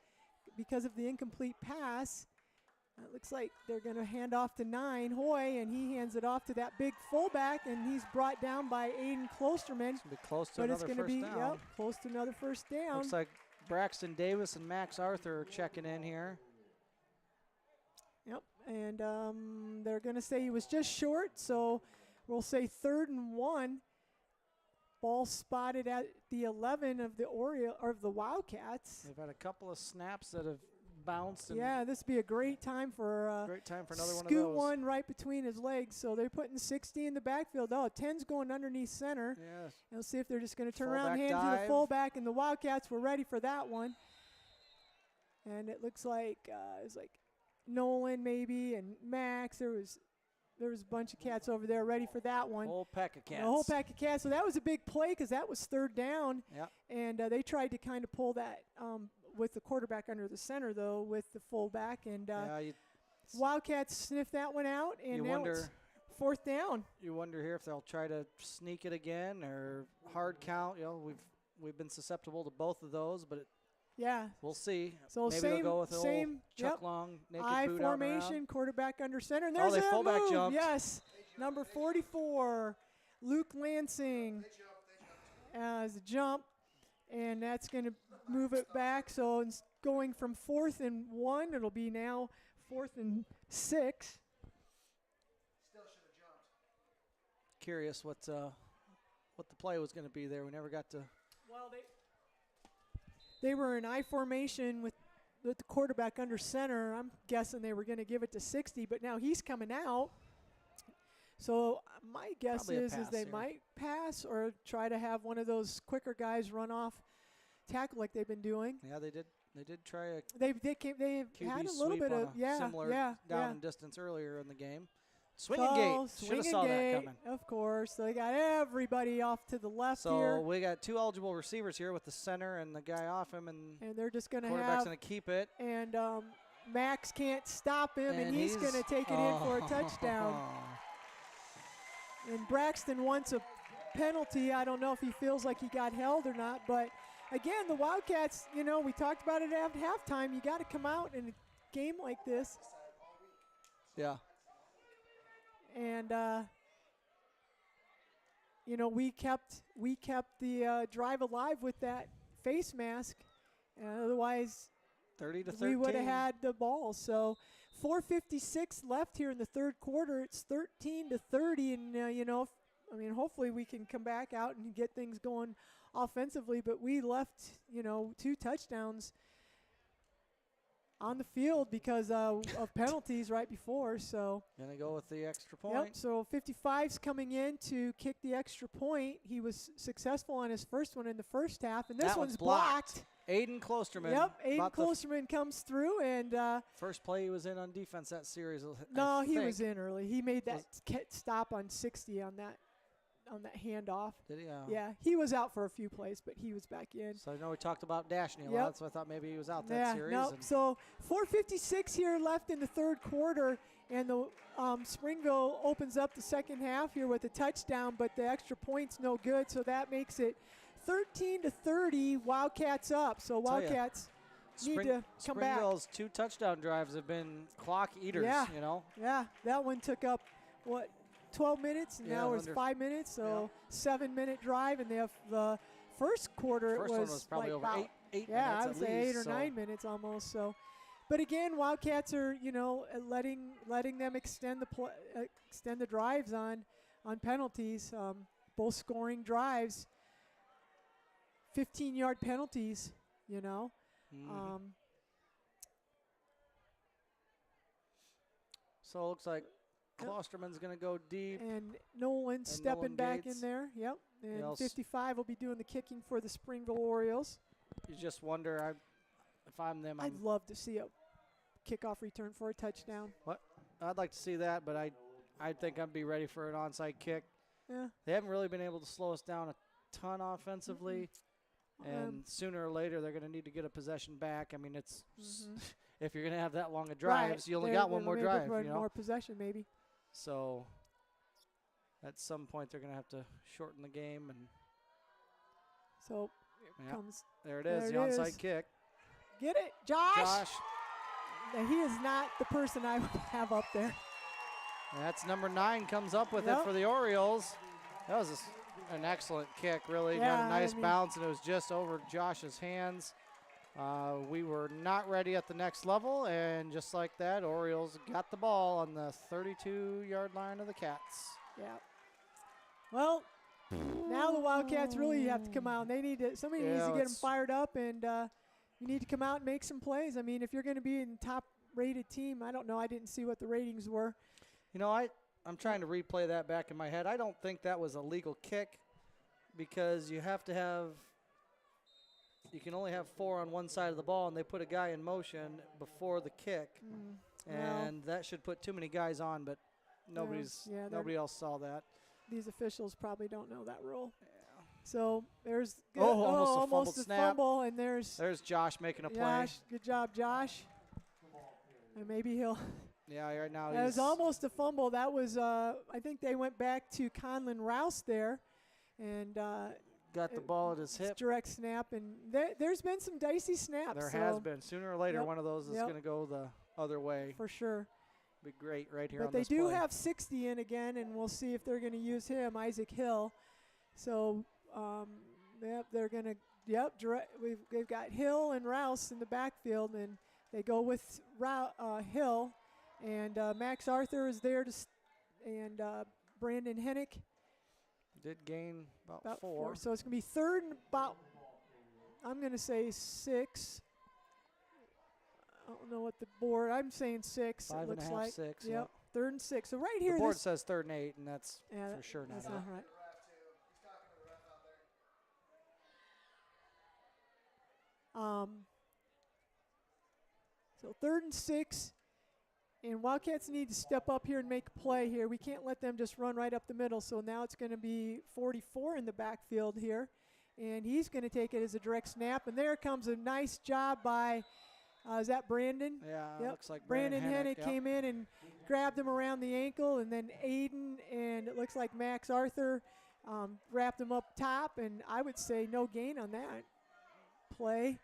because of the incomplete pass. It looks like they're going to hand off to 9, Hoy, and he hands it off to that big fullback, and he's brought down by Aiden Klosterman. It's going to be close to But it's another going to first be down. close to another first down. Looks like Braxton Davis and Max Arthur are checking in here. Yep, and they're going to say he was just short, so we'll say 3rd and 1. Ball spotted at the 11 of the Wildcats. They've had a couple of snaps that have bounced. And Yeah, this would be a great time for great time for another one of scoot those. one right between his legs. So they're putting 60 in the backfield. Oh, 10's going underneath center. Yes. We'll see if they're just going to turn around and Fullback hand to the dive. fullback, and the Wildcats were ready for that one. And it looks like it was like Nolan maybe and Max. There was a bunch of cats over there ready for that one. Whole pack of cats. A whole pack of cats. So that was a big play because that was 3rd down. Yep. And they tried to kind of pull that with the quarterback under the center, though, with the fullback. And Yeah, you Wildcats sniffed that one out, and You now wonder- it's 4th down. wonder here if they'll try to sneak it again or hard count. You know, we've been susceptible to both of those, but Yeah. we'll see. So Maybe same, they'll go with the same, old Chuck yep. Long naked I boot out and around. formation, quarterback under center. And Oh, there's they a fullback move. jumped. Yes, number 44, Luke Lansing, as a jump, and that's going to move it back. So it's going from 4th and 1. It'll be now 4th and 6. Curious what the play was going to be there. We never got to. Well, they were in I formation with the quarterback under center. I'm guessing they were going to give it to 60, but now he's coming out. So my guess Probably a is pass they here. might pass or try to have one of those quicker guys run off tackle like they've been doing. Yeah, they did try a They had QB a little sweep bit on of a similar down yeah. and distance earlier in the game. Swinging So, gate. Should have swinging saw gate, that coming. of course. So they got everybody off to the left So here, we got 2 eligible receivers here with the center and the guy off him, and and they're just going to quarterback's have. going to keep it. And Max can't stop him, and he's going to take it in for a touchdown. And Braxton wants a penalty. I don't know if he feels like he got held or not. But, again, the Wildcats, you know, we talked about it at halftime. You got to come out in a game like this. Yeah. And, you know, we kept the drive alive with that face mask. Otherwise, 30 to 13. we would have had the ball. So 4:56 left here in the third quarter. It's 13 to 30, and you know, hopefully we can come back out and get things going offensively. But we left, you know, 2 touchdowns on the field because of penalties right before. So Gonna go with the extra point. yep. So 55's coming in to kick the extra point. He was successful on his first one in the first half, and this That one's one's blocked. Aiden Klosterman. Yep, Aiden about the Klosterman comes through, and first play he was in on defense that series. no, I he think. was in early. He made that stop on 60 on that handoff. Did he? Yeah, he was out for a few plays, but he was back in. So I know we talked about Dashney a Yep. lot, so I thought maybe he was out that Yeah, series. no. and So 4:56 here left in the third quarter, and the Springville opens up the second half here with a touchdown, but the extra point's no good, so that makes it 13 to 30. Wildcats up. So Tell ya, Wildcats need to come back. Springville's 2 touchdown drives have been clock eaters. Yeah. You know. Yeah, that one took up, 12 minutes, and Yeah, now it's under 5 minutes, so 7-minute drive, and they have the first quarter. First it one was was probably like over about, eight yeah, minutes I would at say least. 8 or so 9 minutes almost. So, but again, Wildcats are, you know, letting them extend the drives on penalties, both scoring drives, 15-yard penalties, you know. Mhm. So it looks like Yep. Klosterman's going to go deep. And Nolan stepping Nolan back Gates. in there. Yep. And Else- 55 will be doing the kicking for the Springville Orioles. You just wonder. if I'm them, I'd love to see a kickoff return for a touchdown. I'd like to see that, but I think I'd be ready for an onside kick. Yeah. They haven't really been able to slow us down a ton offensively, and sooner or later they're going to need to get a possession back. I mean, it's if you're going to have that long of drives, you only got one more drive. More possession, maybe. So at some point they're going to have to shorten the game, and so here comes. There it is, the onside kick. Get it, Josh. Josh. Now, he is not the person I would have up there. That's number 9 comes up with it for the Orioles. That was an excellent kick, really. Got a nice bounce, and it was just over Josh's hands. We were not ready at the next level, and just like that, Orioles got the ball on the 32-yard line of the Cats. Yeah. Well, now the Wildcats really have to come out. And they need to. Somebody needs to get them fired up, and you need to come out and make some plays. I mean, if you're going to be in top-rated team, I don't know. I didn't see what the ratings were. You know, I'm trying to replay that back in my head. I don't think that was a legal kick because you have to have – you can only have 4 on one side of the ball, and they put a guy in motion before the kick. And that should put too many guys on, but nobody else saw that. These officials probably don't know that rule. Yeah. So there's almost a fumble, and there's Josh making a play. Good job, Josh. And maybe he'll – yeah, right now it was almost a fumble. That was, I think they went back to Conlon Rouse there, and got the ball at his hip. Direct snap, and there's been some dicey snaps. There has been. Sooner or later, one of those is going to go the other way. For sure. Be great right here. But on they this do play. have 60 in again, and we'll see if they're going to use him, Isaac Hill. So, they're going to. We've got Hill and Rouse in the backfield, and they go with Hill. And Max Arthur is there and Brandon Hennick. Did gain about 4. So it's going to be third and about, I'm going to say 6. I don't know what the board, I'm saying 6. 5 it looks and a half, like. 6. Yep, third and 6. So right here. The board says third and 8, and that's for sure not. That's not right. So third and 6. And Wildcats need to step up here and make a play here. We can't let them just run right up the middle. So now it's going to be 44 in the backfield here. And he's going to take it as a direct snap. And there comes a nice job by, is that Brandon? Yeah, looks like Brandon Hennick came in and grabbed him around the ankle. And then Aiden and it looks like Max Arthur wrapped him up top. And I would say no gain on that play.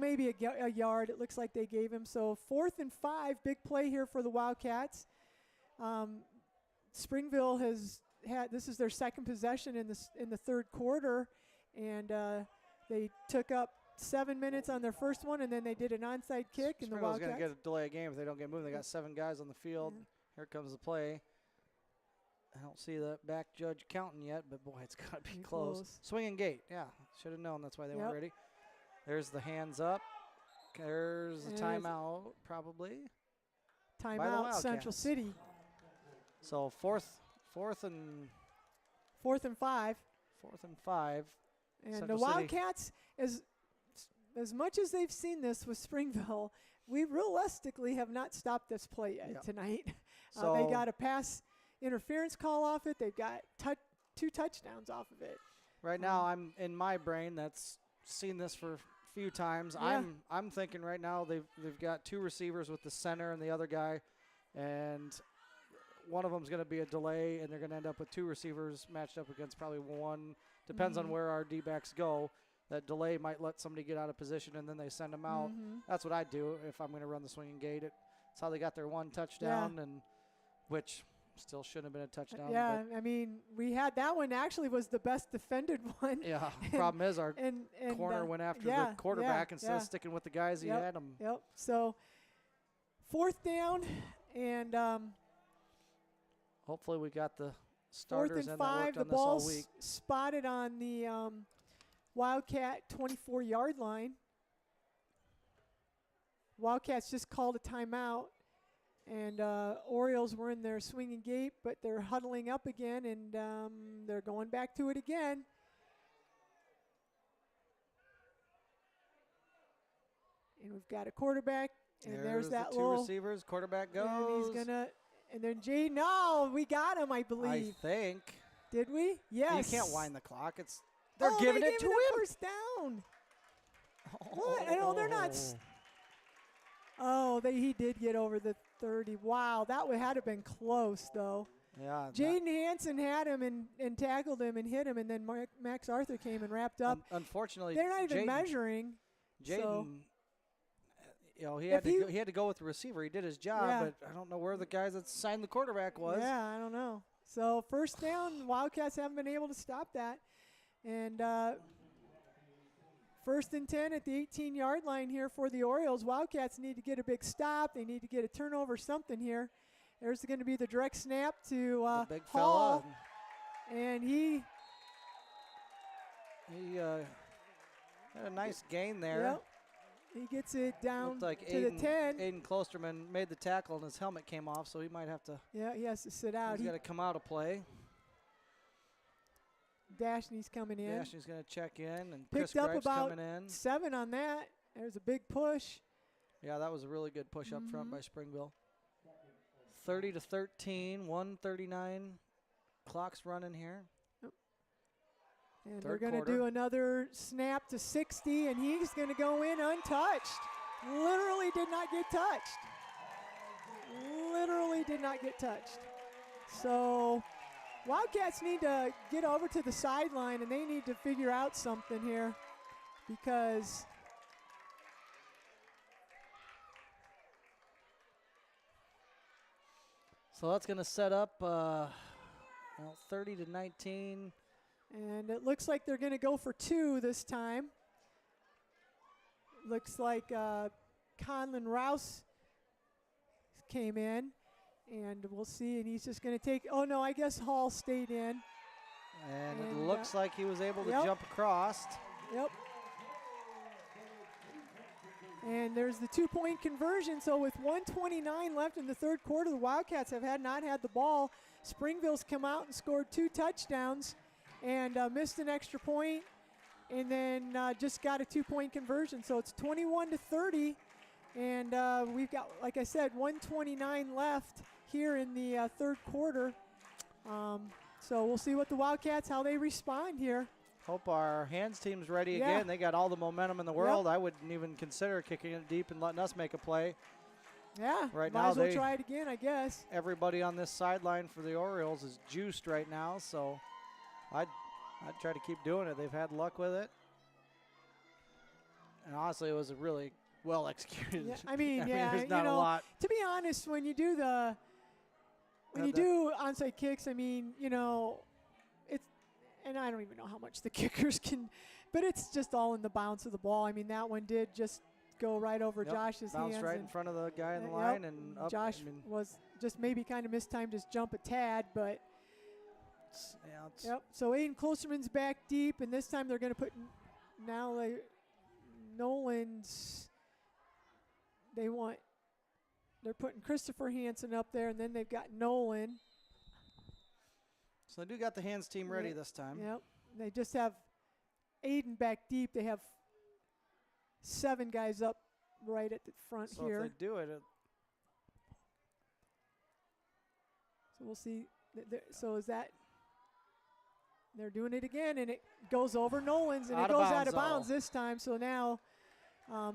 Maybe a yard. It looks like they gave him. So 4th and 5, big play here for the Wildcats. Springville has had, this is their second possession in the third quarter, and they took up 7 minutes on their first one, and then they did an onside kick. And the Wildcats going to get a delay of game if they don't get moving. They got 7 guys on the field. Here comes the play. I don't see the back judge counting yet, but boy, it's got to be close. Swinging gate. Yeah, should have known. That's why they weren't ready. There's the hands up. There's the timeout, probably. Timeout, Central City. So fourth and 5. 4th and 5. And Central the Wildcats, as much as they've seen this with Springville, we realistically have not stopped this play yet tonight. So they got a pass interference call off it. They've got 2 touchdowns off of it. Right now, I'm in my brain that's seen this for few times. Yeah. I'm thinking right now they've got 2 receivers with the center and the other guy, and one of them's going to be a delay, and they're going to end up with 2 receivers matched up against probably one. Depends on where our D-backs go. That delay might let somebody get out of position, and then they send them out. That's what I do if I'm going to run the swinging gate. It's how they got their 1 touchdown, and which still shouldn't have been a touchdown. Yeah, I mean, we had that one actually was the best defended one. Yeah, problem is our corner went after the quarterback instead of sticking with the guys he had them. Yep, so 4th down, and hopefully we got the starters 4th and 5, the on this all ball's week. spotted on the Wildcat 24-yard line. Wildcats just called a timeout. And Orioles were in their swinging gate, but they're huddling up again, and they're going back to it again. We've got a quarterback, and there's that the two little receivers. Quarterback goes. And he's gonna, and then Jaden. No, we got him, I I believe. think. Did we? Yes. You can't wind the clock. They're Oh, giving they it gave to a him. first down. What? No, they're not. He did get over the 30. Wow, that would had to been close though. Yeah. Jaden Hansen had him and tackled him and hit him, and then Max Arthur came and wrapped up. Unfortunately, they're not even measuring. Jaden, so. He had to go with the receiver. He did his job, but I don't know where the guys that signed the quarterback was. Yeah, I don't know. So first down, Wildcats haven't been able to stop that, and 1st and 10 at the 18-yard line here for the Orioles. Wildcats need to get a big stop. They need to get a turnover, something here. There's going to be the direct snap to the big Hall, fella. and he had a nice gain there. Yep. He gets it down Looked like to the 10. Aiden Klosterman made the tackle and his helmet came off, so he might have to. Yeah, he has to sit out. He's got to come out of play. Dashney's coming in. Dashney's going to check in, and Chris Picked up Greip's about coming in. 7 on that. There's a big push. Yeah, that was a really good push up front by Springville. 30-13, 1:39. Clock's running here. And Third they're going to quarter. do another snap to 60, and he's going to go in untouched. Literally did not get touched. Literally did not get touched. So Wildcats need to get over to the sideline, and they need to figure out something here because So that's going to set up 30-19. and it looks like they're going to go for 2 this time. Looks like Conlon Rouse came in, and we'll see. And he's just going to take. Oh no, I guess Hall stayed in. And it And, looks like he was able to yep. jump across. Yep. And there's the 2-point conversion. So with 1:29 left in the third quarter, the Wildcats have not had the ball. Springville's come out and scored 2 touchdowns and missed an extra point, and then just got a 2-point conversion. So it's 21-30, and we've got, like I said, 1:29 left here in the third quarter. So we'll see what the Wildcats, how they respond here. Hope our hands team's ready Yeah. again. They got all the momentum in the world. I wouldn't even consider kicking it deep and letting us make a play. Yeah, Right might now as well they- try it again, I guess. Everybody on this sideline for the Orioles is juiced right now, so I'd try to keep doing it. They've had luck with it. And honestly, it was a really well executed. Yeah, I mean, there's not a lot. To be honest, when you do do onside kicks, I mean, it's, and I don't even know how much the kickers can, but it's just all in the bounce of the ball. I mean, that one did just go right over Yep, Josh's bounced hands. right and in front of the guy in the yep, line and up. Josh was just maybe kind of mistimed his jump a tad, but yep. So Aiden Klosterman's back deep, and this time they're going to put Nolan's. They're putting Christopher Hansen up there, and then they've got Nolan. So they do got the hands team ready Yep. this time. Yep. They just have Aiden back deep. They have 7 guys up right at the front So here. if they do it, So we'll see. So is that they're doing it again, and it goes over Nolan's, and it goes out of bounds this time. So now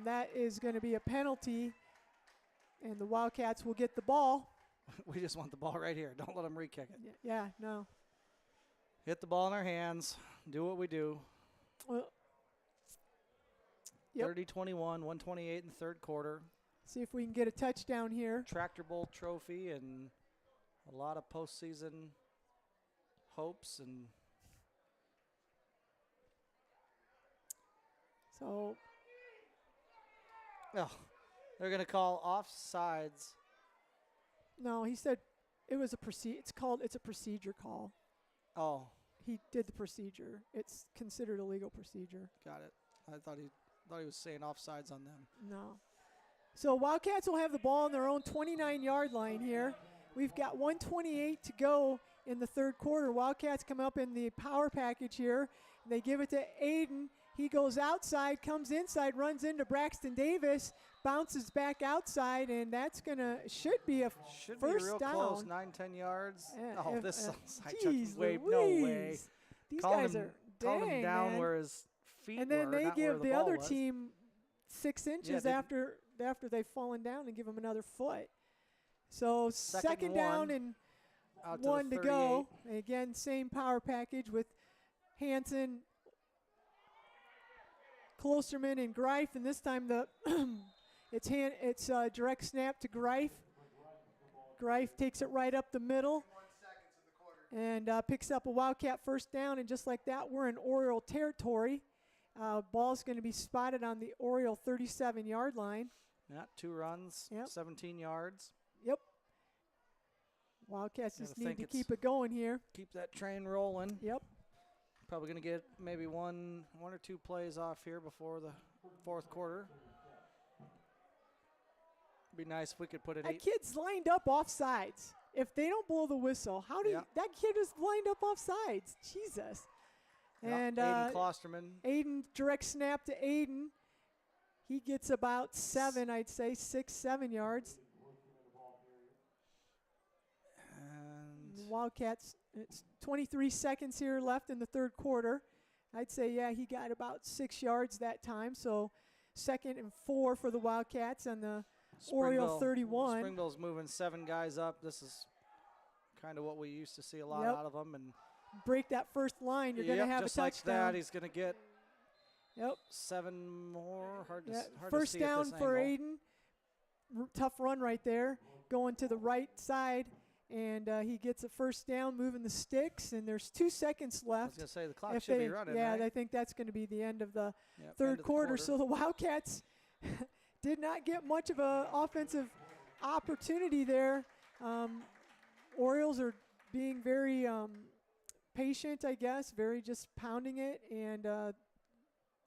that is going to be a penalty, and the Wildcats will get the ball. we just want the ball right here. Don't let them re-kick it. Yeah, no. Hit the ball in our hands. Do what we do. Well, yep. 30-21, 128 in the third quarter. See if we can get a touchdown here. Tractor Bowl trophy and a lot of postseason hopes. And So they're going to call offsides. no, he said it was a it's a procedure call. Oh, He did the procedure. It's considered a legal procedure. got it. I thought he was saying offsides on them. No. So Wildcats will have the ball on their own 29-yard line here. We've got 1:28 to go in the third quarter. Wildcats come up in the power package here. They give it to Aiden, He goes outside, comes inside, runs into Braxton Davis, bounces back outside, and that's should be a Should first be real down. close, 9-10 yards. Yeah, This side geez check way, no way. Louise. These Calling guys him, are calling him dang, down man. where his feet And then were, they not where give the the ball other was. team 6 inches they- after they've fallen down and give them another foot. So second down one, and out 1 the to go. Again, same power package with Hansen, Klosterman, and Greif, and this time it's direct snap to Greif. Greif takes it right up the middle and picks up a Wildcat first down, and just like that, we're in Oriole territory. Ball's going to be spotted on the Oriole 37-yard line. Yeah, 2 runs, Yep. 17 yards. Yep. Wildcats Gotta just need think to it's- keep it going here. Keep that train rolling. Yep. Probably going to get maybe one or two plays off here before the fourth quarter. Be nice if we could put it That kid's lined up off sides. If they don't blow the whistle, how do Yeah. that kid is lined up off sides? Jesus. And Aiden Klosterman. Aiden, direct snap to Aiden. He gets about 7, I'd say, 6, 7 yards. And The Wildcats, it's 23 seconds here left in the third quarter. I'd say, yeah, he got about 6 yards that time. So 2nd and 4 for the Wildcats on the Oriole 31. Springville's moving 7 guys up. This is kind of what we used to see a lot Yep. out of them. And Break that first line, you're going to have just a like touchdown. that, he's going to get Yep. 7 more. Hard to, Yeah, hard first to see at down this for angle. Aiden. Tough run right there. Going to the right side, and he gets a first down, moving the sticks, and there's 2 seconds I was left. going to say the clock If should they, be running, yeah, right? I think that's going to be the end of the Yep, end third of the quarter. So the Wildcats did not get much of an offensive opportunity there. Orioles are being very patient, I guess, very just pounding it, and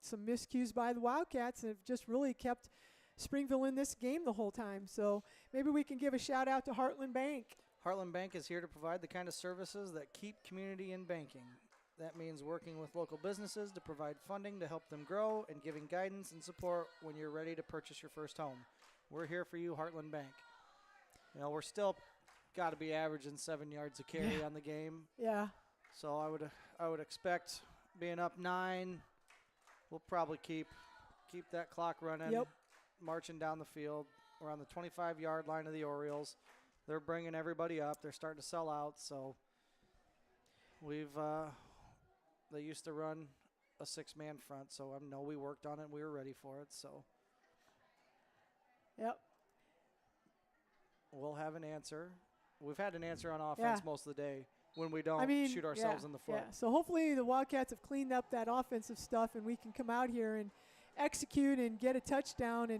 some miscues by the Wildcats have just really kept Springville in this game the whole time. So maybe we can give a shout out to Heartland Bank. Heartland Bank is here to provide the kind of services that keep community in banking. That means working with local businesses to provide funding to help them grow and giving guidance and support when you're ready to purchase your first home. We're here for you, Heartland Bank. You know, we're still got to be averaging 7 yards a carry on the game. Yeah. So I would expect being up 9, we'll probably keep that clock running. Yep. Marching down the field. We're on the 25-yard line of the Orioles. They're bringing everybody up. They're starting to sell out. So they used to run a 6-man front. So I know we worked on it. We were ready for it. So Yep. we'll have an answer. We've had an answer on offense most of the day when we don't shoot ourselves in the foot. Yeah. So hopefully the Wildcats have cleaned up that offensive stuff, and we can come out here and execute and get a touchdown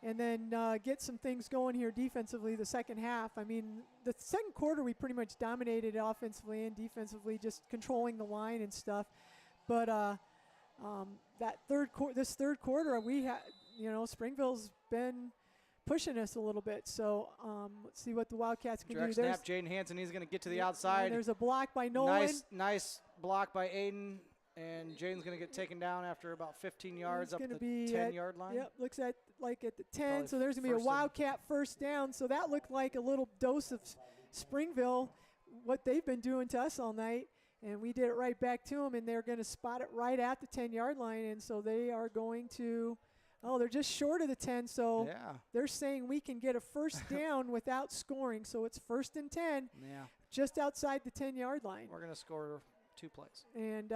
and then get some things going here defensively the second half. I mean, the second quarter we pretty much dominated offensively and defensively, just controlling the line and stuff. But this third quarter, Springville's been pushing us a little bit. So let's see what the Wildcats can Direct do. snap, Jaden Hansen. He's going to get to the outside. There's a block by Nolan. Nice block by Aiden. And Jaden's going to get taken down after about 15 yards up the 10-yard line. Yep, looks at the 10. Probably So there's going to be a first and- Wildcat first down. So that looked like a little dose of Springville, what they've been doing to us all night. And we did it right back to them, and they're going to spot it right at the 10-yard line. And so they are going to they're just short of the 10. So they're saying we can get a first down without scoring. So it's 1st and 10, just outside the 10-yard line. We're going to score 2 plays. And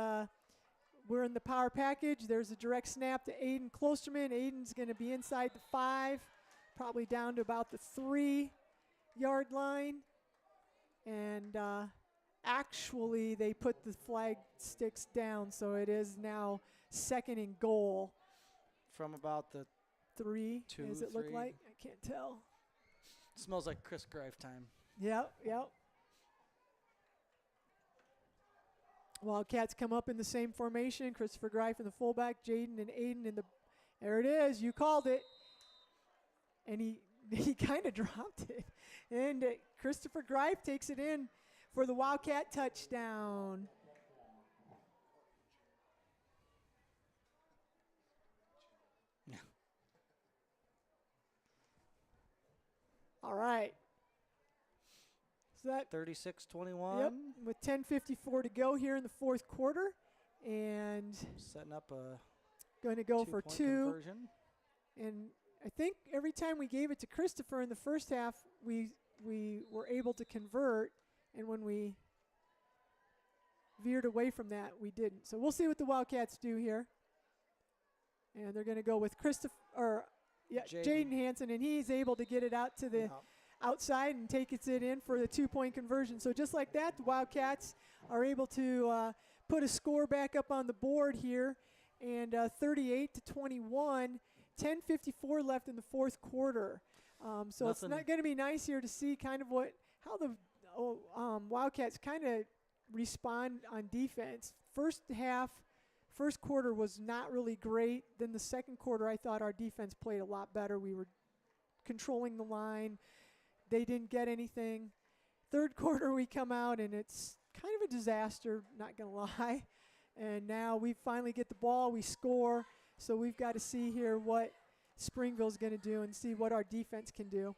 we're in the power package. There's a direct snap to Aiden Klosterman. Aiden's going to be inside the 5, probably down to about the 3-yard line. And actually, they put the flag sticks down, so it is now 2nd and goal. From about the 3, 2, does it look 3. like? I can't tell. Smells like Chris Greif time. Yep. Wildcats come up in the same formation. Christopher Greif in the fullback, Jaden and Aiden in the. There it is. You called it. And he kind of dropped it. And Christopher Greif takes it in for the Wildcat touchdown. All right. So that 36-21. Yep, with 10:54 to go here in the fourth quarter, and Setting up a going to go for 2-point two. conversion. And I think every time we gave it to Christopher in the first half, we were able to convert, and when we veered away from that, we didn't. So we'll see what the Wildcats do here. And they're going to go with Jaden Hansen, and he's able to get it out to the outside and takes it in for the 2-point conversion. So just like that, the Wildcats are able to put a score back up on the board here, and 38-21, 10:54 left in the fourth quarter. So it's not going to be nice here to see kind of how the Wildcats kind of respond on defense. First quarter was not really great. Then the second quarter, I thought our defense played a lot better. We were controlling the line. They didn't get anything. Third quarter, we come out, and it's kind of a disaster, not going to lie. And now we finally get the ball. We score. So we've got to see here what Springville's going to do and see what our defense can do.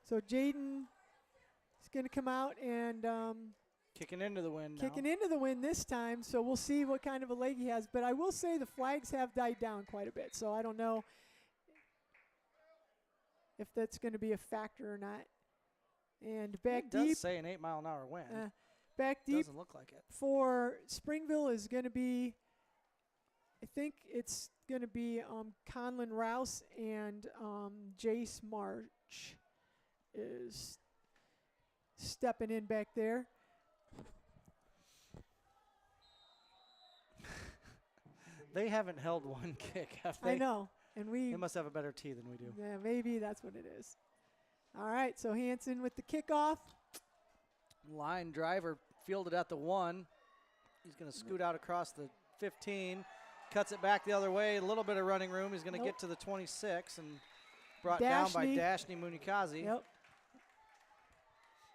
So Jaden is going to come out and kicking into the wind Kicking into the wind this time, so we'll see what kind of a leg he has. But I will say the flags have died down quite a bit, so I don't know if that's going to be a factor or not. And back deep. It does say an 8-mile-an-hour wind. Back deep. Doesn't look like it. For Springville is going to be, I think it's going to be Conlon Rouse and Jace March is stepping in back there. They haven't held one kick, have they? I know. And they must have a better tee than we do. Yeah, maybe that's what it is. All right, so Hansen with the kickoff. Line driver fielded at the 1. He's going to scoot out across the 15. Cuts it back the other way. A little bit of running room. He's going to get to the 26 and brought down by Dashni Munikazi. Yep.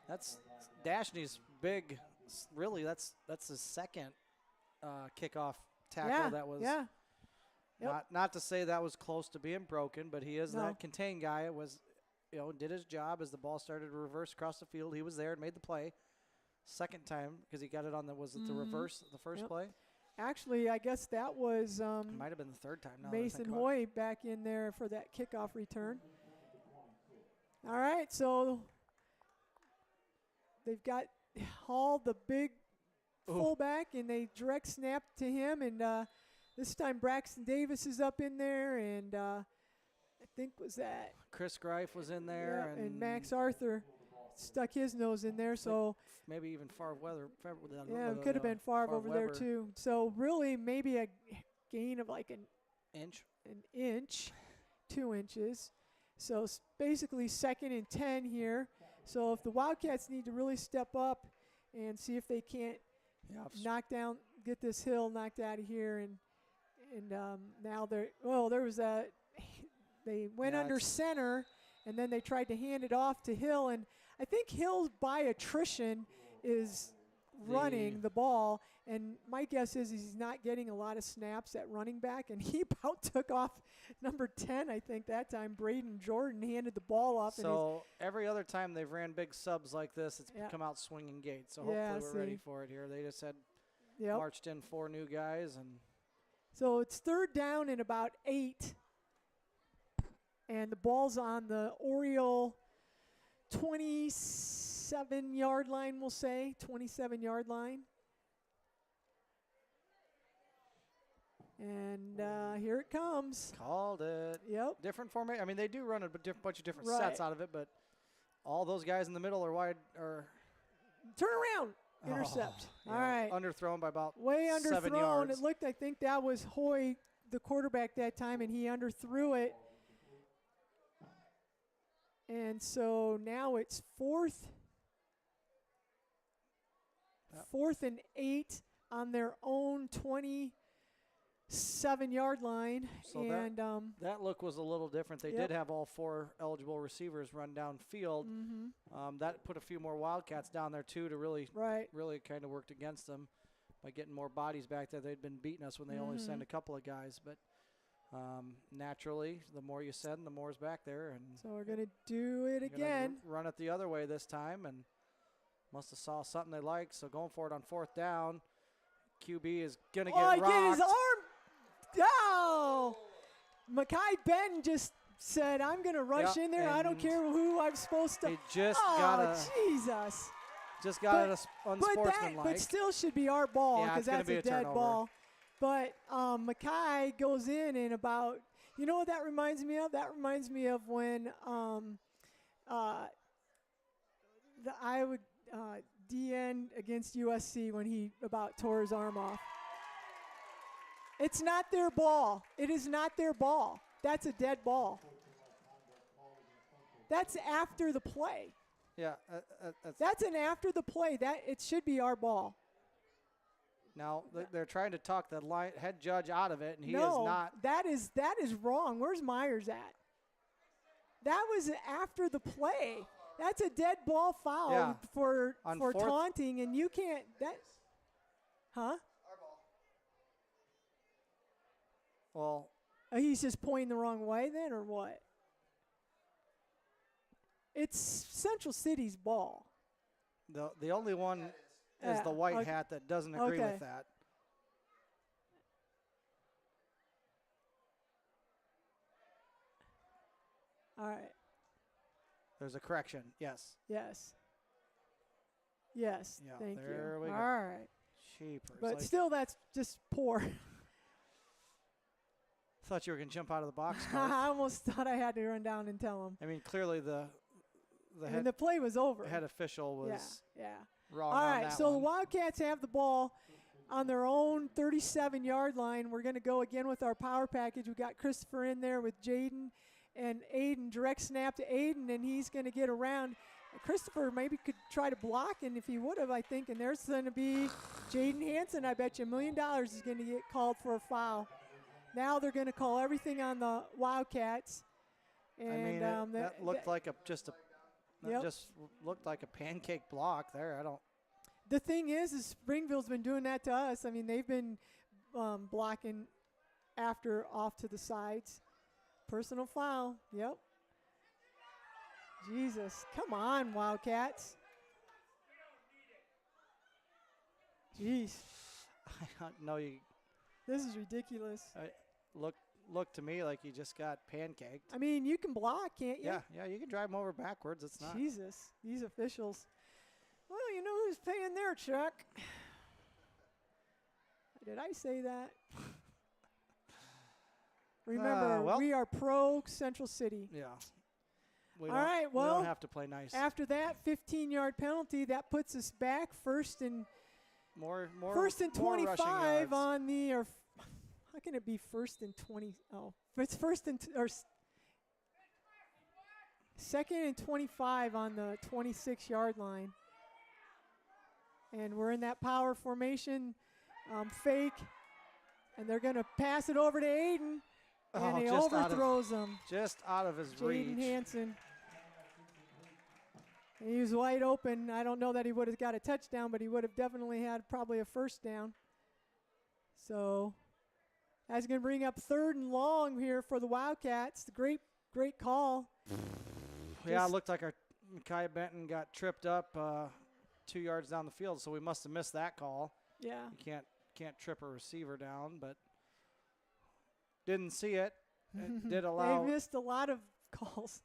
That's Dashni's big. Really, that's his second kickoff tackle. That was not to say that was close to being broken, but he is that contained guy. It was, did his job as the ball started to reverse across the field. He was there and made the play. Second time because he got it on the the reverse the first play. Actually, I guess that was it might have been the third time. Now Mason Hoy back in there for that kickoff return. All right, so they've got Hall, the big fullback, and they direct snap to him. And this time Braxton Davis is up in there, and I think was that Chris Greif was in there, and Max Arthur stuck his nose in there. So maybe even Favre Weather. It could have been Favre over there too. So really, maybe a gain of like an inch, 2 inches. So basically 2nd and 10 here. So if the Wildcats need to really step up and see if they can't get this hill knocked out of here, and now there was they went under center, and then they tried to hand it off to Hill, and I think Hill by attrition is running the ball, and my guess is he's not getting a lot of snaps at running back, and he about took off number 10, I think, that time. Braden Jordan handed the ball off. So every other time they've ran big subs like this, it's come out swinging gate. So hopefully we're ready for it here. They just had marched in 4 new guys. And so it's 3rd down and about 8, and the ball's on the Oriole 27-yard line, we'll say, 27-yard line. And here it comes. Called it. Yep. Different formation. I mean, they do run a bunch of different sets out of it, but all those guys in the middle are wide. Turn around. Intercept. All right. Underthrown by about way 7 underthrown. yards. It looked, I think that was Hoy, the quarterback that time, and he underthrew it. And so now it's 4th and 8 on their own 27-yard line. So and that look was a little different. They did have all 4 eligible receivers run downfield. That put a few more Wildcats down there too to really kind of worked against them. by getting more bodies back there. They'd been beating us when they only send a couple of guys. But naturally, the more you send, the more is back there. And So we're going to do it again. Run it the other way this time, and must have saw something they liked. So going for it on 4th down. QB is going to get rocked. Get his arm. Oh! Makai Ben just said, I'm going to rush in there. I don't care who I'm supposed to. He just Jesus. Just got it unsportsmanlike. But still should be our ball because that's a dead turnover. ball. But Makai goes in and about, you know what that reminds me of? That reminds me of when the Iowa DN against USC when he about tore his arm off. It's not their ball. It is not their ball. That's a dead ball. That's after the play. Yeah, that's an after the play. That it should be our ball. Now they're trying to talk the head judge out of it, and he is not. That is wrong. Where's Myers at? That was after the play. That's a dead ball foul for taunting, and you can't. Huh? Well, he's just pointing the wrong way then, or what? It's Central City's ball. The only one is the white hat that doesn't agree with that. All right. There's a correction. Yes. Yes. Yes. Yeah, thank you. there we go. All right. Cheapers. But still, that's just poor. Thought you were going to jump out of the box. I almost thought I had to run down and tell him. I mean, clearly the play was over. Head official was wrong. All right, on that so one. the Wildcats have the ball on their own 37-yard line. We're going to go again with our power package. We got Christopher in there with Jaden and Aiden. Direct snap to Aiden, and he's going to get around. Christopher maybe could try to block, and if he would have, I think. And there's going to be Jaden Hansen. I bet you $1 million is going to get called for a foul. Now they're going to call everything on the Wildcats. And I mean, that looked like just looked like a pancake block there. The thing is Springville's been doing that to us. I mean, they've been blocking off to the sides. Personal foul. Yep. Jesus. Come on, Wildcats. Jeez. I don't know you. This is ridiculous. Look to me like you just got pancaked. I mean, you can block, can't you? Yeah, you can drive them over backwards. It's not. Jesus, these officials. Well, you know who's paying their check. Did I say that? Remember, we are pro Central City. Yeah. All right, well, we don't have to play nice. After that 15-yard penalty, that puts us back first and 25 on the or. How can it be first and 20? Oh, it's first and or second and 25 on the 26-yard line. And we're in that power formation, fake, and they're going to pass it over to Aiden, and he overthrows him. Just out of his reach. Jaden Hansen. He was wide open. I don't know that he would have got a touchdown, but he would have definitely had probably a first down. So that's going to bring up 3rd and long here for the Wildcats. The great call. Yeah, it looked like our Micaiah Benton got tripped up 2 yards down the field, so we must have missed that call. Yeah. You can't trip a receiver down, but didn't see it. It did allow. They missed a lot of calls.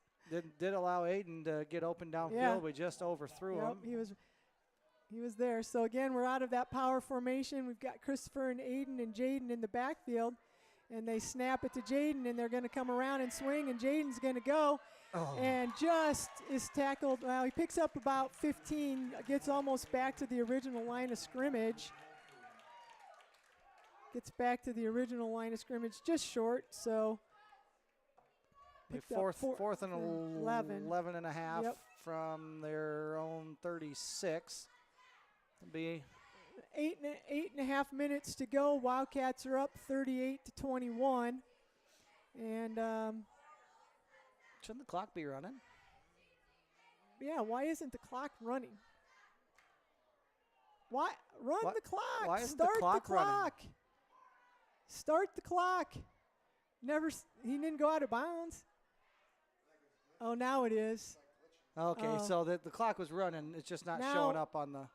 Did allow Aiden to get open downfield. Yeah. We just overthrew him. He was there. So, again, we're out of that power formation. We've got Christopher and Aiden and Jaden in the backfield. And they snap it to Jaden, and they're going to come around and swing, and Jaden's going to go. And just is tackled. Well, he picks up about 15, gets almost back to the original line of scrimmage. Gets back to the original line of scrimmage, just short. So, fourth and 11 and a half from their own 36. It'll be 8.5 minutes to go. Wildcats are up 38-21. And shouldn't the clock be running? Yeah, why isn't the clock running? Why run What? the clock? Why isn't the Start clock running? Start the clock. He didn't go out of bounds. Oh, now it is. Okay, Oh. so the clock was running. It's just not Now- showing up on the.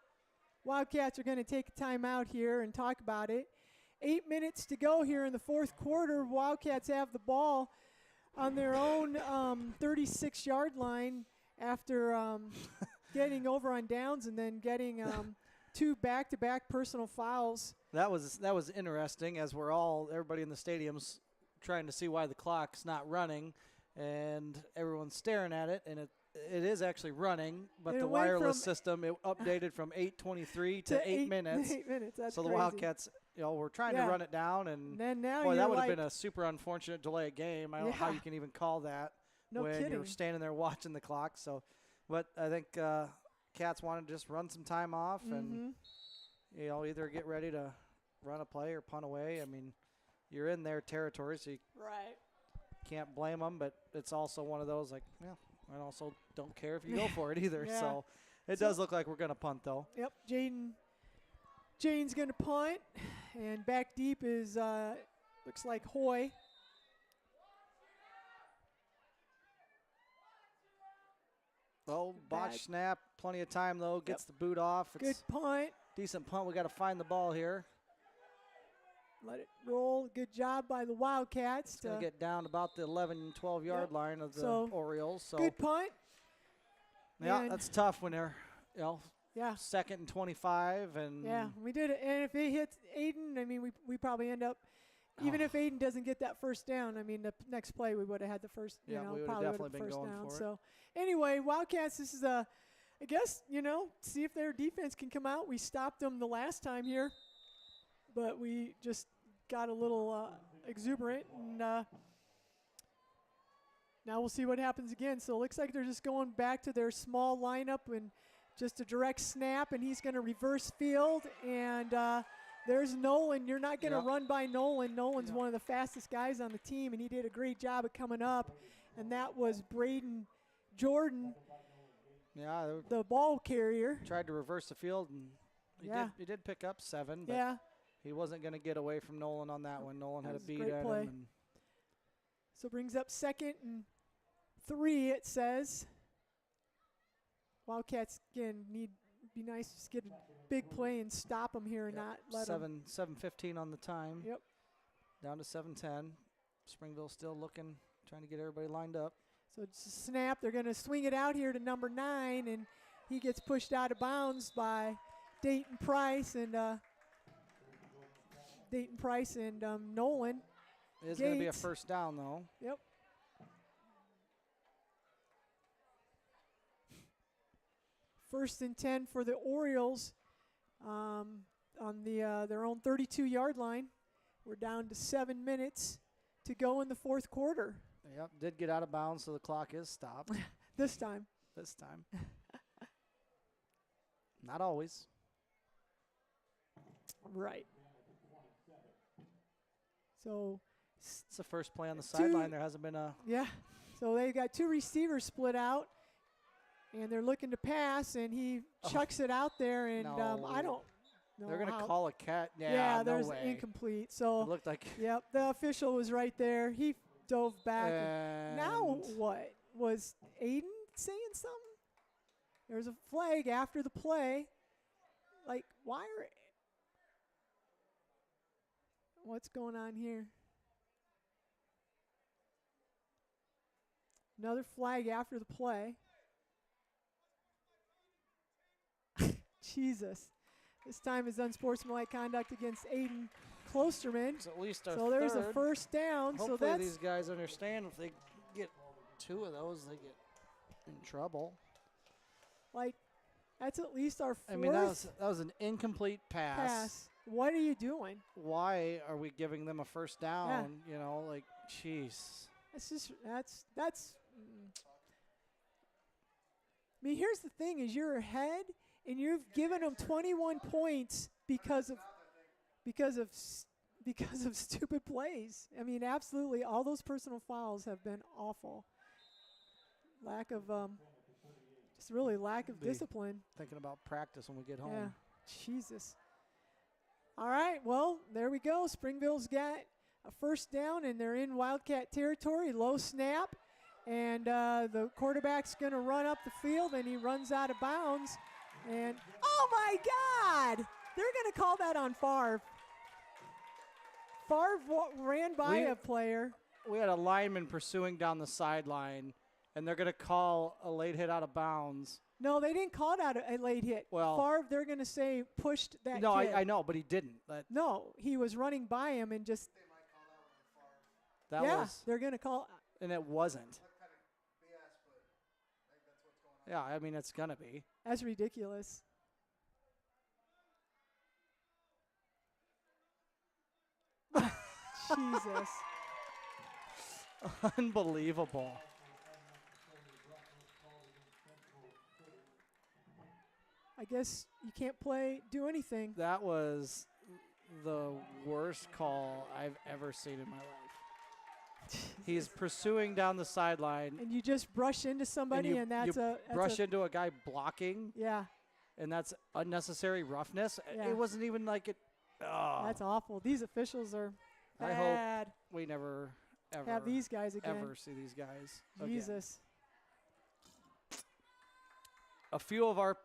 Wildcats are going to take a timeout here and talk about it. 8 minutes to go here in the fourth quarter. Wildcats have the ball on their own 36-yard line after getting over on downs and then getting 2 back-to-back personal fouls. That was interesting, as everybody in the stadium's trying to see why the clock's not running, and everyone's staring at it, and it is actually running, but And the it went wireless from- system, it updated from 8:23 to 8 minutes. 8 minutes. That's So the crazy. Wildcats, were trying to Yeah. run it down, and Then now boy, you're that would like, have been a super unfortunate delay of game. I don't know how Yeah. you can even call that no when kidding. you're standing there watching the clock. So, but I think Cats wanted to just run some time off and either get ready to run a play or punt away. I mean, you're in their territory, so you Right. can't blame them. But it's also one of those I also don't care if you go for it either. Yeah. So it does look like we're gonna punt though. Yep, Jaden's going to punt, and back deep is looks like Hoy. Oh, botch Bad. snap, plenty of time though. Gets the boot off. Good It's punt. decent punt. We got to find the ball here. Let it roll. Good job by the Wildcats. It's going to get down to about the 11, 12-yard Yep. line of the So, Orioles. So, good punt. yeah, and- that's tough when they're, Yeah. 2nd and 25. And Yeah, we did it. And if it hits Aiden, I mean, we probably end up, even Oh. if Aiden doesn't get that first down, I mean, the next play we would have had the first, Yeah, we would've probably definitely would've been first going down. for it. So anyway, Wildcats, this is I guess, see if their defense can come out. We stopped them the last time here, but we just got a little exuberant, and now we'll see what happens again. So it looks like they're just going back to their small lineup and just a direct snap, and he's going to reverse field, and there's Nolan. You're not going to Yep. run by Nolan. Nolan's Yep. one of the fastest guys on the team, and he did a great job of coming up, and that was Braden Jordan, yeah, they the ball carrier. tried to reverse the field, and Yeah. he did pick up 7, but Yeah, he wasn't going to get away from Nolan on that one. Nolan That had a was a beat great at play. him. And so brings up 2nd and 3, it says. Wildcats, again, be nice to just get a big play and stop them here and not let them. 7:15 on the time. Yep. Down to 7:10. Springville still looking, trying to get everybody lined up. So it's a snap. They're going to swing it out here to number 9, and he gets pushed out of bounds by Dayton Price and Nolan. It is going to be a Gates. first down, though. Yep. First and 10 for the Orioles on their own 32-yard line. We're down to 7 minutes to go in the fourth quarter Yep, did get out of bounds, so the clock is stopped this time. this time. Not always. Right. So, It's the first play on the Two- sideline. There hasn't been a. yeah. So they got 2 receivers split out, and they're looking to pass, and he Oh. chucks it out there, and No. I don't know. They're going to how- call a cat. Yeah, no there's way. incomplete. It So, looked like. yep, the official was right there. He dove back. Now And what? Was Aiden saying something? There's a flag after the play. Like, why are... What's going on here? Another flag after the play. Jesus. This time is unsportsmanlike conduct against Aiden Klosterman. It's at least our So there's a third. first down. Hopefully So that's these guys understand if they get 2 of those, they get in trouble. like, that's at least our fourth I mean, that was an incomplete pass. What are you doing? Why are we giving them a first down? Like, jeez. That's I mean, here's the thing: is you're ahead, and you've given them 21 points because of stupid plays. I mean, absolutely, all those personal fouls have been awful. Lack of just really lack of Be discipline. Thinking about practice when we get home. Yeah. Jesus. All right, well, there we go. Springville's got a first down, and they're in Wildcat territory. Low snap, and the quarterback's going to run up the field, and he runs out of bounds. And, oh, my God! They're going to call that on Favre. Favre ran by a player. We had a lineman pursuing down the sideline, and they're going to call a late hit out of bounds. No, they didn't call it out a late hit. Well, Favre, they're going to say pushed that no, kid. I know, but he didn't. No, he was running by him and just. They might call that one on Favre. That yeah, was, they're going to call. and it wasn't. What kind of BS, but I think that's what's going on. Yeah, I mean, it's going to be. That's ridiculous. Jesus. Unbelievable. I guess you can't do anything. That was the worst call I've ever seen in my life. He's pursuing down the sideline. And you just brush into somebody, and that's you a brush into a guy blocking, yeah. and that's unnecessary roughness. Yeah. It wasn't even like it. Oh, That's awful. These officials are I hope bad. we never, ever, Have these guys again. ever see these guys again. Jesus. A few of our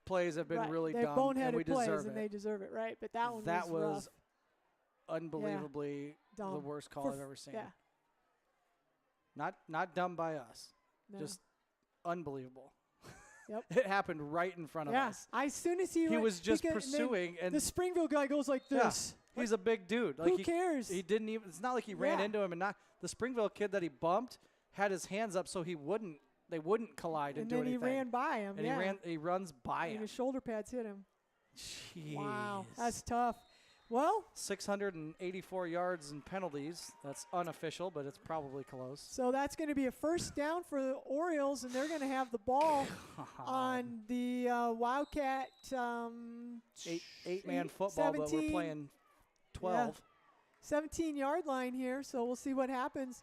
plays have been Right. really They're dumb, and we boneheaded plays, deserve and it. they deserve it, right? But that one That was was rough. unbelievably the Dumb. worst call For I've ever seen. Yeah. Not dumb by us, No. just unbelievable. Yep. It happened right in front of Yeah. us. As soon as he was just because- and then pursuing, and the Springville guy goes like Yeah. this. he's a big dude. Like Who he cares? He didn't even. It's not like he ran Yeah. into him, and not the Springville kid that he bumped had his hands up so they wouldn't collide and, and do then anything. he ran by him. and yeah. he runs by And him. his shoulder pads hit him. Jeez. Wow, that's tough. Well, 684 yards and penalties. That's unofficial, but it's probably close. so that's going to be a first down for the Orioles, and they're going to have the ball on the Wildcat. Eight-man football, but we're 17. playing 12. 17-yard line here, so we'll see what happens.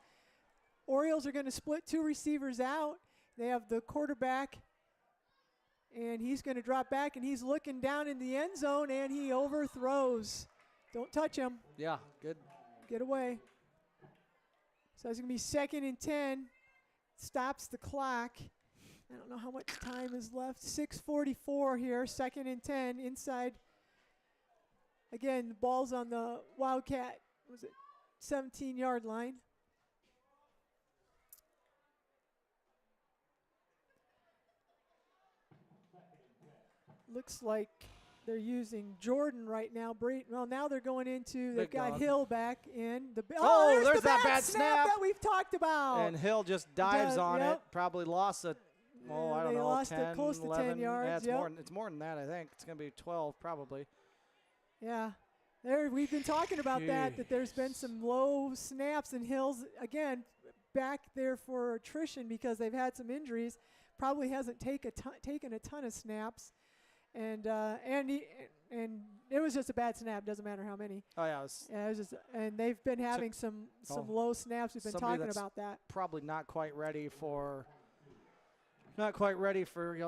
Orioles are going to split two receivers out. They have the quarterback, and he's going to drop back, and he's looking down in the end zone, and he overthrows. Don't touch him. Yeah, good. Get away. So it's going to be 2nd and 10. Stops the clock. I don't know how much time is left. 6:44 here, 2nd and 10 inside. Again, the ball's on the Wildcat, 17-yard line. Looks like they're using Jordan right now. Well, now they're going into, they've Big got dog. Hill back in. Oh, there's the that bad snap. that we've talked about. And Hill just dives on yep. it. Probably lost a, I don't they know, lost 10, close to 11. 10 yards. Yeah, it's, yep. it's more than that, I think. It's going to be 12 probably. Yeah. We've been talking about that there's been some low snaps, and Hill's, again, back there for attrition because they've had some injuries. Probably hasn't taken a ton of snaps. And it was just a bad snap. Doesn't matter how many. Oh, yeah. It was just, and they've been having some low snaps. We've been somebody talking that's about that. Probably not quite ready for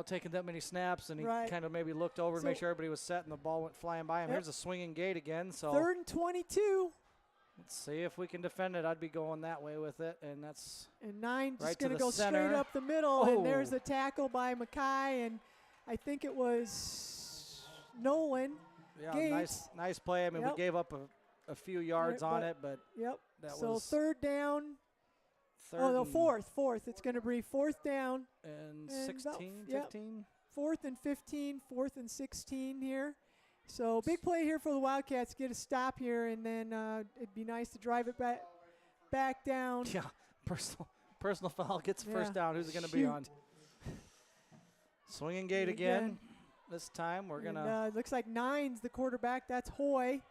taking that many snaps, and he Right. kind of maybe looked over to So- make sure everybody was set, and the ball went flying by him. Yep. Here's a swinging gate again. So 3rd and 22. let's see if we can defend it. I'd be going that way with it, and that's And 9 just Right to going to the go center. straight up the middle. Oh. And there's a tackle by Mackay, and I think it was Nolan. Gates. nice play. I mean, Yep. we gave up a few yards on it, but Yep. that So was 3rd down. third and Fourth. It's going to be 4th down. and and 16, yep. 15. 4th and 15, 4th and 16 here. So big play here for the Wildcats. Get a stop here, and then it'd be nice to drive it back down. Yeah, personal foul gets Yeah. first down. Who's it going to be Shoot. on? Swinging gate again. This time we're going to. And, looks like 9's the quarterback. That's Hoy.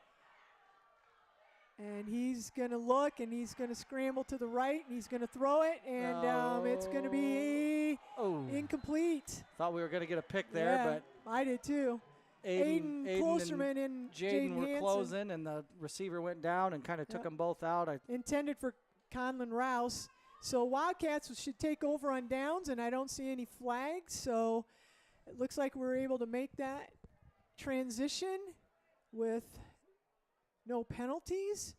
And he's going to look, and he's going to scramble to the right, and he's going to throw it, and it's going to be incomplete. Thought we were going to get a pick there, Yeah, but I did too. Aiden Klosterman and Jaden were Hansen closing, and the receiver went down and kind of took Yep. them both out. intended for Conlon Rouse. So Wildcats should take over on downs, and I don't see any flags. So it looks like we're able to make that transition with no penalties.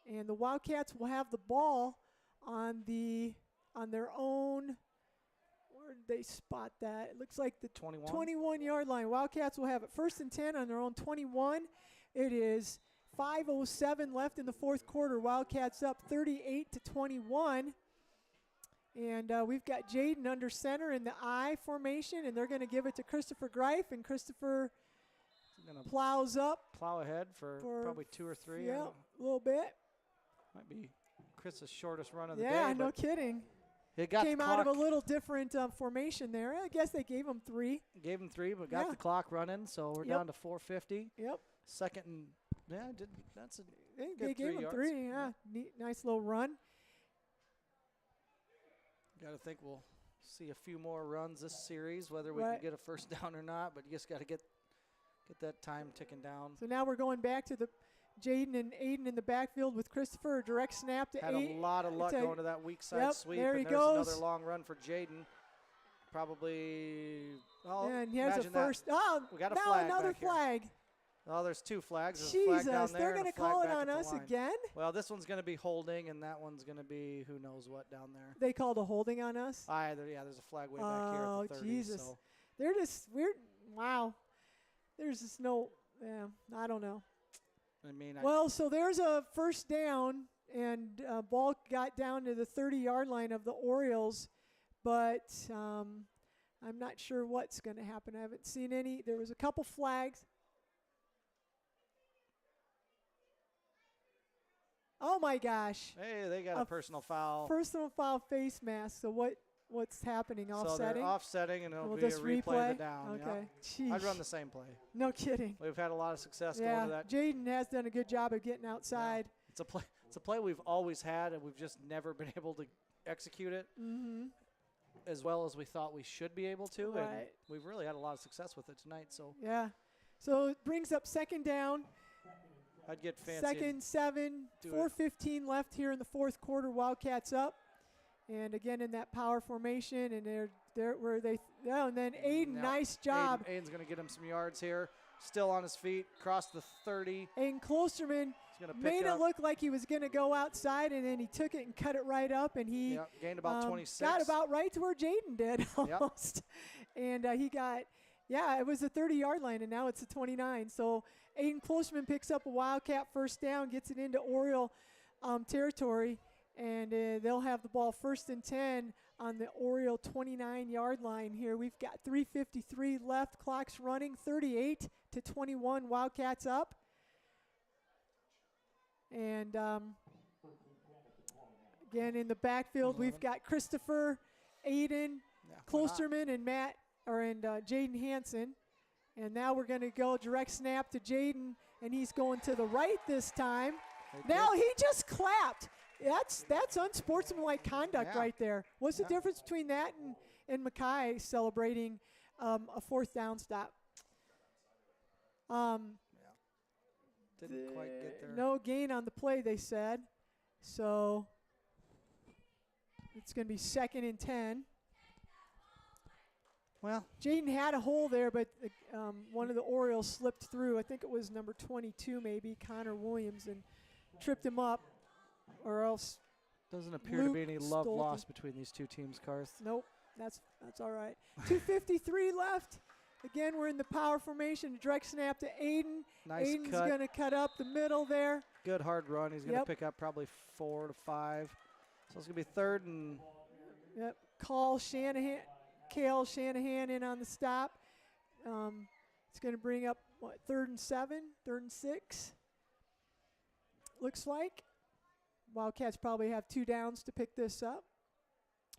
And the Wildcats will have the ball on their own. Where did they spot that? It looks like the 21-yard line. Wildcats will have it 1st and 10 on their own 21. It is 5:07 left in the fourth quarter. Wildcats up 38-21. And we've got Jaden under center in the I formation, and they're going to give it to Christopher Greif, and Christopher plows up. Plow ahead for probably 2 or 3. Yeah, a little bit. Might be Chris's shortest run of the day. Yeah, no kidding. It came out of a little different formation there. I guess they gave him 3. Gave him 3, but got the clock running, so we're down to 4:50. Yep. Second and that's a they gave him 3. Yeah, neat, nice little run. Got to think we'll see a few more runs this series, whether we can get a first down or not. But you just got to get that time ticking down. So now we're going back to the Jaden and Aiden in the backfield with Christopher. Direct snap to Had Aiden. a lot of luck going to that weak side sweep. There he and goes. Another long run for Jaden. Probably. Oh, and here's a first. Oh, we got a now flag another back here. flag. Oh, there's 2 flags. There's Jesus, a flag down there they're going to call it on us again? Well, this one's going to be holding, and that one's going to be who knows what down there. They called a holding on us? There's a flag way back here at the 30. Jesus. So. They're just weird. Wow. There's just no, I don't know. So there's a first down, and ball got down to the 30-yard line of the Orioles, but I'm not sure what's going to happen. I haven't seen any. There was a couple flags. Oh, my gosh. Hey, they got a personal foul. Personal foul face mask. So what's happening? Offsetting? So they're offsetting, and it'll be just a replay of the down. Okay. Yep. I'd run the same play. No kidding. We've had a lot of success going to that. Jaden has done a good job of getting outside. Yeah. It's a play we've always had, and we've just never been able to execute it as well as we thought we should be able to. Right. And we've really had a lot of success with it tonight. So yeah. So it brings up second down. I'd get fancy. 2nd, 7, 4:15 left here in the fourth quarter. Wildcats up, and again in that power formation, and they're where they. And then Aiden, nice job. Aiden's going to get him some yards here. Still on his feet, across the 30. Aiden Klosterman made it look like he was going to go outside, and then he took it and cut it right up, and he gained about 26. Got about right to where Jaden did almost, and he got. Yeah, it was a 30-yard line, and now it's a 29. So Aiden Klosterman picks up a Wildcat first down, gets it into Oriole territory, and they'll have the ball 1st and 10 on the Oriole 29-yard line here. We've got 3:53 left. Clock's running, 38-21. Wildcats up. And again, in the backfield, we've got Christopher, Aiden, Klosterman, and Jaden Hansen. And now we're going to go direct snap to Jaden, and he's going to the right this time. Now he just clapped. That's unsportsmanlike conduct right there. What's the difference between that and Mackay celebrating a 4th down stop? Didn't quite get there. No gain on the play, they said. So it's going to be 2nd and 10. Well, Jaden had a hole there, but one of the Orioles slipped through. I think it was number 22, maybe, Connor Williams, and tripped him up, or else doesn't appear to be any love lost between these two teams, Karth. Nope, that's all right. 2:53 left. Again, we're in the power formation. Direct snap to Aiden. Nice Aiden's cut. going to cut up the middle there. Good hard run. He's going to pick up probably 4 to 5. So it's going to be 3rd and. Yep. Cale Shanahan in on the stop. It's going to bring up 3rd and 7, 3rd and 6. Looks like Wildcats probably have 2 downs to pick this up.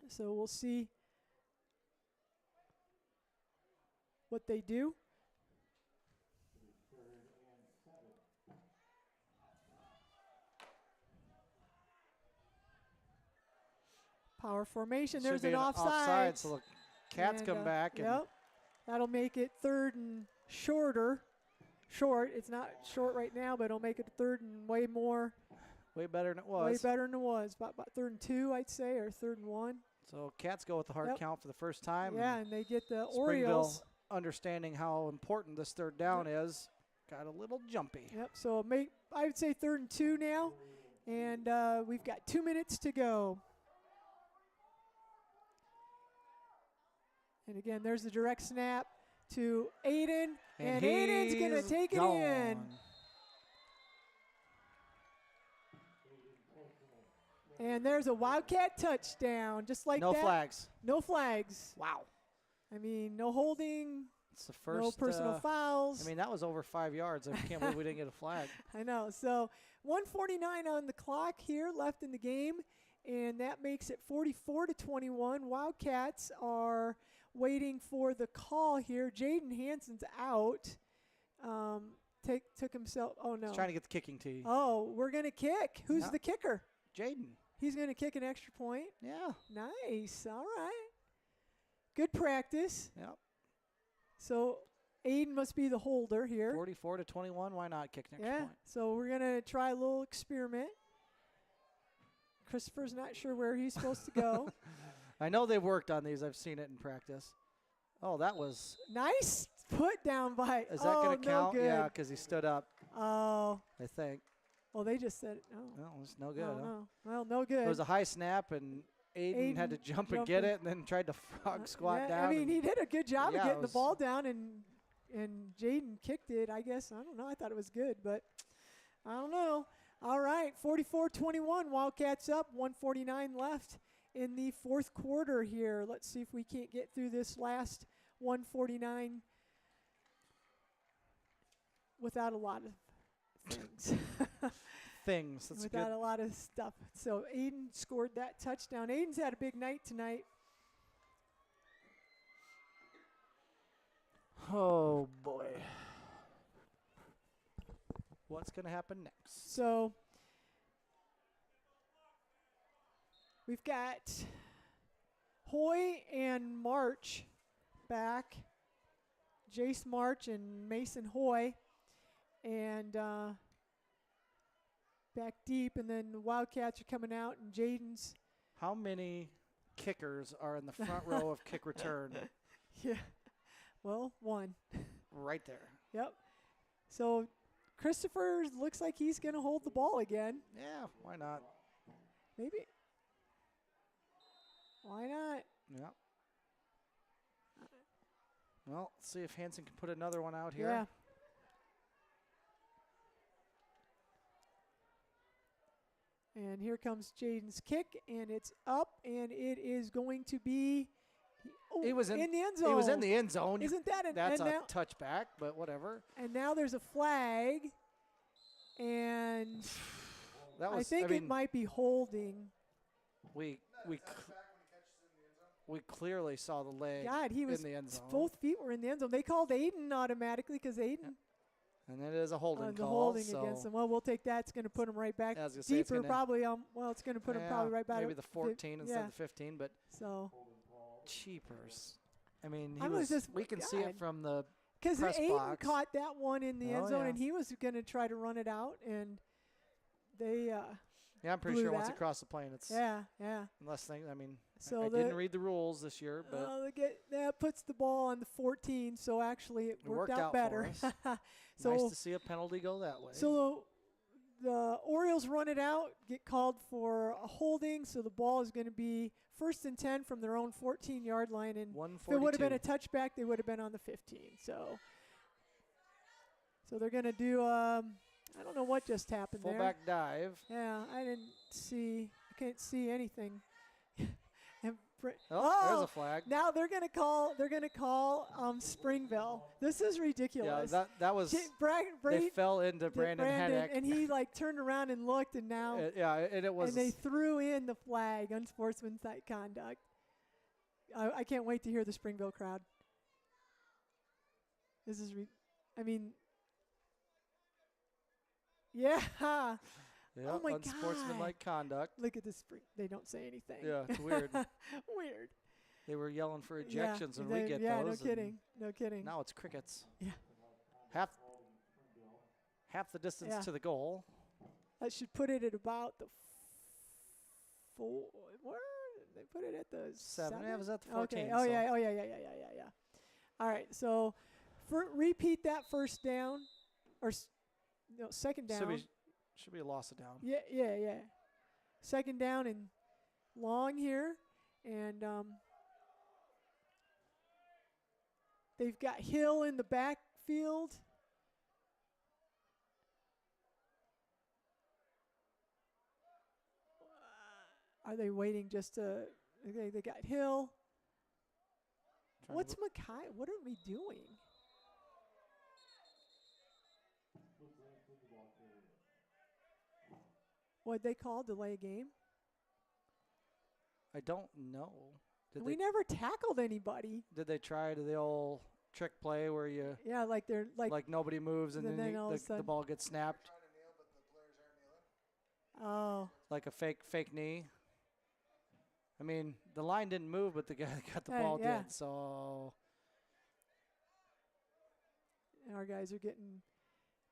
So we'll see what they do. Power formation. There's an offside. So the Cats come back. Yep. That'll make it 3rd and short. It's not short right now, but it'll make it 3rd and way better than it was. About 3rd and 2, I'd say, or 3rd and 1. So Cats go with the hard count for the first time. Yeah, and they get the Orioles. understanding how important this third down is, got a little jumpy. Yep. So I would say 3rd and 2 now, and we've got 2 minutes to go. And again, there's the direct snap to Aiden, and Aiden's going to take it in. And there's a Wildcat touchdown, just like that. No flags. No flags. Wow. I mean, no holding. It's the first. No personal fouls. I mean, that was over 5 yards. I can't believe we didn't get a flag. I know. So 1:49 on the clock here left in the game, and that makes it 44-21. Wildcats are waiting for the call here. Jaden Hansen's out. Took himself. Oh no. He's trying to get the kicking tee. Oh, we're gonna kick. Who's the kicker? Jaden. He's gonna kick an extra point. Yeah. Nice. All right. Good practice. Yep. So Aiden must be the holder here. 44-21. Why not kick an extra point? So we're gonna try a little experiment. Christopher's not sure where he's supposed to go. I know they've worked on these. I've seen it in practice. Oh, that was nice put down by. Is that going to count? No good. Yeah, because he stood up. Oh. I think. Well, they just said no. No, it's no good. Oh, huh? no. Well, no good. It was a high snap, and Aiden had to jump and get it, and then tried to frog squat down. I mean, he did a good job of getting the was ball down, and Jaden kicked it. I guess I don't know. I thought it was good, but I don't know. All right, 44-21. Wildcats up. 1:49 left in the fourth quarter here. Let's see if we can't get through this last 1:49 without a lot of things. That's without good. a lot of stuff. So Aiden scored that touchdown. Aiden's had a big night tonight. Oh, boy. What's going to happen next? So we've got Hoy and March back. Jace March and Mason Hoy. And back deep. And then the Wildcats are coming out. And Jaden's. How many kickers are in the front row of kick return? Yeah. Well, one. Right there. Yep. So Christopher looks like he's going to hold the ball again. Yeah, why not? Maybe. Why not? Yeah. Well, let's see if Hansen can put another one out here. Yeah. And here comes Jaden's kick, and it's up, and it is going to be He was in the end zone. He was in the end zone. Isn't that That's a now, touchback, but whatever. And now there's a flag, and That was, I think it might be holding. We clearly saw the leg God, he was in the end zone. both feet were in the end zone. They called Aiden automatically because Aiden. Yep. And it is a holding The call. holding so against him. Well, we'll take that. It's going to put him right back I was gonna say it's deeper. gonna- Probably. Well, it's going to put him probably right back. Maybe the 14 instead of the 15, but So. cheapers. I mean, I was just- we can see it from the Because press Aiden box. caught that one in the end Oh, zone, yeah. and he was going to try to run it out, and they. Yeah, I'm pretty blew sure once that. across the plane, it's Yeah. less thing. I mean, So I didn't read the rules this year, but that puts the ball on the 14. So actually, it worked out for better. us. So nice to see a penalty go that way. So the Orioles run it out, get called for a holding. So the ball is going to be 1st and 10 from their own 14-yard line. And if it would have been a touchback, they would have been on the 15. So they're going to do, I don't know what just happened fullback dive. there. Yeah, I can't see anything. And There's a flag. now they're going to call Springville. This is ridiculous. Yeah, that was. They fell into Brandon Hennick. And he turned around and looked, and now and it was. and they threw in the flag, unsportsmanlike conduct. I can't wait to hear the Springville crowd. This is, yeah. Oh my God. Unsportsmanlike conduct. Look at this. They don't say anything. Yeah, it's weird. Weird. They were yelling for ejections when we get yeah, those. no kidding. No kidding. Now it's crickets. Yeah. Half the distance Yeah. to the goal. I should put it at about the 4. Where they put it at the 7. 7? Yeah, it was at the 14. Okay. Oh so yeah. All right, so repeat that first down, or no, second down. Should be a loss of down. Yeah. Second down and long here, and they've got Hill in the backfield. Are they waiting just to? Okay, they got Hill. What's Mackay? What are we doing? What they call delay game? I don't know. We never tackled anybody. Did they try the old trick play where you? Yeah, like they're like nobody moves and then the ball gets snapped. Oh. Like a fake knee. I mean, the line didn't move, but the guy that got the ball did. So our guys are getting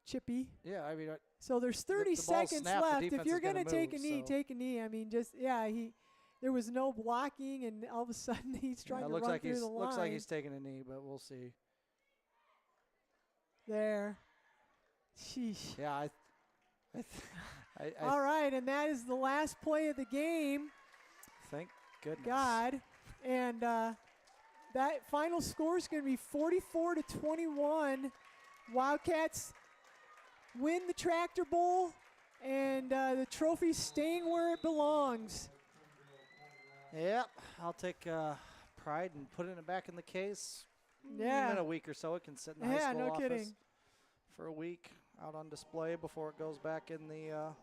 chippy. Yeah, I mean. So there's 30 seconds left. If you're going to take a knee, take a knee. I mean, there was no blocking, and all of a sudden he's trying to run through the line. Looks like he's taking a knee, but we'll see. There. Sheesh. Yeah, all right, and that is the last play of the game. Thank goodness. God. And that final score is going to be 44-21. Wildcats win the Tractor Bowl, and the trophy's staying where it belongs. Yep, I'll take pride and put it back in the case. Yeah. In a week or so, it can sit in the high school no office kidding. For a week out on display before it goes back in the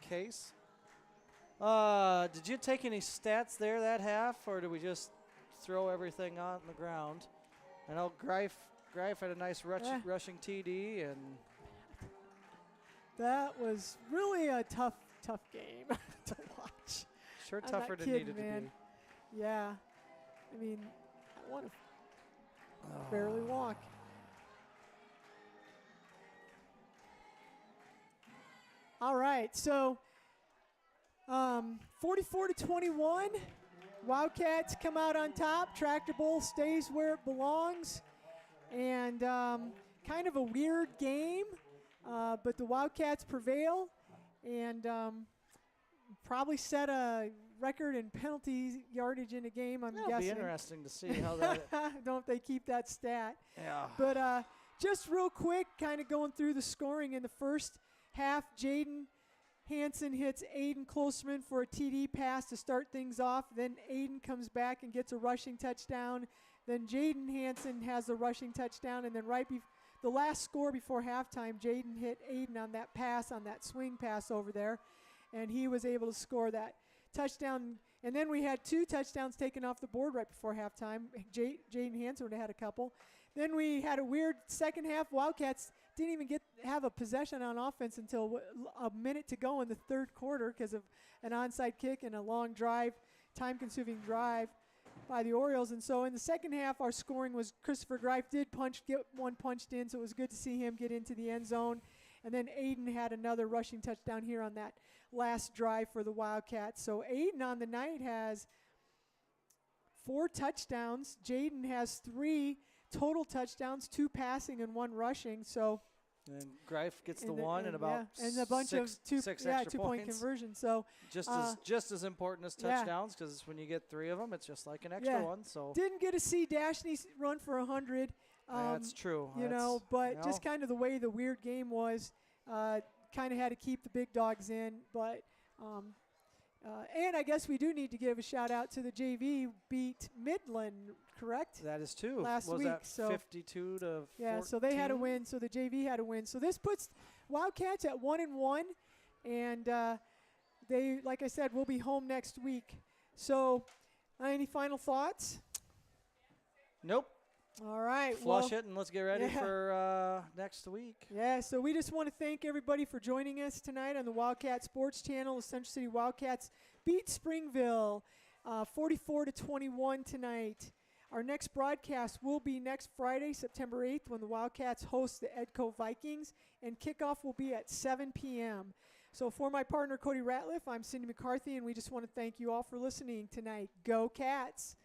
case. Did you take any stats there that half, or did we just throw everything on the ground? I know Greif had a nice rushing TD, and that was really a tough game to watch. Sure, tougher than needed to be. Yeah, I mean, I want to barely walk. All right, so 44-21. Wildcats come out on top. Tractor Bowl stays where it belongs. And kind of a weird game, but the Wildcats prevail and probably set a record in penalty yardage in a game, I'm guessing. It'll be interesting to see how that... I don't know if they keep that stat. Yeah. But just real quick, kind of going through the scoring in the first half, Jaden Hansen hits Aiden Klosterman for a TD pass to start things off. Then Aiden comes back and gets a rushing touchdown. Then Jaden Hansen has a rushing touchdown. And then the last score before halftime, Jaden hit Aiden on that pass, on that swing pass over there. And he was able to score that touchdown. And then we had 2 touchdowns taken off the board right before halftime. Jaden Hansen would have had a couple. Then we had a weird second half. Wildcats didn't even have a possession on offense until a minute to go in the third quarter because of an onside kick and a long drive, time-consuming drive by the Orioles. And so in the second half, our scoring was Christopher Greif did get one punched in, so it was good to see him get into the end zone. And then Aiden had another rushing touchdown here on that last drive for the Wildcats. So Aiden on the night has 4 touchdowns. Jaden has 3 total touchdowns, 2 passing and 1 rushing. So and Greif gets the one and about and a bunch of 2 extra 2-point conversions. So just as important as touchdowns, because when you get 3 of them, it's just like an extra one. So didn't get to see Dashney run for 100. That's true. But just kind of the way the weird game was, kind of had to keep the big dogs in. But and I guess we do need to give a shout out to the JV beat Midland, correct? That is true. Last was week, that 52 to 14? Yeah, so they had a win. So the JV had a win. So this puts Wildcats at 1-1, and they, like I said, will be home next week. So, any final thoughts? Nope. All right. Flush it and let's get ready for next week. Yeah, so we just want to thank everybody for joining us tonight on the Wildcat Sports Channel. The Central City Wildcats beat Springville 44-21 tonight. Our next broadcast will be next Friday, September 8th, when the Wildcats host the Edco Vikings, and kickoff will be at 7 p.m. So for my partner, Cody Ratliff, I'm Cindy McCarthy, and we just want to thank you all for listening tonight. Go Cats!